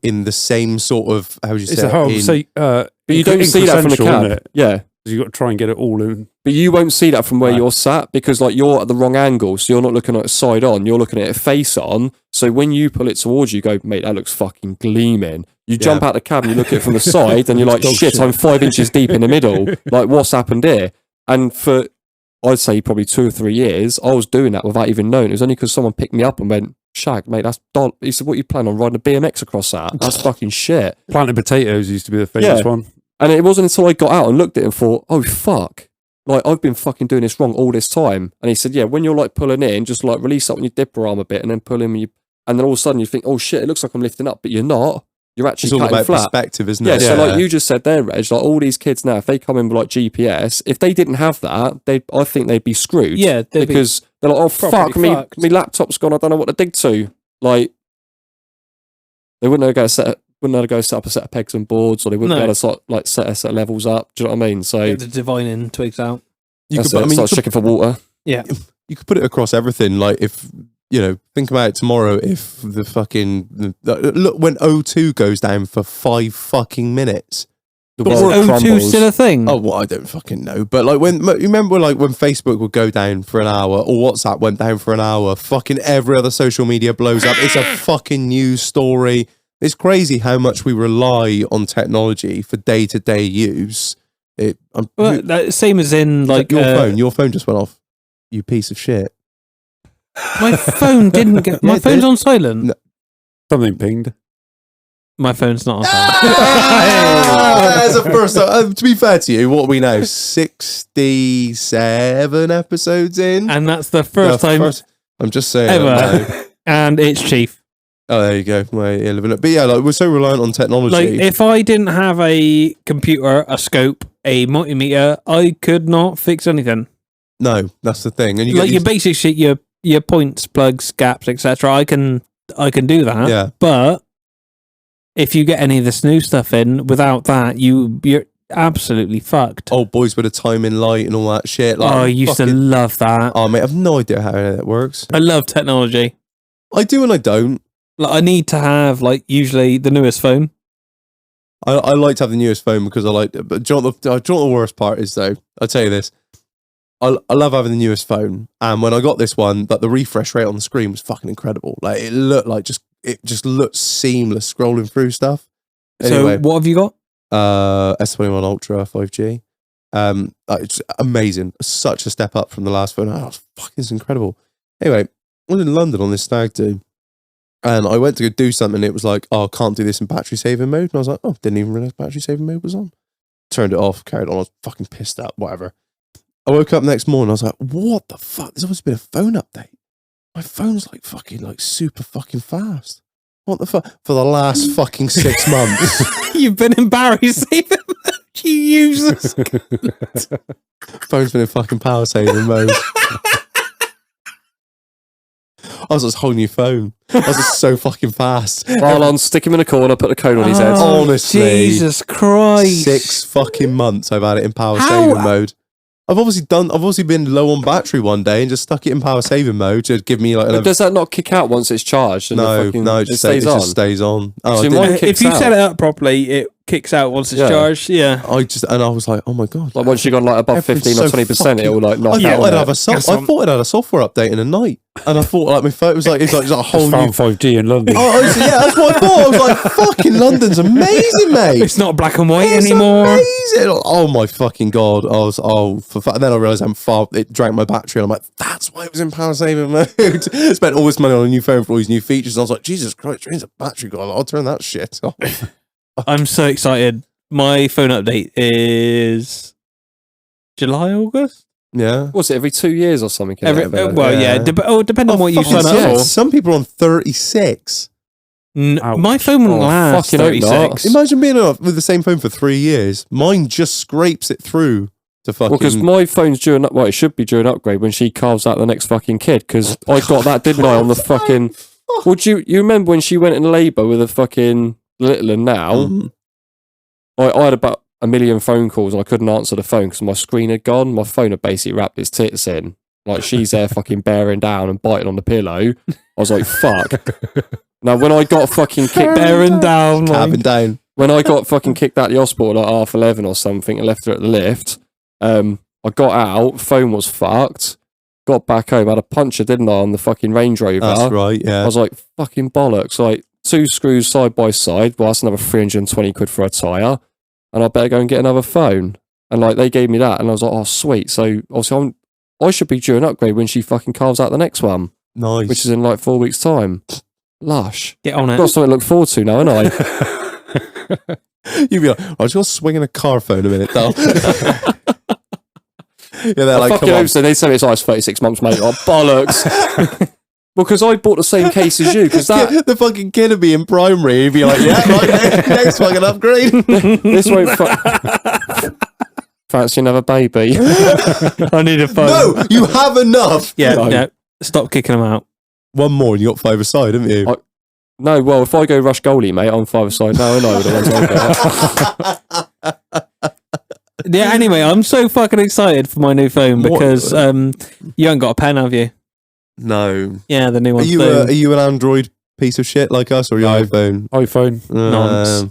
in the same sort of, how would you say? But you don't see that from the cab. Yeah. You've got to try and get it all in. But you won't see that from where Right. you're sat because like you're at the wrong angle. So you're not looking at it side on, you're looking at it face on. So when you pull it towards you, go, mate, that looks fucking gleaming. You jump out the cab and you look at it from the side and you're like, Dog shit, shit. I'm 5 inches deep in the middle. Like, what's happened here? And for, I'd say probably 2 or 3 years, I was doing that without even knowing. It was only because someone picked me up and went, Shag, mate, that's dull. He said, what you plan on riding a BMX across that? That's fucking shit. Planted potatoes used to be the famous Yeah. one. And it wasn't until I got out and looked at it and thought, oh, fuck. Like, I've been fucking doing this wrong all this time. And he said, yeah, when you're like pulling in, just like release up on your dipper arm a bit and then pull in when you, and then all of a sudden you think, oh shit, it looks like I'm lifting up, but you're not. You're It's actually all cutting about flat. perspective, isn't Yeah, it? so like you just said there, Reg, like all these kids now, if they come in with like GPS, if they didn't have that, I think they'd be screwed. Yeah, they'd be because they're like, oh properly fuck, me fucked. laptop's gone, I don't know what to dig to. Like, they wouldn't know how to set up a set of pegs and boards, or they wouldn't No. know how to sort, like set a set of levels up. Do you know what I mean? So Get the divining twigs out. You that's could, it. I mean, Start checking for water. Yeah. you could put it across everything. Like if think about it tomorrow. If the fucking look when O2 goes down for 5 fucking minutes. The Is world O2 crumbles. still a thing? Oh, well, I don't fucking know. But like you remember like when Facebook would go down for an hour or WhatsApp went down for an hour, fucking every other social media blows up. It's a fucking news story. It's crazy how much we rely on technology for day-to-day use. Well, that, same as in like your phone just went off. You piece of shit. my phone didn't get. Yeah, My it phone's did. on silent. No. Something pinged. My phone's not on silent. As a first, to be fair to you, what are we now? 67 episodes in. And that's the first time I'm just saying. that now. ever. And it's Chief. Oh, there you go. Well, yeah, living it. But yeah, like we're so reliant on technology. Like, if I didn't have a computer, a scope, a multimeter, I could not fix anything. No, that's the thing. And you Like get your these- basic shit, your points, plugs, gaps, etc. I can do that. yeah. But if you get any of this new stuff in without that, you're absolutely fucked. Old boys with a timing light and all that shit. Like, Oh, I used to fucking- love that. Oh, mate, I've no idea how that works. I love technology. I do and I don't. Like, I need to have usually the newest phone. I like to have the newest phone because I like. But do you know what the worst part is though? I'll tell you this. I love having the newest phone, and when I got this one, that the refresh rate on the screen was fucking incredible. Like it looked like it just looked seamless scrolling through stuff. Anyway, So what have you got? S21 Ultra 5G. It's amazing. Such a step up from the last phone. Oh, it's incredible. Anyway, I was in London on this stag do. And I went to go do something. And it was like, oh, can't do this in battery saving mode. And I was like, oh, didn't even realize battery saving mode was on. Turned it off, carried on. I was fucking pissed out, whatever. I woke up next morning. I was like, what the fuck? There's always been a phone update. My phone's like super fucking fast. What the fuck? For the last fucking 6 months. You've been in Barry saving. You useless. Phone's been in fucking power saving mode. I was just a whole new phone. I was just so fucking fast. Roll on, stick him in a corner, put a cone on his head. Oh, Honestly. Jesus Christ. 6 fucking months I've had it in power How- saving mode. I've obviously been low on battery one day and just stuck it in power saving mode to give me like But does that not kick out once it's charged? And no, it it stays on. just stays on. Oh, See, I, mine didn't- If kicks you out. set it up properly, it kicks out once it's Yeah. charged. Yeah. I was like, oh my god. Like once you got like above Everything's 15 or so 20%, it will like I knock thought out. I'd on have it. I That's what- thought I'd had a software update in a night, and I thought like my phone it was like a whole new. Found 5G in London. Yeah, that's what I thought. I was like, fucking London's amazing, mate. It's not black and white It's anymore. amazing. Oh my fucking god! I was and then I realized it drank my battery, and I'm like, that's why it was in power saving mode. Spent all this money on a new phone for all these new features, and I was like, Jesus Christ, drains a battery. God, I'll turn that shit off. I'm so excited. My phone update is July, August? Yeah. What's it, every 2 years or something? Depending Yeah. on what you fucking sign up yes. for. Some people are on 36. Ouch. My phone wouldn't Oh, last fucking hope not. 36. Imagine being with the same phone for 3 years. Mine just scrapes it through to fucking. Well, because my phone's due it should be due an upgrade when she carves out the next fucking kid. Because I got that, didn't I, on the fucking. Would you remember when she went in labour with a fucking little and now? Mhm. I had about a million phone calls and I couldn't answer the phone because my screen had gone. My phone had basically wrapped its tits in. Like she's there fucking bearing down and biting on the pillow. I was like, fuck. Now, when I got fucking kicked Bearing down. Cabin down. when I got fucking kicked out of the hospital at 11:30 or something and left her at the lift, I got out, phone was fucked. Got back home, had a puncture, didn't I, on the fucking Range Rover. That's right, I yeah. was like, fucking bollocks. Like, 2 screws side by side. Well, that's another 320 quid for a tyre. And I better go and get another phone. And like, they gave me that. And I was like, oh, sweet. So obviously, I should be due an upgrade when she fucking carves out the next one, Nice. which is in like 4 weeks' time. Lush. Get on it. Got something to look forward to now, haven't I? You'd be like, I was just swinging a car phone a minute, though. Yeah, they're I like, fucking come on. hope so. They said it's ice 36 months, mate. Oh, bollocks. Well, because I bought the same case as you, because that... The fucking kid would be in primary. He'd be like, yeah, right, next fucking upgrade. This won't... Fancy another baby? I need a phone. No, you have enough. Yeah, No. no. Stop kicking them out. One more and you got 5 aside, haven't you? No, well, if I go rush goalie, mate, I'm 5-a-side now, and I with the ones I got. Yeah, anyway, I'm so fucking excited for my new phone What- because you haven't got a pen, have you? No. Yeah, the new Are one's you, boom. are you an Android piece of shit like us or your iPhone? iPhone. Nonce.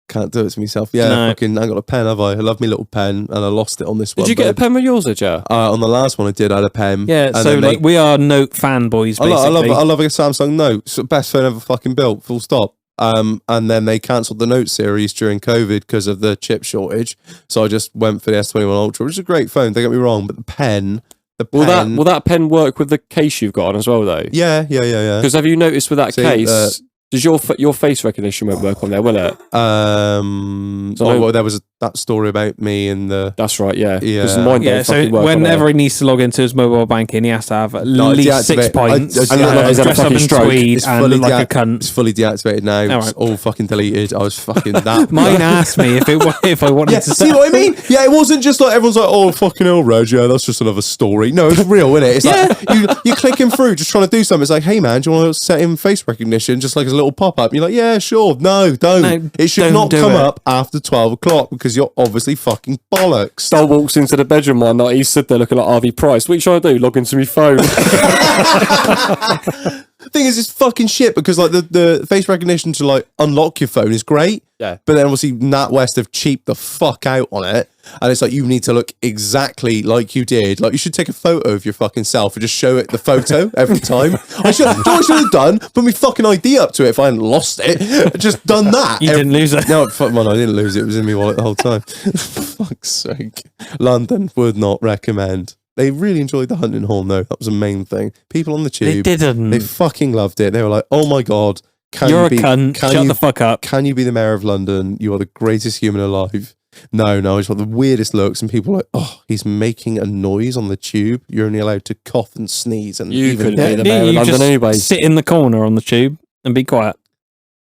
Can't do it to myself. Yeah, No. fucking, I ain't got a pen, have I? I love me little pen and I lost it on this one. Did you get a but, pen with yours, did you? on the last one I did, I had a pen. Yeah, and so then like we are Note fanboys, basically. I love a Samsung Note. It's the best phone ever fucking built, full stop. And then they cancelled the Note series during COVID because of the chip shortage. So I just went for the S21 Ultra, which is a great phone, don't get me wrong, but the pen... Will that pen work with the case you've got on as well, though? Yeah. Because have you noticed with that See, case, does your face recognition won't work on there, will it? Well, there was that story about me and the... That's right, yeah. Yeah. Because mine Yeah, don't so fucking work whenever on he needs to log into his mobile banking, he has to have at No, least 6 deactivate- points. I- And look like he's had a dress up fucking in stroke. tweed It's and fully look like a It's cunt. fully deactivated now. All It's right. all fucking deleted. I was fucking that. Mine asked me if I wanted Yeah, to see what I mean? Yeah, it wasn't just like everyone's like, oh, fucking hell, Reg, yeah, that's just another story. No, it's real, isn't it? It's like you're clicking through, just trying to do something. It's like, hey, man, do you want to set in face recognition just like as a little pop up? You're like, yeah, sure. No, don't. No, it should don't not do come it. up after 12 o'clock because you're obviously fucking bollocks. Dol walks into the bedroom one night, he's stood there looking like Harvey Price. What are you trying to do? Log into my phone. Thing is, it's fucking shit because like the face recognition to like unlock your phone is great. Yeah. But then obviously NatWest have cheaped the fuck out on it. And it's like you need to look exactly like you did. Like you should take a photo of your fucking self and just show it the photo every time. Do you know what I should have done? Put my fucking ID up to it if I hadn't lost it. Just done that. You didn't lose it. No, fuck man, I didn't lose it. It was in my wallet the whole time. Fuck's sake. London would not recommend. They really enjoyed the hunting horn though. That was the main thing. People on the They tube. didn't. They fucking loved it. They were like, "Oh my god, can You're you a be, cunt. Can Shut you, the fuck up. Can you be the mayor of London? You are the greatest human alive." No, it's like the weirdest looks, and people are like, "Oh, he's making a noise on the tube. You're only allowed to cough and sneeze." And You even couldn't be the Yeah, mayor of you London just anyway. sit in the corner on the tube and be quiet.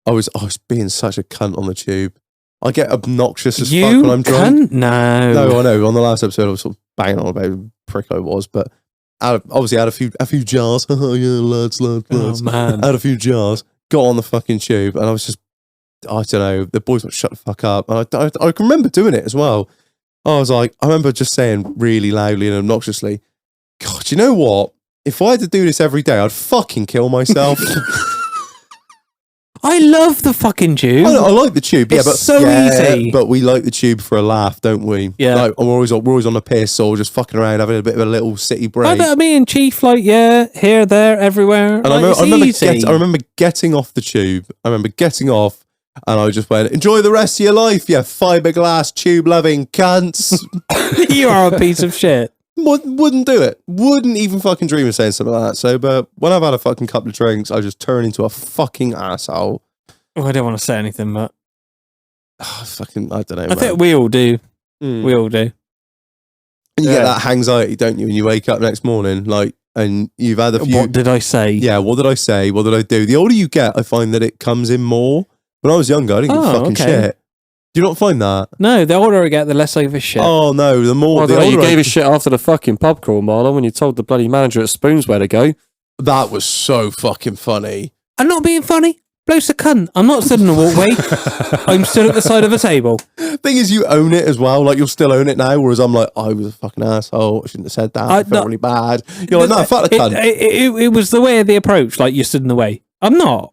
I was being such a cunt on the tube. I get obnoxious as You fuck when I'm drunk. cunt? No. No, I know. On the last episode, I was sort of banging on about how prick I was, but obviously I had a few jars. Oh yeah, lads. Oh, man. I had a few jars. Got on the fucking tube, and I was just, I don't know. The boys would shut the fuck up. And I can remember doing it as well. I was like, I remember just saying really loudly and obnoxiously, "God, you know what? If I had to do this every day, I'd fucking kill myself." I love the fucking tube. I like the tube, It's yeah, but so easy. But we like the tube for a laugh, don't we? Yeah. like, we're always on the piss or just fucking around, having a bit of a little city break. I mean, Chief, like, yeah, here, there, everywhere. And Like, I remember getting off the tube. I remember getting off, and I just went, "Enjoy the rest of your life, you fiberglass tube loving cunts." You are a piece of shit. Wouldn't do it. Wouldn't even fucking dream of saying something like that. So, but when I've had a fucking couple of drinks, I just turn into a fucking asshole. Oh, I don't want to say anything, but Fucking, I don't know. I think we all do. Mm. We all do. And you get Yeah. that anxiety, don't you? When you wake up next morning, like, and you've had a few. What did I say? Yeah, what did I say? What did I do? The older you get, I find that it comes in more. When I was younger, I didn't give a Oh, fucking okay. shit. Do you not find that? No, the older I get, the less I give a shit. Oh no, the more Well, the you older gave a shit after the fucking pub crawl, Marlon, when you told the bloody manager at Spoons where to go. that was so fucking funny. I'm not being funny. Bloke's a cunt. I'm not stood in the walkway. I'm stood at the side of a table. Thing is, you own it as well. Like you'll still own it now. Whereas I'm like, I was a fucking asshole. I shouldn't have said that. I felt no. really bad. You're like, no, fuck the cunt. It was the way of the approach. Like, you stood in the way. I'm not.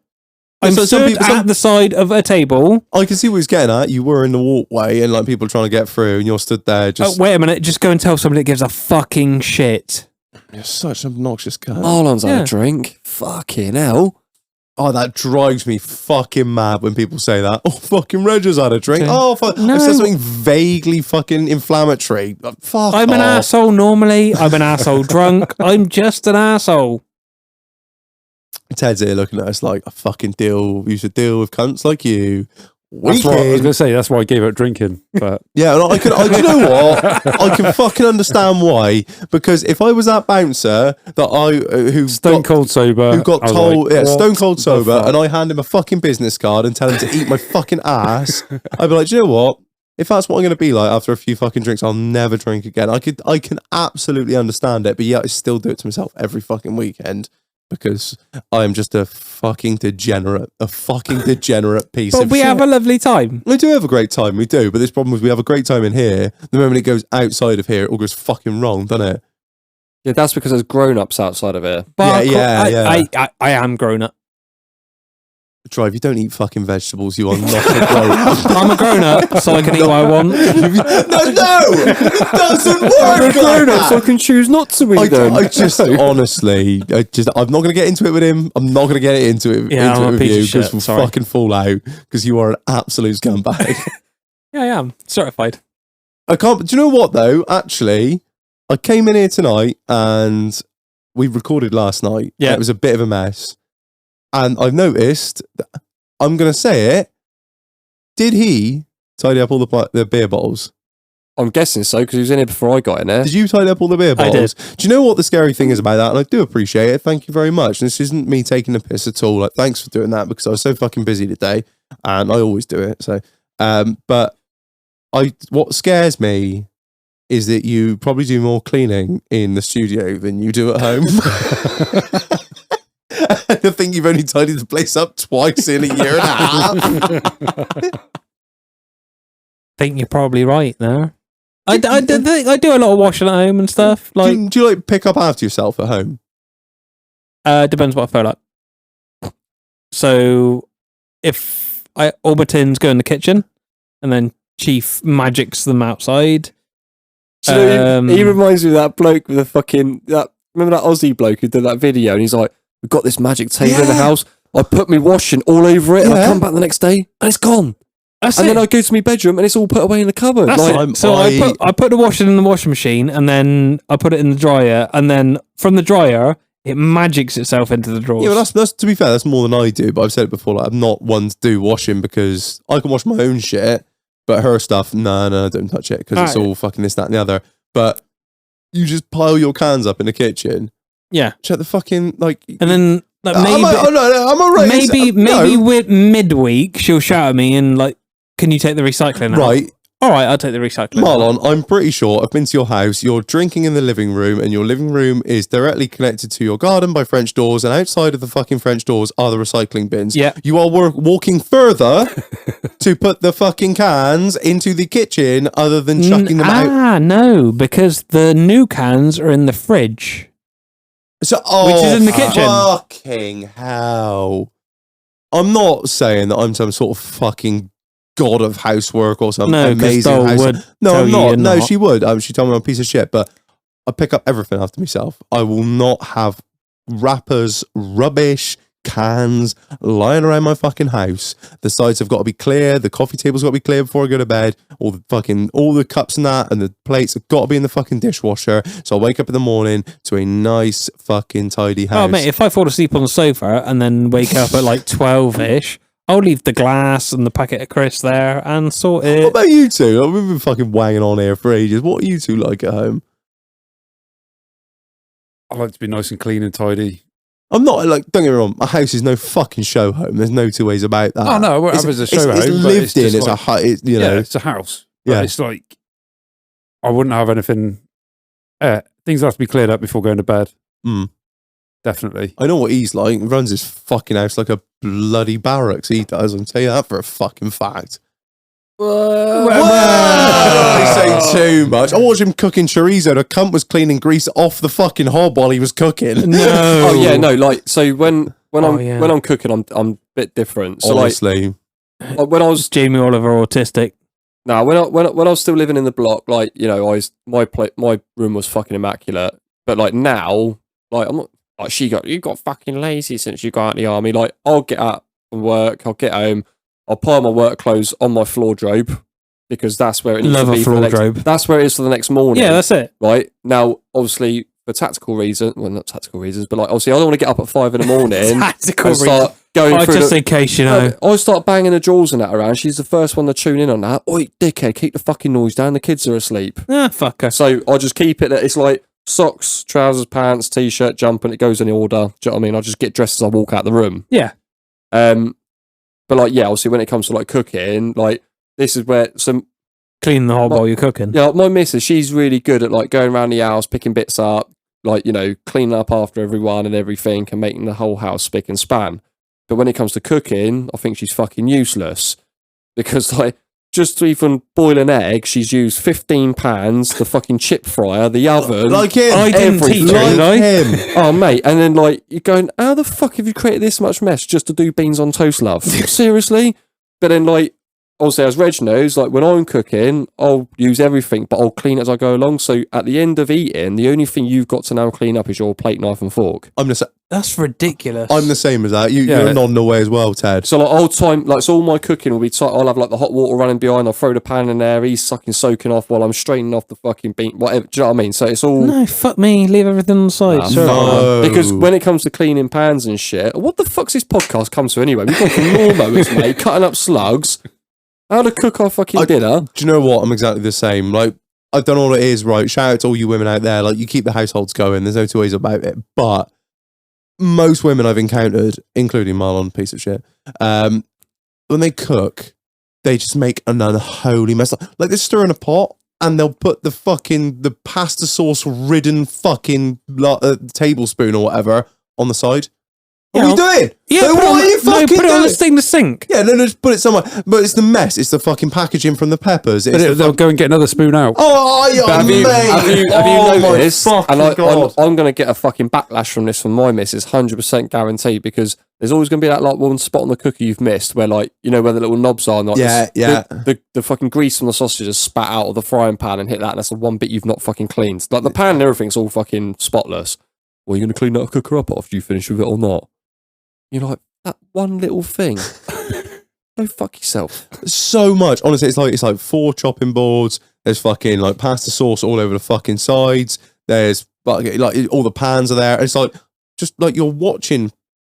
I'm So some stood people- some- at the side of a table. I can see what he's getting at. You were in the walkway and like people are trying to get through and you're stood there just... Oh, wait a minute. Just go and tell somebody that gives a fucking shit. You're such an obnoxious cunt. Marlon's had Yeah. a drink. Fucking hell. Oh, that drives me fucking mad when people say that. Oh, fucking Reg has had a drink. Okay. Oh, fuck. No. I said something vaguely fucking inflammatory. Fuck I'm an off. asshole normally. I'm an asshole drunk. I'm just an asshole. Ted's here looking at us like, I fucking used to deal with cunts like you. That's what I was Weekend. going to say. That's why I gave up drinking. But Yeah, and do you know what? I can fucking understand why. Because if I was that bouncer who stone got, cold sober. who got I was told, like, yeah, what stone cold the sober, fuck? and I hand him a fucking business card and tell him to eat my fucking ass, I'd be like, do you know what? If that's what I'm going to be like after a few fucking drinks, I'll never drink again. I can absolutely understand it, but yeah, I still do it to myself every fucking weekend because I am just a fucking degenerate piece But of we shit. have a lovely time. We do have a great time, we do, but this problem is we have a great time in here. The moment it goes outside of here, it all goes fucking wrong, doesn't it? Yeah, that's because there's grown-ups outside of here. But Yeah. I am grown up. Drive, you don't eat fucking vegetables, you are not a grown I'm a grown up, so I can eat what I want. No, it doesn't work like that. I can choose not to eat them. I just honestly, I'm not going to get into it with him. I'm not going to get into it, Yeah, I'm a with piece you of shit, because we'll sorry. fucking fall out because you are an absolute scumbag. Yeah, I am. Certified. I can't. Do you know what though? Actually, I came in here tonight and we recorded last night. Yeah. It was a bit of a mess, and I've noticed. I'm going to say it. Did he tidy up all the beer bottles? I'm guessing so because he was in here before I got in there. Did you tidy up all the beer I bottles? did. Do you know what the scary thing is about that? And I do appreciate it. Thank you very much. And this isn't me taking the piss at all. Like, thanks for doing that because I was so fucking busy today, and I always do it. So, but what scares me is that you probably do more cleaning in the studio than you do at home. I think you've only tidied the place up twice in a year and a half. Think you're probably right there. I do a lot of washing at home and stuff. Like, do you like pick up after yourself at home? depends what I feel like. So, if all my tins go in the kitchen, and then Chief magics them outside. Do you know, he reminds me of that bloke with the fucking remember that Aussie bloke who did that video and he's like, we've got this magic table in the Yeah. house. I put me washing all over it and I Yeah. come back the next day and it's gone. That's And it. then I go to my bedroom and it's all put away in the cupboard. That's Like, it. So I put the washing in the washing machine, and then I put it in the dryer, and then from the dryer it magics itself into the drawers. Yeah, well, that's to be fair, that's more than I do. But I've said it before, like I'm not one to do washing because I can wash my own shit, but her stuff, no, don't touch it because it's Alright. all fucking this, that, and the other. But you just pile your cans up in the kitchen. Yeah, Check the fucking like. and then like, I'm maybe alright. maybe with midweek she'll shout at me and like, can you take the recycling out? Right, All right, I'll take the recycling out. Marlon. I'm pretty sure I've been to your house. You're drinking in the living room, and your living room is directly connected to your garden by French doors. And outside of the fucking French doors are the recycling bins. Yeah. You are walking further to put the fucking cans into the kitchen, other than chucking them out. No, because the new cans are in the fridge. So, Which is in the kitchen. Fucking hell! I'm not saying that I'm some sort of fucking god of housework or some No, because amazing Dole house. would No, tell I'm you not. you're No, not. she would. She told me I'm a piece of shit, but I pick up everything after myself. I will not have wrappers, rubbish, cans lying around my fucking house. The sides have got to be clear. The coffee table's got to be clear before I go to bed. All the cups and that and the plates have got to be in the fucking dishwasher. So I wake up in the morning to a nice fucking tidy house. Oh, mate, if I fall asleep on the sofa and then wake up at like 12-ish, I'll leave the glass and the packet of crisps there and sort What it. about you two? We've been fucking wanging on here for ages. What are you two like at home? I like to be nice and clean and tidy. I'm not like, don't get me wrong, my house is no fucking show home. There's no two ways about that. Oh no, I won't have it as a show it's home, but lived it's in. just It's like- you know. Yeah, it's a house. But Yeah. it's like I wouldn't have anything. Things have to be cleared up before going to bed. Mm. Definitely. I know what he's like. He runs his fucking house like a bloody barracks. He does. I'll tell you that for a fucking fact. I say too much. I watched him cooking chorizo. The cunt was cleaning grease off the fucking hob while he was cooking. No. Oh yeah, no, like so when when Oh, I'm yeah. when I'm cooking, I'm a bit different. So Honestly, like when I was Jamie Oliver autistic. no, when I was still living in the block, like my room was fucking immaculate. But like now, like I'm not like you got fucking lazy since you got out of the army. Like I'll get out from work, I'll get home, I'll pile my work clothes on my wardrobe because that's where it needs Love to a be for the next. wardrobe. That's where it is for the next morning. Yeah, that's it. right now. Obviously, for tactical reasons, well, not tactical reasons, but like obviously, I don't want to get up at 5 in the morning Tactical and start going Oh, through. just in case, you know. I start banging the drawers and that around. She's the first one to tune in on that. Oi, dickhead, keep the fucking noise down. The kids are asleep. Fuck her. So I just keep it that it's like socks, trousers, pants, t-shirt, jumper, and it goes in the order. Do you know what I mean? I just get dressed as I walk out the room. Yeah. But like, yeah, obviously when it comes to like cooking, like this is where some Clean the whole bowl you're cooking. yeah, my missus, she's really good at like going around the house, picking bits up, like, you know, cleaning up after everyone and everything and making the whole house spick and span. But when it comes to cooking, I think she's fucking useless because like just to even boil an egg, she's used 15 pans, the fucking chip fryer, the oven. like him. I didn't everything. teach her, Like did I? him. Oh, mate. And then, like, you're going, how the fuck have you created this much mess just to do beans on toast, love? Seriously? But then, like, obviously, as Reg knows, like, when I'm cooking, I'll use everything, but I'll clean it as I go along. So at the end of eating, the only thing you've got to now clean up is your plate, knife, and fork. That's ridiculous. I'm the same as that. Yeah. You're nodding away as well, Ted. So, like, so all my cooking will be, I'll have, like, the hot water running behind, I'll throw the pan in there, he's soaking off while I'm straightening off the fucking bean, whatever. Do you know what I mean? So it's all... No, fuck me. Leave everything on the side. Nah, Sure. no. Because when it comes to cleaning pans and shit, what the fuck's this podcast come to anyway? We've gone from lawnmowers, mate, cutting up slugs, how to cook our fucking dinner. Do you know what? I'm exactly the same. Like, I don't know what it is, right? Shout out to all you women out there. Like, you keep the households going. There's no two ways about it. But most women I've encountered, including Marlon, piece of shit, when they cook, they just make an unholy mess. Like, they're stirring a pot and they'll put the pasta sauce ridden fucking tablespoon or whatever on the side. What are you doing? Yeah, Like, put what are you fucking put it on the doing? thing to sink. Yeah, no, just put it somewhere. But it's the mess. It's the fucking packaging from the peppers. It's the They'll go and get another spoon out. Oh, yeah, But have you mate. noticed? My And fucking God. I'm going to get a fucking backlash from this from my missus, 100% guaranteed, because there's always going to be that like one spot on the cookie you've missed where like, you know, where the little knobs are. And, like, Yeah. The fucking grease from the sausage is spat out of the frying pan and hit that, and that's the one bit you've not fucking cleaned. Like the pan and everything's all fucking spotless. Well, you're going to clean that cooker up after you finish with it or not? You're like, that one little thing. Go fuck yourself. So much. Honestly, it's like 4 chopping boards. There's fucking like pasta sauce all over the fucking sides. There's like all the pans are there. It's like just like you're watching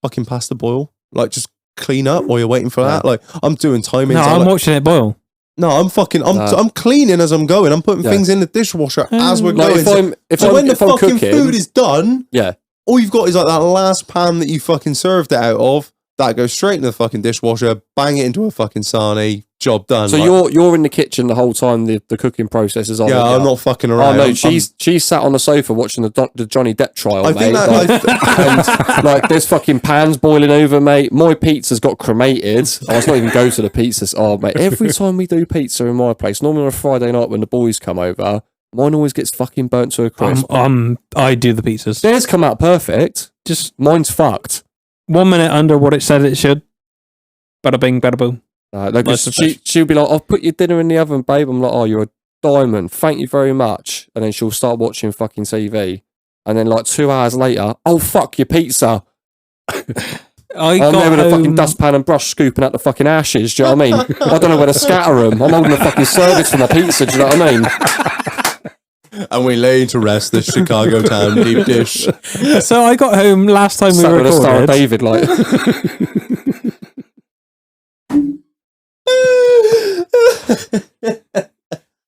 fucking pasta boil. Like just clean up while you're waiting for that. Like I'm doing timings. No, I'm like, watching it boil. no, I'm cleaning as I'm going. I'm putting Yeah. things in the dishwasher as we're Like going. When the fucking food is done, yeah. all you've got is like that last pan that you fucking served it out of. That goes straight into the fucking dishwasher, bang it into a fucking sarnie, job done. So like, you're in the kitchen the whole time the cooking process is on. yeah, I'm not fucking around. Oh no, I'm- she's sat on the sofa watching the Johnny Depp trial, I mate. think that and, like there's fucking pans boiling over, mate. My pizza's got cremated. Oh, let's not even go to the pizzas. Oh, mate, every time we do pizza in my place, normally on a Friday night when the boys come over, mine always gets fucking burnt to a crisp. I do the pizzas. Theirs come out perfect. Just Mine's fucked. 1 minute under what it said it should. Bada bing, bada boom. Like, Nice and she'll be like, "I'll put your dinner in the oven, babe." I'm like, "Oh, you're a diamond. Thank you very much." And then she'll start watching fucking TV. And then like 2 hours later, "Oh fuck your pizza." I'm there with a fucking dustpan and brush scooping out the fucking ashes. Do you know what I mean? I don't know where to scatter them. I'm holding a fucking service for my pizza. Do you know what I mean? and we lay to rest the Chicago town deep dish. So I got home last time we Sat with a Star of recorded. David, like.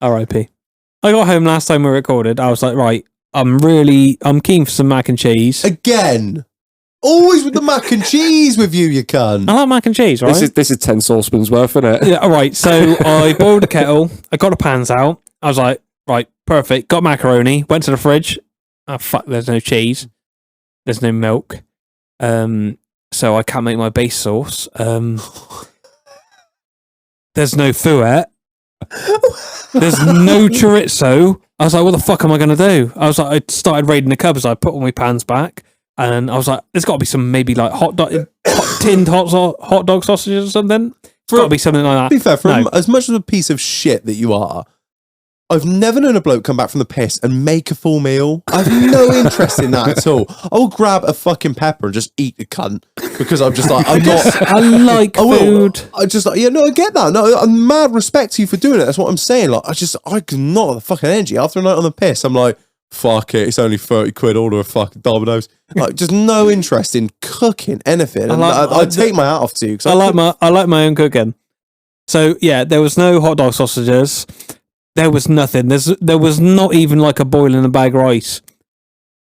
R.I.P. I got home last time we recorded. I was like, right, I'm keen for some mac and cheese. Again, always with the mac and cheese with you cunt. I like mac and cheese, right? This is 10 saucepans worth, isn't it? Yeah, all right. So I boiled the kettle. I got the pans out. I was like, right, perfect. Got macaroni. Went to the fridge. Oh, fuck, there's no cheese. There's no milk. So I can't make my base sauce. There's no fouet. There's no chorizo. I was like, what the fuck am I going to do? I was like, I started raiding the cupboards. I put all my pans back. And I was like, there's got to be some maybe like tinned hot dog sausages or something. It's got to be something like that. To be fair, from as much of a piece of shit that you are, I've never known a bloke come back from the piss and make a full meal. I've no interest in that at all. I'll grab a fucking pepper and just eat the cunt because I'm just like, I like food. I just like, I get that. No, I'm mad respect to you for doing it. That's what I'm saying. Like, I cannot have the fucking energy. After a night on the piss, I'm like, fuck it. It's only 30 quid. Order a fucking Domino's. Like, just no interest in cooking anything. And I take my hat off to you. I like my own cooking. So yeah, there was no hot dog sausages. There was nothing. There was not even like a boil in a bag rice.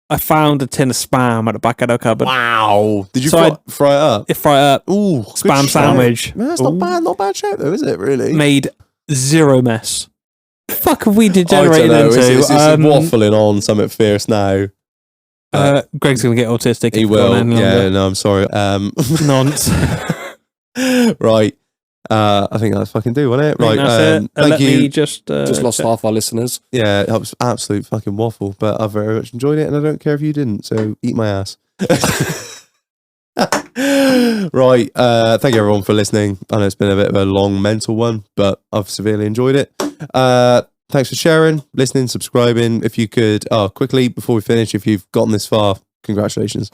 I found a tin of spam at the back of the cupboard. Wow. Did you So fry it up? Fry it up. Ooh, Spam sandwich. Man, that's not bad. Not bad shout though, is it? Really? Made zero mess. The fuck have we degenerated into? Is waffling on something fierce now? Greg's gonna get autistic. He will. Yeah. No, I'm sorry. Nonce. Right. I think that's fucking do, wasn't it? Right. Thank you. Me just lost half our listeners. Yeah, that was absolute fucking waffle, but I very much enjoyed it, and I don't care if you didn't. So eat my ass. Right. Thank you everyone for listening. I know it's been a bit of a long mental one, but I've severely enjoyed it. Thanks for sharing, listening, subscribing. If you could, quickly before we finish, if you've gotten this far, congratulations.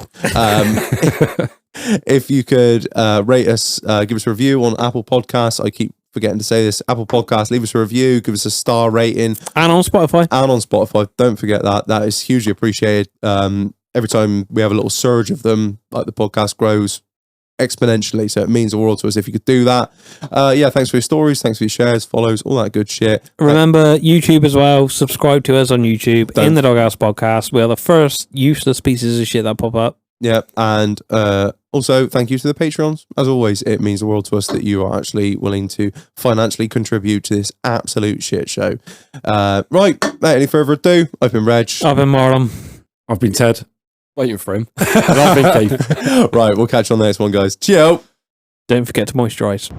If you could rate us, give us a review on Apple Podcasts. I keep forgetting to say this. Apple Podcasts, leave us a review, give us a star rating. And on Spotify. Don't forget that. That is hugely appreciated. Every time we have a little surge of them, like the podcast grows exponentially. So it means the world to us if you could do that. Thanks for your stories. Thanks for your shares, follows, all that good shit. Remember YouTube as well. Subscribe to us on YouTube in the Doghouse Podcast. We are the first useless pieces of shit that pop up. Yeah, and also thank you to the Patreons. As always, it means the world to us that you are actually willing to financially contribute to this absolute shit show. Right, without any further ado, I've been Reg. I've been Marlon. I've been Ted. Waiting for him. And I've been Keith. Right, we'll catch you on the next one, guys. Ciao. Don't forget to moisturise.